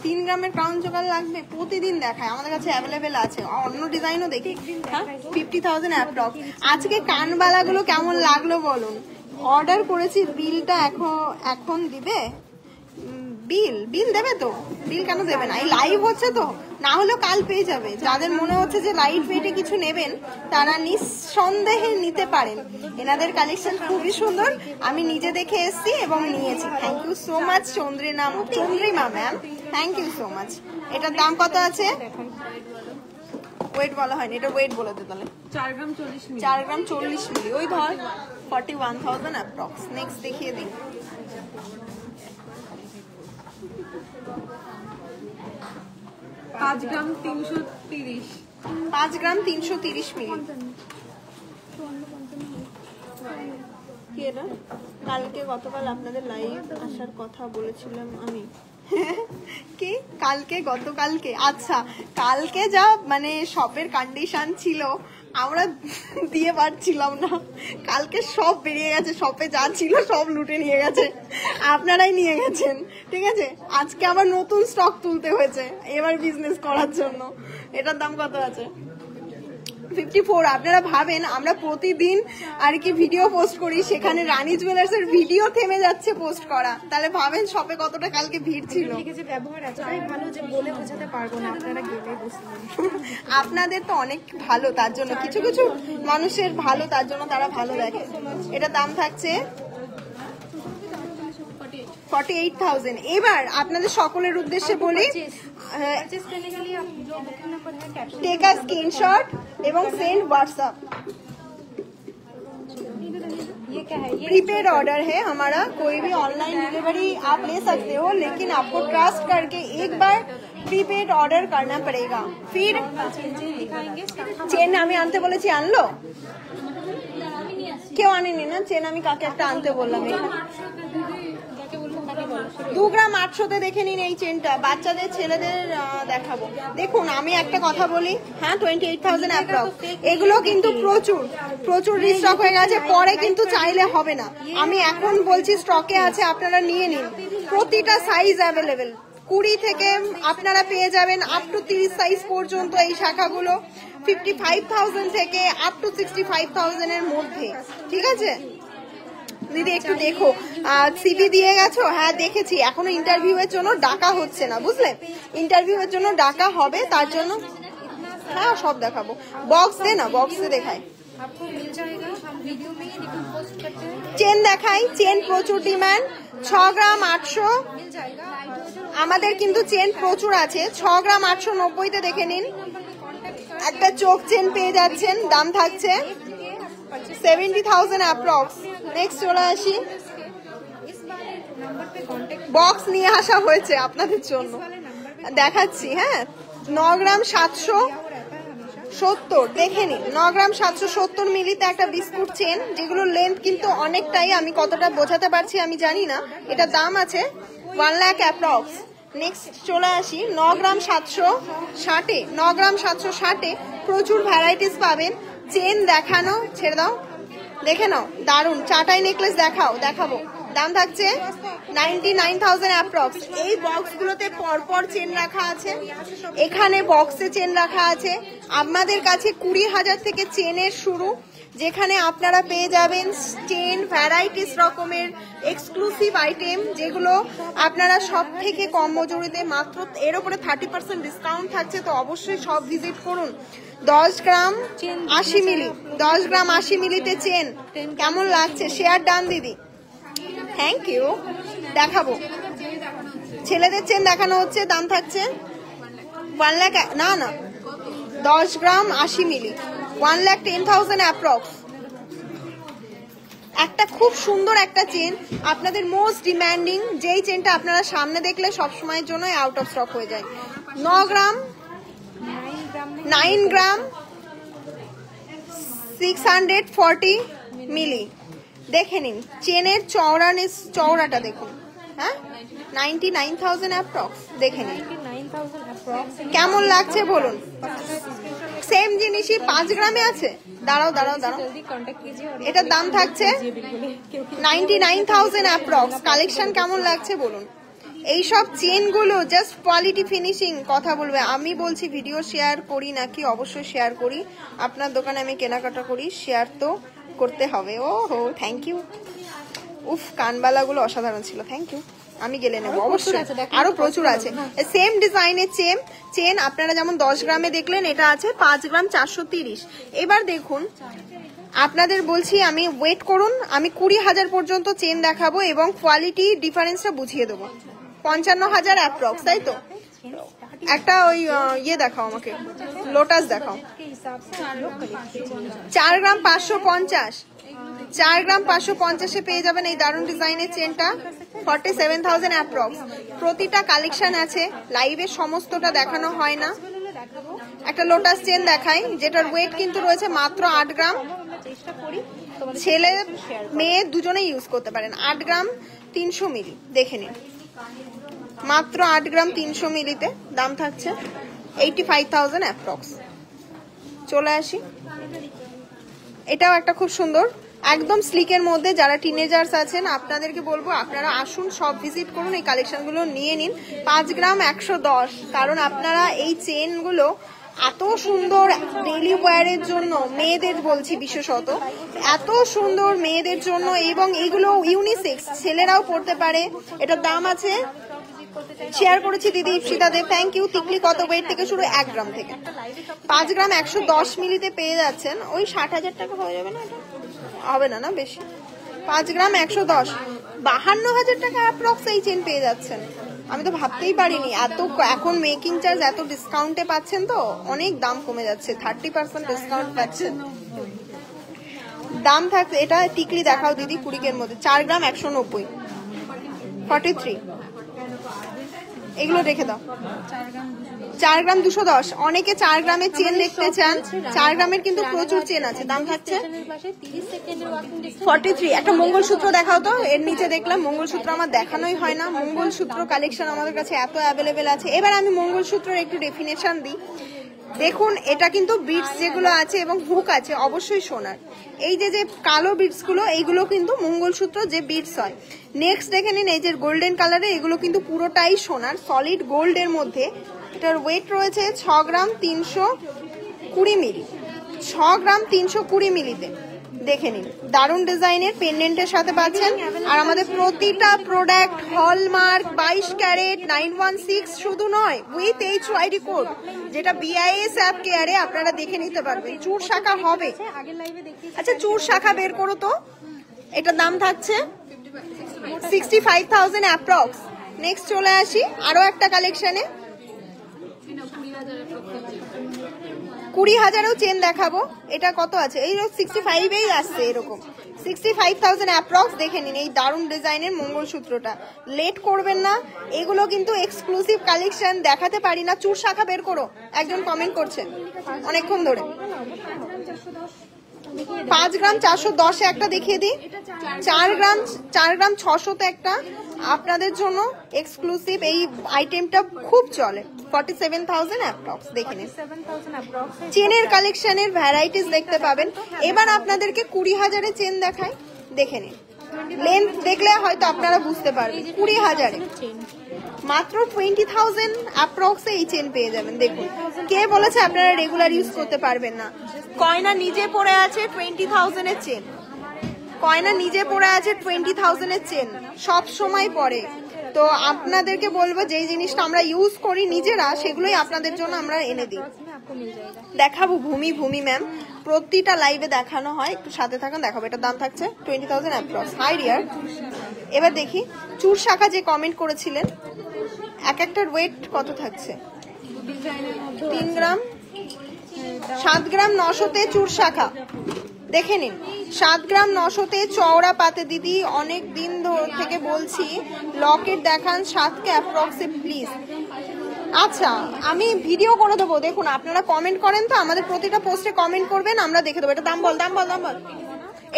S1: 3 গ্রামের ক্রাউন চোকার লাগবে? প্রতিদিন দেখায়, আমাদের কাছে অ্যাভেলেবেল আছে। অন্য ডিজাইনও দেখি। হ্যাঁ, 50,000 অ্যাপ্রক্স। আজকে কানবালাগুলো কেমন লাগলো বলুন। অর্ডার করেছি, বিলটা এখন দিবে। বিল দেবে তো? বিল কেন দেবে না? এই লাইভ হচ্ছে তো, না হলেও কাল পেয়ে যাবে। যাদের মনে হচ্ছে যে লাইট ওয়েটে কিছু নেবেন তারা নিঃসন্দেহে নিতে পারেন। এনাদের কালেকশন খুবই সুন্দর, আমি নিজে দেখে এসেছি এবং নিয়েছি। Thank you so much Chandrima ma'am, thank you so much. এটার দাম কত আছে? ওয়েট বলা হয়নি, এটা ওয়েট বলে দে তাহলে। 4 গ্রাম 40 মিলি। ওই ধর 41,000 অ্যাপ্রক্স। নেক্সট দেখিয়ে দিই।
S4: 5 গ্রাম 330।
S1: 5 গ্রাম 330 মিলি। কি এটা? কালকে গতকাল আপনাদের লাইভ আসার কথা বলেছিলাম আমি। কি কালকে গতকালকে? আচ্ছা, কালকে যা মানে শপের কন্ডিশন ছিল আমরা দিয়ে পারছিলাম না। কালকে সব বেরিয়ে গেছে, শপে যা ছিল সব লুটে নিয়ে গেছে, আপনারাই নিয়ে গেছেন। ঠিক আছে, আজকে আবার নতুন স্টক তুলতে হয়েছে এবার বিজনেস করার জন্য। এটার দাম কত আছে? 54। আপনারা ভাবেন আমরা প্রতিদিন আর কি ভিডিও পোস্ট করি, সেখানে রানী জুয়েলার্স এর ভিডিও থেমে যাচ্ছে পোস্ট করা। তাহলে ভাবেন শপে কতটা কালকে ভিড় ছিল।
S2: ব্যবহার এতটাই ভালো যে বলে বোঝাতে পারবো না, আপনারা গেলেই বুঝতে পারবেন।
S1: আপনাদের তো অনেক ভালো, তার জন্য কিছু কিছু মানুষের ভালো, তার জন্য তারা ভালো দেখে। এটা দাম থাকছে 48,000। এবার আপনাদের সকলের উদ্দেশ্যে বলি, टेक अ स्क्रीनशॉट एवं सेंड व्हाट्सएप। प्रीपेड ऑर्डर है हमारा, कोई भी ऑनलाइन डिलीवरी आप ले सकते हो, लेकिन आपको ट्रस्ट करके एक बार प्रीपेड ऑर्डर करना पड़ेगा। फिर চেন আমি আনতে বলেছি, আনলো? কেউ আনেনি না চেন? আমি কাকে একটা আনতে বললাম। 2 গ্রাম 800-তে দেখে নিন এই চেনটা। বাচ্চাদের ছেলেদের দেখাবো। দেখুন আমি একটা কথা বলি, হ্যাঁ 28,000 অ্যাপ্রক্স। এগুলো কিন্তু প্রচুর রিস্টক হয়ে গেছে, পরে কিন্তু চাইলে হবে না। আমি এখন বলছি স্টকে আছে, আপনারা নিয়ে নিন। প্রতিটা সাইজ অ্যাভেলেবেল। 20 থেকে আপনারা পেয়ে যাবেন আপ টু 30 সাইজ পর্যন্ত এই শাখাগুলো। 55,000 থেকে আপ টু 65,000 এর মধ্যে। ঠিক আছে, দিদি একটু দেখো, সিভি দিয়ে গেছো? হ্যাঁ দেখেছি, এখনো ইন্টারভিউ এর জন্য ডাকা হচ্ছে না, বুঝলে? ইন্টারভিউ এর জন্য ডাকা হবে, তার জন্য। হ্যাঁ সব দেখাবো। বক্স দে না, বক্সে দেখাই।
S2: आपको मिल जाएगा, हम वीडियो में ही लेकिन पोस्ट करते हैं।
S1: চেন দেখাই, চেন প্রচুর ডিমান্ড। 6 গ্রাম 800
S2: मिल जाएगा।
S1: আমাদের কিন্তু চেন প্রচুর আছে। 6 গ্রাম 890 তে দেখে নিন। একটা চোখ চেন পেয়ে যাচ্ছেন, দাম থাকছে 70,000 অ্যাপ্রক্স। নেক্সট চলে আসি,
S2: इस वाले नंबर पे कांटेक्ट
S1: বক্স নিয়ে আসা হয়েছে আপনাদের জন্য, দেখাচ্ছি। হ্যাঁ 9 গ্রাম 770 দেখে নিন। 9 গ্রাম 770 মিলিতে একটা বিস্কুট চেন, যেগুলো লেন্থ কিন্তু অনেকটাই, আমি কতটা বোঝাতে পারছি আমি জানি না। এটা দাম আছে 1 লাখ অ্যাপ্রক্স। নেক্সট চলে আসি 9 গ্রাম 760। 9 গ্রাম 760 প্রচুর ভ্যারাইটিস পাবেন। চেন দেখানো ছেড়ে দাও, দেখে নাও, দারুন। চাটাই নেকলেস দেখাবো, দাম থাকছে 99,000 অ্যাপ্রক্স। এই বক্সগুলোতে পরপর চেন রাখা আছে, এখানে বক্সে চেন রাখা আছে। আপনাদের কাছে 20,000 থেকে চেনের শুরু, যেখানে আপনারা পেয়ে যাবেন চেন ভ্যারাইটিস রকমের এক্সক্লুসিভ আইটেম, যেগুলো আপনারা সব থেকে কম মজুরিতে, মাত্র এর উপরে 30% ডিসকাউন্ট থাকছে। তো অবশ্যই সব ভিজিট করুন। 10 গ্রাম 80 মিলি, 10 গ্রাম 80 মিলিতে চেন কেমন লাগছে? শেয়ার ডান দিদি, থ্যাংক ইউ। দেখাবো, ছেলেদের চেন দেখানো হচ্ছে, দাম থাকছে 1 লাখ। না 10 গ্রাম 80 মিলি 1,10,000 অ্যাপ্রক্স। একটা খুব সুন্দর একটা চেন, আপনাদের মোস্ট ডিমান্ডিং, যেই চেনটা আপনারা সামনে দেখলে সবসময়ের জন্য আউট অফ স্টক হয়ে যায়। 9 গ্রাম 9 গ্রাম 640 মিলি দেখে নিন। চেনের চওড়াটা দেখুন। হ্যাঁ 99,000 অ্যাপ্রক্স, দেখে নিন
S2: 9,000 अप्रॉक्स।
S1: কেমন লাগছে বলুন। সেম জিনিসই 5 গ্রামে আছে। দাঁড়াও,
S2: जल्दी कांटेक्ट कीजिए और
S1: এটার দাম থাকছে
S2: बिल्कुल, क्योंकि
S1: 99,000 অ্যাপ্রক্স। কালেকশন কেমন লাগছে বলুন। এইসব চেনগুলো জাস্ট কোয়ালিটি ফিনিশিং কথা বলবে। আমি বলছি ভিডিও শেয়ার করি নাকি? অবশ্যই শেয়ার করি। আপনার দোকানে আমি কেনাকাটা করি, শেয়ার তো করতে হবে। ও হো, থ্যাংক ইউ। উফ, কানবালাগুলো অসাধারণ ছিল, থ্যাংক ইউ। আমি গেলে নেবো অবশ্যই, আরো প্রচুর আছে। সেম ডিজাইনের চেন আপনারা যেমন 10 গ্রামে দেখলেন, এটা আছে 5 গ্রাম 430। এবার দেখুন, আপনাদের বলছি আমি ওয়েট করুন, আমি 20,000 পর্যন্ত চেন দেখাবো এবং কোয়ালিটি ডিফারেন্সটা বুঝিয়ে দেবো। 55,000 অ্যাপ্রক্স, তাই তো? একটা ওই ইয়ে দেখাও আমাকে, লোটাস দেখাও।
S2: के हिसाब से आप लोग कलेक्ट कीजिए।
S1: 4 গ্রাম 550, 4 গ্রাম 550 পেয়ে যাবেন এই দারুণ ডিজাইনের চেনটা। 47,000 অ্যাপ্রক্স। প্রতিটা কালেকশন আছে, লাইভে সমস্তটা দেখানো হয় না। একটা লোটাস চেন দেখাই, যেটার ওয়েট কিন্তু রয়েছে মাত্র 8 গ্রাম। ছেলে মেয়ে দুজনেই ইউজ করতে পারেন। 8 গ্রাম 300 মিলি দেখে নিন, মাত্র 8 গ্রাম 300 মিলিতে দাম থাকছে 85,000 অ্যাপ্রক্স। চলে আসি, এটাও একটা খুব সুন্দর একদম স্লিকের মধ্যে। যারা টিনেজার্স আছেন আপনাদেরকে বলবো আপনারা আসুন, সব ভিজিট করুন, এই কালেকশনগুলো নিয়ে নিন। 5 গ্রাম 110, কারণ আপনারা এই চেনগুলো এত সুন্দর ডেইলি ওয়্যারের জন্য, মেয়েদের বলছি বিশেষত, এত সুন্দর মেয়েদের জন্য, এবং এইগুলো ইউনিসেক্স, ছেলেরাও পড়তে পারে। এটার দাম আছে, শেয়ার করেছি দিদি ইপসিতা দেব, থ্যাংক ইউ। টিকলি কত ওয়েট থেকে শুরু? 1 গ্রাম থেকে। 5 গ্রাম 110 মিলিতে পেয়ে যাচ্ছেন। ওই 60,000 টাকা হয়ে যাবে না? এটা হবে না, না বেশি। 5 গ্রাম 110, 52,000 টাকা অ্যাপ্রক্স এই চেন পেয়ে যাচ্ছেন। আমি তো ভাবতেই পারিনি এত, এখন মেকিং চার্জ এত ডিসকাউন্টে পাচ্ছেন, তো অনেক দাম কমে যাচ্ছে, 30% ডিসকাউন্ট পাচ্ছেন। দাম থাকছে, এটা টিকলি দেখাও দিদি 20 মধ্যে। 4 গ্রাম 190, 43। এগুলো রেখে দাও। 4 গ্রাম 210। অনেকে 4 গ্রামের চেন দেখতে চান, 4 গ্রামের কিন্তু প্রচুর চেন আছে। দাম থাকছে 43। একটা মঙ্গলসূত্র দেখাও তো, এর নিচে দেখলাম মঙ্গলসূত্র আমার দেখানোই হয় না। মঙ্গলসূত্র কালেকশন আমাদের কাছে এত অ্যাভেলেবেল আছে। এবার আমি মঙ্গলসূত্রের একটু ডেফিনেশন দিই। দেখুন, এটা কিন্তু বিটস যেগুলো আছে এবং হুক আছে অবশ্যই সোনার। এই যে কালো বিটস গুলো, এইগুলো কিন্তু মঙ্গলসূত্র যে বিটস হয়। নেক্সট দেখে নিন, এই যে গোল্ডেন কালারে, এগুলো কিন্তু পুরোটাই সোনার, সলিড গোল্ডের মধ্যে। এটার ওয়েট রয়েছে 6 গ্রাম 320 মিলি, 6 গ্রাম 320 মিলিতে দেখে নিন, দারুণ ডিজাইনের পেন্ডেন্টের সাথে পাচ্ছেন। আর আমাদের প্রতিটা প্রোডাক্ট হলমার্ক 22 ক্যারেট 916 শুধু নয়, উইথ HYD কোড, যেটা BIS অ্যাপ কেয়ারে আপনারা দেখে নিতে পারবেন। চূড় শাখা হবে। আচ্ছা চূড় শাখা বের করো তো, এটার দাম থাকছে 65,000 অ্যাপ্রক্স। নেক্সট চলে আসি আরো একটা কালেকশনে, 20,000এও চেন দেখাবো। এটা কত আছে? এই 65এই আসছে, এরকম 65,000 অ্যাপ্রক্স। দেখে নিন এই দারুণ ডিজাইনের মঙ্গলসূত্রটা, লেট করবেন না। এগুলো কিন্তু এক্সক্লুসিভ কালেকশন, দেখাতে পারি না। চূড় শাখা বের করো, একজন কমেন্ট করছেন অনেকক্ষণ ধরে। 5 গ্রাম 410 একটা দেখিয়ে দিই, 4 গ্রাম 600 একটা আপনাদের জন্য এক্সক্লুসিভ। এই আইটেমটা খুব চলে, 47,000 অ্যাপ্রক্স। দেখে নিন চেনের কালেকশনের ভ্যারাইটিস দেখতে পাবেন। এবার আপনাদেরকে 20,000-এ চেন দেখাই, দেখে নিন। লেন্থ দেখলে হয়তো আপনারা বুঝতে পারবেন। 20,000-এ মাত্র 20,000 অ্যাপ্রক্সে এই চেন পেয়ে যাবেন। দেখুন, কে বলেছে আপনারা রেগুলার ইউজ করতে পারবেন না? কয়না নিজে পড়ে আছে 20,000-এর চেন, কয়না নিজে পড়ে আছে 20,000-এর চেন, সব সময় পরে। তো আপনাদেরকে বলবো যেই জিনিসটা আমরা ইউজ করি নিজেরা, সেগুলোই আপনাদের জন্য আমরা এনে দিই। দেখাবো ভূমি ম্যাম, প্রতিটা লাইভে দেখানো হয়, একটু সাথে থাকুন, দেখাবো। এটার দাম থাকছে 20,000 অ্যাপ্রক্স। হাই ডিয়ার, এবার দেখি চূড় শাখা যে কমেন্ট করেছিলেন, এক একটার ওয়েট কত থাকছে? 3 গ্রাম 7 গ্রাম 900-তে চূড় শাখা। দেখে নিন 7 গ্রাম 900-তে চওড়া পাতে। দিদি অনেক দিন থেকে বলছি লকেট দেখান 7কে অ্যাপ্রক্সে প্লিজ। আচ্ছা আমি ভিডিও করে দেবো, দেখুন আপনারা কমেন্ট করেন তো, আমাদের প্রতিটা পোস্টে কমেন্ট করবেন, আমরা দেখে দেবো। এটা দাম বল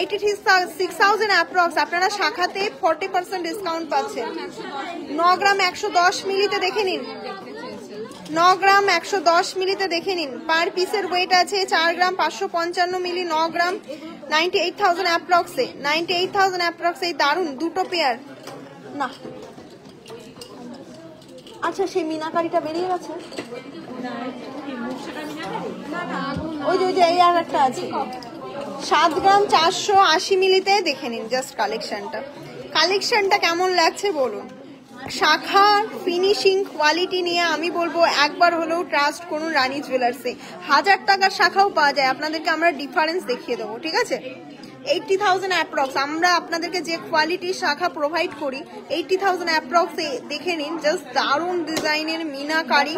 S1: 86,000 অ্যাপ্রক্স। আপনারা শাখাতে 40% ডিসকাউন্ট পাচ্ছেন। 9 গ্রাম 110 মিলিতে দেখে নিন, 9 গ্রাম 110 মিলিতে দেখে নিন। পার পিসের ওয়েট আছে 4 গ্রাম 555 মিলি, 9 গ্রাম 98,000 অ্যাপ্রক্সে। 98,000 অ্যাপ্রক্সে এই দারুন দুটো পেয়ার না। আচ্ছা সেই মিনাকারিটা বেরিয়ে গেছে, ওই যে এই আর একটা আছে। 7 গ্রাম 480 মিলিতে দেখে নিন জাস্ট কালেকশনটা কেমন লাগছে বলুন। শাখা ফিনিশিং কোয়ালিটি নিয়ে আমি বলবো একবার হলেও ট্রাস্ট করুন রানী জুয়েলার্সে। 1000 টাকার শাখাও পাওয়া যায়, আপনাদেরকে আমরা ডিফারেন্স দেখিয়ে দেবো, ঠিক আছে? 80,000 অ্যাপ্রক্স। আমরা আপনাদেরকে যে কোয়ালিটির শাখা প্রোভাইড করি, 80,000 অ্যাপ্রক্সে দেখে নিন জাস্ট দারুণ ডিজাইনের মিনাকারি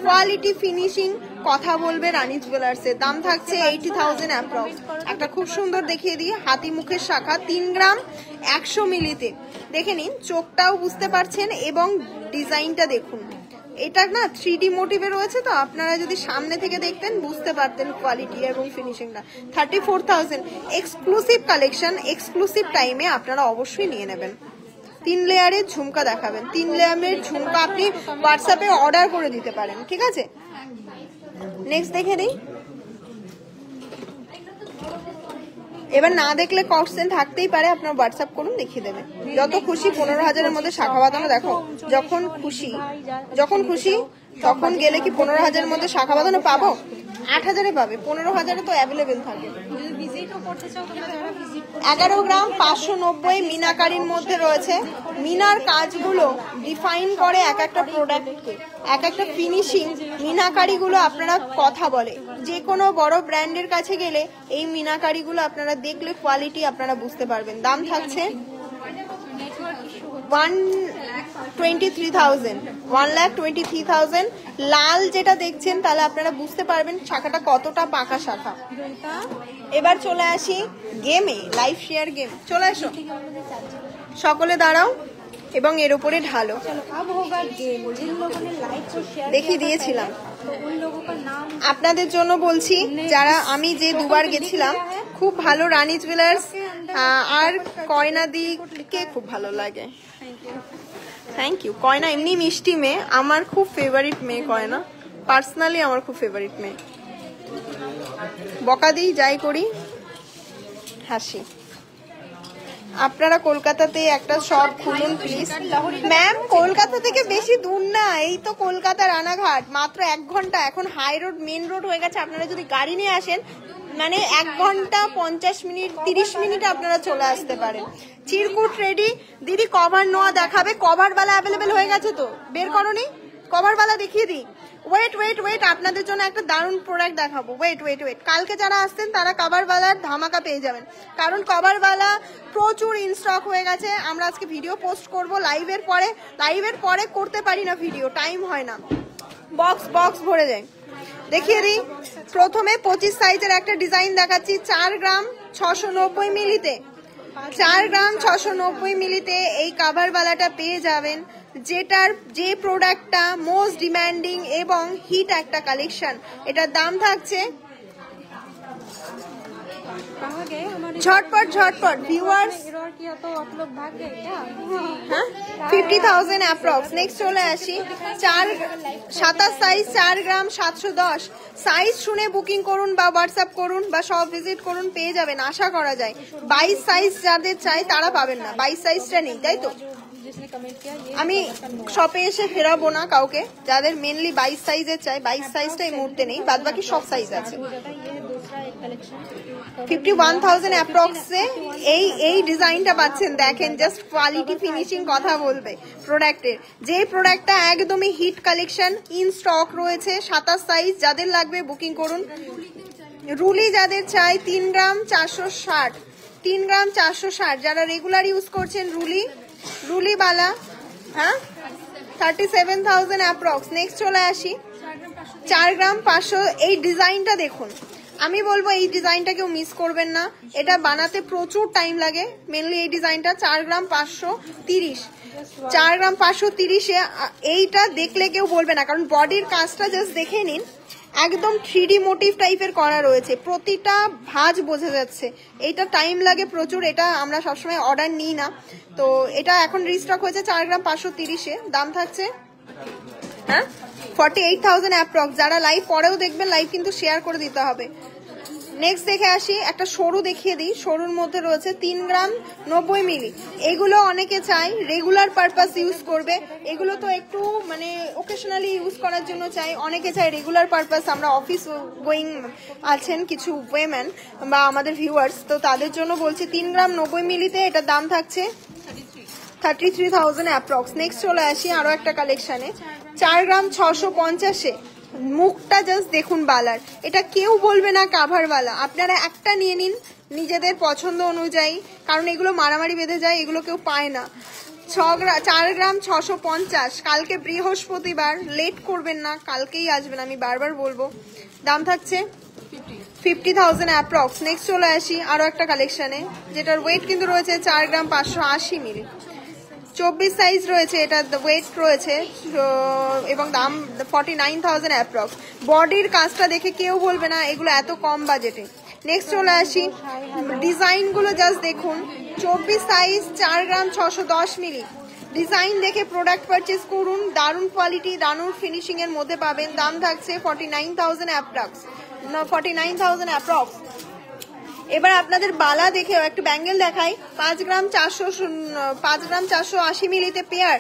S1: কোয়ালিটি ফিনিশিং। কথা বলবে রানী জুয়েলার্সে। দাম থাকছে 80,000 অ্যাপ্রক্স। একটা খুব সুন্দর দেখিয়ে দিই হাতি মুখের শাখা 3 গ্রাম 100 মিলিতে। দেখে নিন চোখটাও বুঝতে পারছেন এবং ডিজাইনটা দেখুন। এটা না 3D মোটিভে রয়েছে, তো আপনারা যদি সামনে থেকে দেখতেন বুঝতে পারতেন কোয়ালিটি এবং ফিনিশিংটা। 34,000 এক্সক্লুসিভ কালেকশন, এক্সক্লুসিভ টাইমে আপনারা অবশ্যই নিয়ে নেবেন। 3 লেয়ারের ঝুমকা দেখাবেন, 3 লেয়ারের ঝুমকা আপনি হোয়াটসঅ্যাপে অর্ডার করে দিতে পারেন, ঠিক আছে? নেক্সট দেখে নিই। এবার না দেখলে কোশ্চেন থাকতেই পারে, আপনার হোয়াটসঅ্যাপ করুন, দেখিয়ে দেবে। যত খুশি 15,000-এর মধ্যে শাখা বাঁধানো দেখো, যখন খুশি তখন গেলে কি 15,000-এর মধ্যে শাখা বাঁধানো পাবো? 8,000-এ পাবে, 15,000-এ তো অ্যাভেলেবেল থাকে। 11 গ্রাম 590 মিনাকারির মধ্যে রয়েছে। মিনার কাজগুলো ডিফাইন করে এক একটা প্রোডাক্টকে, এক একটা ফিনিশিং। মিনাকারিগুলো আপনারা কথা বলে, যে কোনো বড় ব্র্যান্ডের কাছে গেলে এই মিনাকারিগুলো আপনারা দেখলে কোয়ালিটি আপনারা বুঝতে পারবেন। দাম থাকছে 123,000 লাল যেটা দেখছেন, তাহলে আপনারা বুঝতে পারবেন শাখাটা কতটা পাকা শাখা। এবার চলে আসি গেমে, লাইভ শেয়ার গেম। চলে আসো সকলে, দাঁড়াও এবং এর উপরে ঢালো। দেখিয়ে দিয়েছিলাম আপনাদের জন্য, বলছি যারা আমি যে দুবার গেছিলাম খুব ভালো। রানী জুয়েলার্স আর কয়না দিকে খুব ভালো লাগে। Thank you. কয়না এমনি মিষ্টি মেয়ে, আমার খুব ফেভারিট মেয়ে কয়না, পার্সোনালি আমার খুব ফেভারিট মেয়ে। বকা দিই যাই করি, হাসি। আপনারা কলকাতাতে একটা শপ খুলুন প্লিজ। ম্যাম কলকাতা থেকে বেশি দূর না, এই তো কলকাতা রানাঘাট, মাত্র 1 ঘন্টা। এখন হাই রোড মেন রোড হয়ে গেছে। আপনারা যদি গাড়ি নিয়ে আসেন মানে 1 ঘন্টা 50 মিনিট 30 মিনিটে আপনারা চলে আসতে পারেন। চিরকুট রেডি। দিদি কভার নোয়া দেখাবে, কভার বালা অ্যাভেলেবেল হয়ে গেছে তো, বের করনি? কভার বালা দেখিয়ে দিই। ওয়েট আপনাদের জন্য একটা দারুণ প্রোডাক্ট দেখাবো। ওয়েট কালকে যারা আসতেন তারা কভার বালার ধামাকা পেয়ে যাবেন, কারণ কভার বালা প্রচুর ইন স্টক হয়ে গেছে। আমরা আজকে ভিডিও পোস্ট করব লাইভের পরে করতে পারি না ভিডিও, টাইম হয় না, বক্স ভরে যায়। দেখিয়ে দিই। প্রথমে 25 সাইজের একটা ডিজাইন দেখাচ্ছি, 4 গ্রাম 690 মিলিতে। 4 গ্রাম 690 মিলিতে এই কাভার বালাটা পেয়ে যাবেন, যে প্রোডাক্টটা মোস্ট ডিমান্ডিং এবং হিট একটা কালেকশন। এটার দাম থাকছে झटपट व्यूअर्स 50,000 अप्रॉक्स। नेक्स्ट चले आसि 27 साइज 4 ग्राम 710 साइज शुने बुकिंग करुन बा व्हाट्सঅ্যাপ করুন বা শপ ভিজিট করুন, পেয়ে যাবেন আশা করা যায়। 22 সাইজ যাদের চাই তারা পাবেন না, 22 সাইজটা নেই, তাই তো? আমি শপে এসে ফেরাবো না কাউকে, যাদের মেনলি 22 সাইজের চাই 22 সাইজটা এই মুহূর্তে নেই, বাদবাকি সব সাইজ আছে। 51,000 অ্যাপ্রক্সে এই ডিজাইনটা পাচ্ছেন। দেখেন জাস্ট কোয়ালিটি ফিনিশিং কথা বলবে প্রোডাক্টের। যে প্রোডাক্টটা একদমই হিট কালেকশন, ইন স্টক রয়েছে। 27 সাইজ যাদের লাগবে বুকিং করুন। রুলি যাদের চাই 3 গ্রাম 460 যারা রেগুলার ইউজ করছেন রুলি বালা, হ্যাঁ 37,000 অ্যাপ্রক্স। নেক্সট চলে আসি 4 গ্রাম 500। এই ডিজাইনটা দেখুন, আমি বলবো এই ডিজাইনটা কেউ মিস করবেন না, এটা বানাতে প্রচুর টাইম লাগে। মেনলি এই ডিজাইনটা 4 গ্রাম 530, 4 গ্রাম 530-এ এইটা দেখলে কেউ বলবে না, কারণ বডির কাজটা জাস্ট দেখে নিন, একদম 3D মোটিভ টাইপের করা রয়েছে, প্রতিটা ভাঁজ বোঝা যাচ্ছে। এইটা টাইম লাগে প্রচুর, এটা আমরা সবসময় অর্ডার নিই না, তো এটা এখন রিস্টক হয়েছে 4 গ্রাম 530-এ। দাম থাকছে 48,000 অ্যাপ্রক্স। যারা লাইভ পরেও দেখবেন, লাইভ কিন্তু শেয়ার করে দিতে হবে। নেক্সট দেখে আসি, একটা সরু দেখিয়ে দিই। সরুর মধ্যে রয়েছে 3 গ্রাম 90 মিলি। এগুলো অনেকে চাই রেগুলার পারপাস ইউজ করবে, এগুলো তো একটু মানে ওকেশনালি ইউজ করার জন্য চাই। অনেকে চাই রেগুলার পারপাস, আমরা অফিস গোয়িং আছেন কিছু ওয়েমেন বা আমাদের ভিউয়ার্স, তো তাদের জন্য বলছি 3 গ্রাম 90 মিলিতে এটার দাম থাকছে 33,000 অ্যাপ্রক্স। নেক্সট চলে আসি আরো একটা কালেকশনে, 4 গ্রাম 650-এ। মুখটা জাস্ট দেখুন বালার, এটা কেউ বলবে না কাভার বালা। আপনারা একটা নিয়ে নিন নিজেদের পছন্দ অনুযায়ী, কারণ এগুলো মারামারি বেঁধে যায়, এগুলো কেউ পায় না। 4 গ্রাম 650। কালকে বৃহস্পতিবার, লেট করবেন না, কালকেই আসবেন, আমি বারবার বলবো। দাম থাকছে 50,000 অ্যাপ্রক্স। নেক্সট চলে আসি আরো একটা কালেকশনে, যেটার ওয়েট কিন্তু রয়েছে 4 গ্রাম 580 মিলি। 24 সাইজ রয়েছে, এটা ওয়েট রয়েছে এবং দাম 49,000 অ্যাপ্রক্স। বডির কাজটা দেখে কেউ বলবে না এগুলো এত কম বাজেটে। নেক্সট চলে আসি, ডিজাইনগুলো জাস্ট দেখুন। 24 সাইজ 4 গ্রাম 610 মিলি। ডিজাইন দেখে প্রোডাক্ট পারচেস করুন, দারুণ কোয়ালিটি দারুণ ফিনিশিং এর মধ্যে পাবেন। দাম থাকছে 49,000 অ্যাপ্রক্স, 49,000 অ্যাপ্রক্স। এবার আপনাদের বালা দেখেও একটা ব্যাঙ্গেল দেখাই। 5 গ্রাম 480 মিলিতে পেয়ার।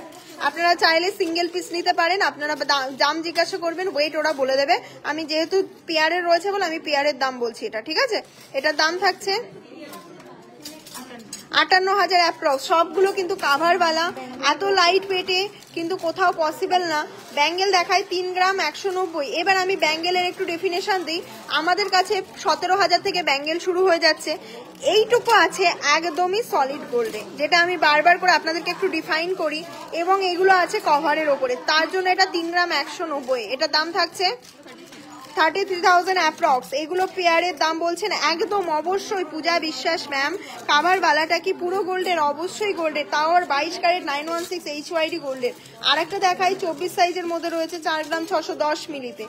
S1: আপনারা চাইলে সিঙ্গেল পিস নিতে পারেন, আপনারা দাম জিজ্ঞাসা করবেন, ওয়েট ওরা বলে দেবে। আমি যেহেতু পেয়ারের রয়েছে বলে আমি পেয়ারের দাম বলছি এটা, ঠিক আছে? এটার দাম থাকছে 58,000 অ্যাপ্রক্স। সবগুলো কিন্তু কাভার বালা, এত লাইট ওয়েটে কিন্তু কোথাও পসিবল না। ব্যাঙ্গেল দেখায় 3 গ্রাম 190। এবার আমি ব্যাঙ্গেলের একটু ডেফিনেশন দিই। আমাদের কাছে 17,000 থেকে ব্যাঙ্গেল শুরু হয়ে যাচ্ছে, এইটুকু আছে একদমই সলিড গোল্ডে, যেটা আমি বারবার করে আপনাদেরকে একটু ডিফাইন করি, এবং এগুলো আছে কভারের ওপরে, তার জন্য এটা 3 গ্রাম 190। এটা দাম থাকছে 33,000 অ্যাপ্রক্স। এগুলো পেয়ারের দাম বলছেন একদম অবশ্যই পূজা বিশ্বাস ম্যাম। কাভার বালাটা কি পুরো গোল্ডের? অবশ্যই গোল্ডের, তাও আর 22 ক্যারেট 916 HYD গোল্ডের। আর একটা দেখাই 24 সাইজের মধ্যে রয়েছে 4 গ্রাম 610 মিলিতে।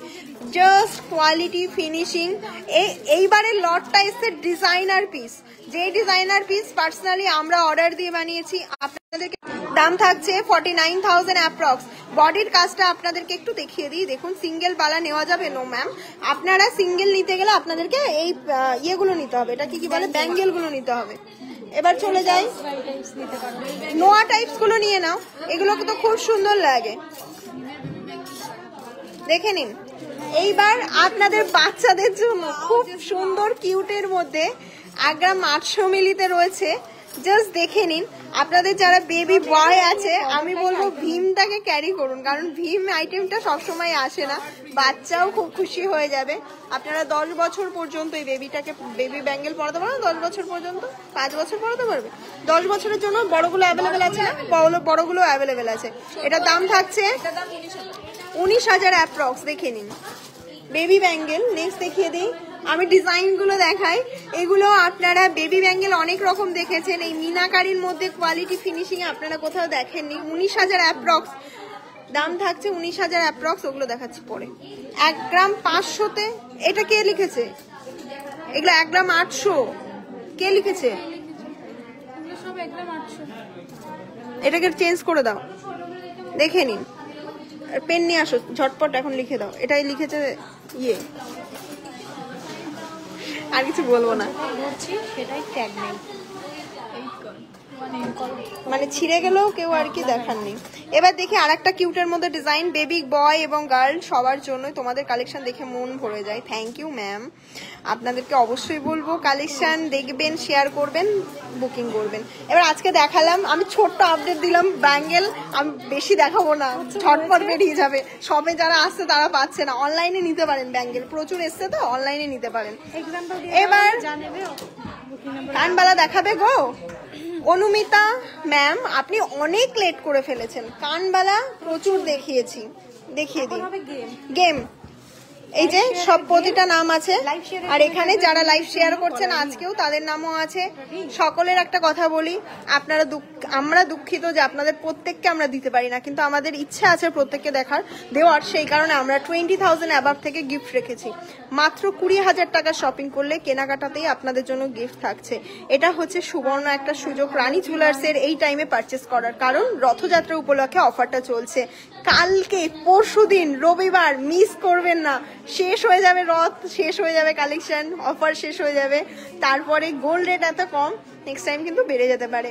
S1: Just quality finishing. এইবারের লটটা এসছে ডিজাইনার পিস, যে ডিজাইনার পিস পার্সোনালি আমরা অর্ডার দিয়ে বানিয়েছি আপনাদেরকে। দাম থাকছে 49,000 অ্যাপ্রক্স। বডির কাজটা আপনাদেরকে একটু দেখিয়ে দিই। দেখুন, সিঙ্গেল বালা নেওয়া যাবে? নো ম্যাম, আপনারা সিঙ্গেল নিতে গেলে আপনাদেরকে এই ইয়েগুলো নিতে হবে, এটা কি বলে, ব্যাঙ্গেল গুলো নিতে হবে। এবার চলে যাই, নোয়া টাইপস গুলো নিয়ে নাও, এগুলো তো খুব সুন্দর লাগে, দেখে নিন। এইবার আপনাদের বাচ্চাদের জন্য খুব সুন্দর কিউটের মধ্যে 1 গ্রাম 800 মিলিতে রয়েছে, জাস্ট দেখে নিন। আপনাদের যারা বেবি বয় আছে আমি বলবো ভীমটাকে ক্যারি করুন, কারণ ভীম আইটেমটা সবসময় আসে না, বাচ্চাও খুব খুশি হয়ে যাবে। আপনারা 10 বছর পর্যন্ত এই বেবিটাকে বেবি ব্যাঙ্গেল পরাতে পারবেন, 10 বছর পর্যন্ত, 5 বছর পরাতে পারবে। 10 বছরের জন্য বড়গুলো অ্যাভেলেবেল আছে না, বড়গুলো অ্যাভেলেবেল আছে। এটার দাম থাকছে 19,000 অ্যাপ্রক্স। দেখে নিন বেবি ব্যাঙ্গেল। নেক্সট দেখিয়ে দিই, আমি ডিজাইনগুলো দেখাই। এগুলো আপনারা বেবি ব্যাঙ্গেল অনেক রকম দেখেছেন, এই মিনাকারির মধ্যে কোয়ালিটি ফিনিশিং আপনারা কোথাও দেখেননি। 19,000 অ্যাপ্রক্স দাম থাকছে, 19,000 অ্যাপ্রক্স। ওগুলো দেখাচ্ছি পরে। 1 গ্রাম 500তে এটা কে লিখেছে? এগুলো 1 গ্রাম 800 কে লিখেছে?
S3: সব 1 গ্রাম 800।
S1: এটাকে চেঞ্জ করে দাও, দেখে নিন। পেন নিয়ে আসো ঝটপট, এখন লিখে দাও। এটাই লিখেছে ইয়ে, আর কিছু বলবো না,
S2: সেটাই ট্যাগ নেই,
S1: মানে ছিঁড়ে গেলেও কেউ আর কি দেখার নেই। এবার দেখি আরেকটা কিউটের মধ্যে ডিজাইন, বেবি বয় এবং গার্ল সবার জন্য। তোমাদের কালেকশন দেখে মন ভরে যায়। Thank you ma'am. আপনাদেরকে অবশ্যই বলবো কালেকশন দেখবেন, শেয়ার করবেন, বুকিং করবেন। এবার আজকে দেখালাম, আমি ছোট্ট আপডেট দিলাম ব্যাঙ্গেল, আমি বেশি দেখাবো না, ঝটপট বেরিয়ে যাবে। সবে যারা আসছে তারা পাচ্ছে না, অনলাইনে নিতে পারেন ব্যাঙ্গেল, প্রচুর এসছে তো, অনলাইনে নিতে পারেন। এবার কানবালা দেখাবে গো অনুমিতা ম্যাম, আপনি অনেক লেট করে ফেলেছেন। কানবালা প্রচুর দেখিয়েছি, দেখিয়ে দিই। গেম, এই যে সব প্রতিটা নাম আছে, আর এখানে যারা লাইভ শেয়ার করছেন আজকেও তাদের নামও আছে। সকলের একটা কথা বলি, আপনারা আমরা দুঃখিত যে আপনাদের প্রত্যেককে আমরা দিতে পারি না, কিন্তু আমাদের ইচ্ছা আছে প্রত্যেককে দেওয়ার, সেই কারণে আমরা 20,000 অ্যাবাভ থেকে গিফট রেখেছি। মাত্র 20,000 টাকা শপিং করলে কেনাকাটাতেই আপনাদের জন্য গিফট থাকছে। এটা হচ্ছে সুবর্ণ একটা সুযোগ রানী জুয়েলার্সের এই টাইমে পারচেস করার, কারণ রথযাত্রা উপলক্ষে অফারটা চলছে। কালকে পরশুদিন রবিবার মিস করবেন না, শেষ হয়ে যাবে রথ, শেষ হয়ে যাবে কালেকশন, অফার শেষ হয়ে যাবে। তারপরে গোল্ড রেট এত কম, নেক্সট টাইম কিন্তু বেড়ে যেতে পারে।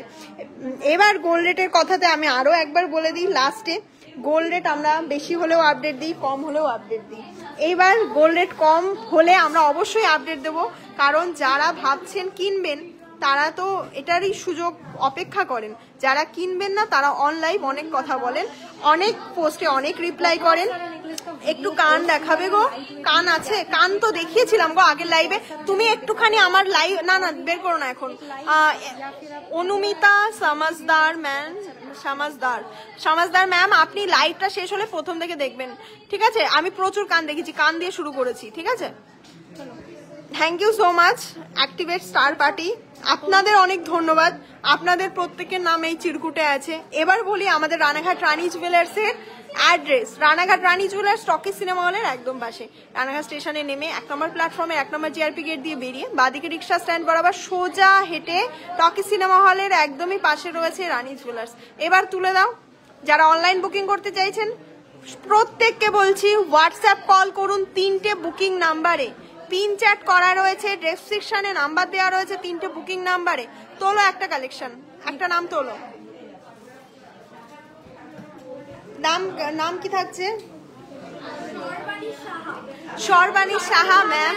S1: এবার গোল্ড রেটের কথাতে আমি আরো একবার বলে দিই লাস্টে, গোল্ড রেট আমরা বেশি হলেও আপডেট দিই, কম হলেও আপডেট দিই। এইবার গোল্ড রেট কম হলে আমরা অবশ্যই আপডেট দেবো, কারণ যারা ভাবছেন কিনবেন তারা তো এটারই সুযোগ অপেক্ষা করেন। যারা কিনবেন না তারা অনলাইন অনেক কথা বলেন, অনেক পোস্টে অনেক রিপ্লাই করেন। একটু কান দেখাবে গো? কান আছে? কান তো দেখিয়েছিলাম গো আগের লাইভে। তুমি একটুখানি আমার লাইভ, না না বের করো না এখন। অনুমিতা সামাজদার ম্যাম, আপনি লাইভটা শেষ হলে প্রথম থেকে দেখবেন, ঠিক আছে? আমি প্রচুর কান দেখেছি, কান দিয়ে শুরু করেছি, ঠিক আছে? Thank you so much activate star party, আপনাদের অনেক ধন্যবাদ। আপনাদের প্রত্যেকের নাম এই চিরকুটে আছে। এবার বলি আমাদের রানাঘাট রানী জুয়েলার্সের অ্যাড্রেস। রানাঘাট রানী জুয়েলার্স টকিজ সিনেমা হলের একদম পাশে, রানাঘাট স্টেশনে নেমে 1 নম্বর প্ল্যাটফর্মে 1 নম্বর জিআরপি গেট দিয়ে বেরিয়ে বাদিকে রিক্সা স্ট্যান্ড বরাবর সোজা হেঁটে টকিজ সিনেমা হলের একদমই পাশে রয়েছে রানী জুয়েলার্স। এবার তুলে দাও। যারা অনলাইন বুকিং করতে চাইছেন প্রত্যেককে বলছি হোয়াটসঅ্যাপ কল করুন 3টে বুকিং নাম্বারে, পিন চ্যাট করা রয়েছে, ডেসক্রিপশনে নাম্বার দেওয়া রয়েছে 3টে বুকিং নাম্বারে। তোলো একটা কালেকশন, একটা নাম তোলো। নাম কি থাকছে? সর্বাণী সাহা ম্যাম,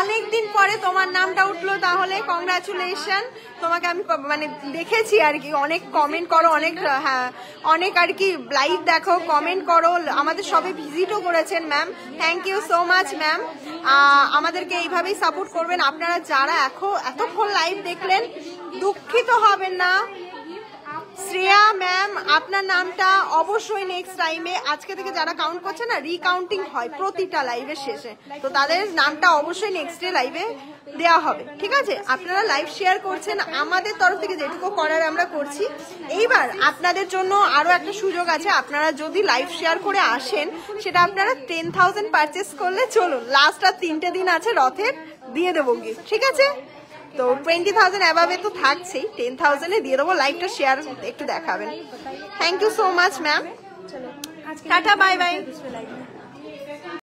S1: অনেকদিন পরে তোমার নামটা উঠলো, তাহলে কংগ্রাচুলেশন তোমাকে। আমি মানে দেখেছি আর কি, অনেক কমেন্ট করো, অনেক হ্যাঁ অনেক আর কি লাইভ দেখো, কমেন্ট করো, আমাদের সবে ভিজিটও করেছেন ma'am. Thank you so much ma'am, আমাদেরকে এইভাবেই সাপোর্ট করবেন। আপনারা যারা এতক্ষণ লাইভ দেখলেন দুঃখিত হবেন না। শ্রেয়া ম্যাম, আপনার নামটা অবশ্যই নেক্সট টাইমে, আজকে থেকে যারা কাউন্ট করছে না রিকাউন্টিং হয় প্রতিটা লাইভের শেষে, তো তাদের নামটা অবশ্যই নেক্সট ডে লাইভে দেওয়া হবে, ঠিক আছে? আপনারা লাইভ শেয়ার করছেন, আমাদের তরফ থেকে যেটুকু করার আমরা করছি। এইবার আপনাদের জন্য আরো একটা সুযোগ আছে, আপনারা যদি লাইভ শেয়ার করে আসেন সেটা আপনারা 10,000 পারচেস করলে, চলুন লাস্ট আর 3টে দিন আছে রথের, দিয়ে দেবো গিফট, ঠিক আছে? তো 20,000 অ্যাবাভে তো থাকছেই, 10,000-এ দিয়ে দেবো। লাইভটা শেয়ার একটু দেখাবেন। Thank you so much ma'am, tata, bye by.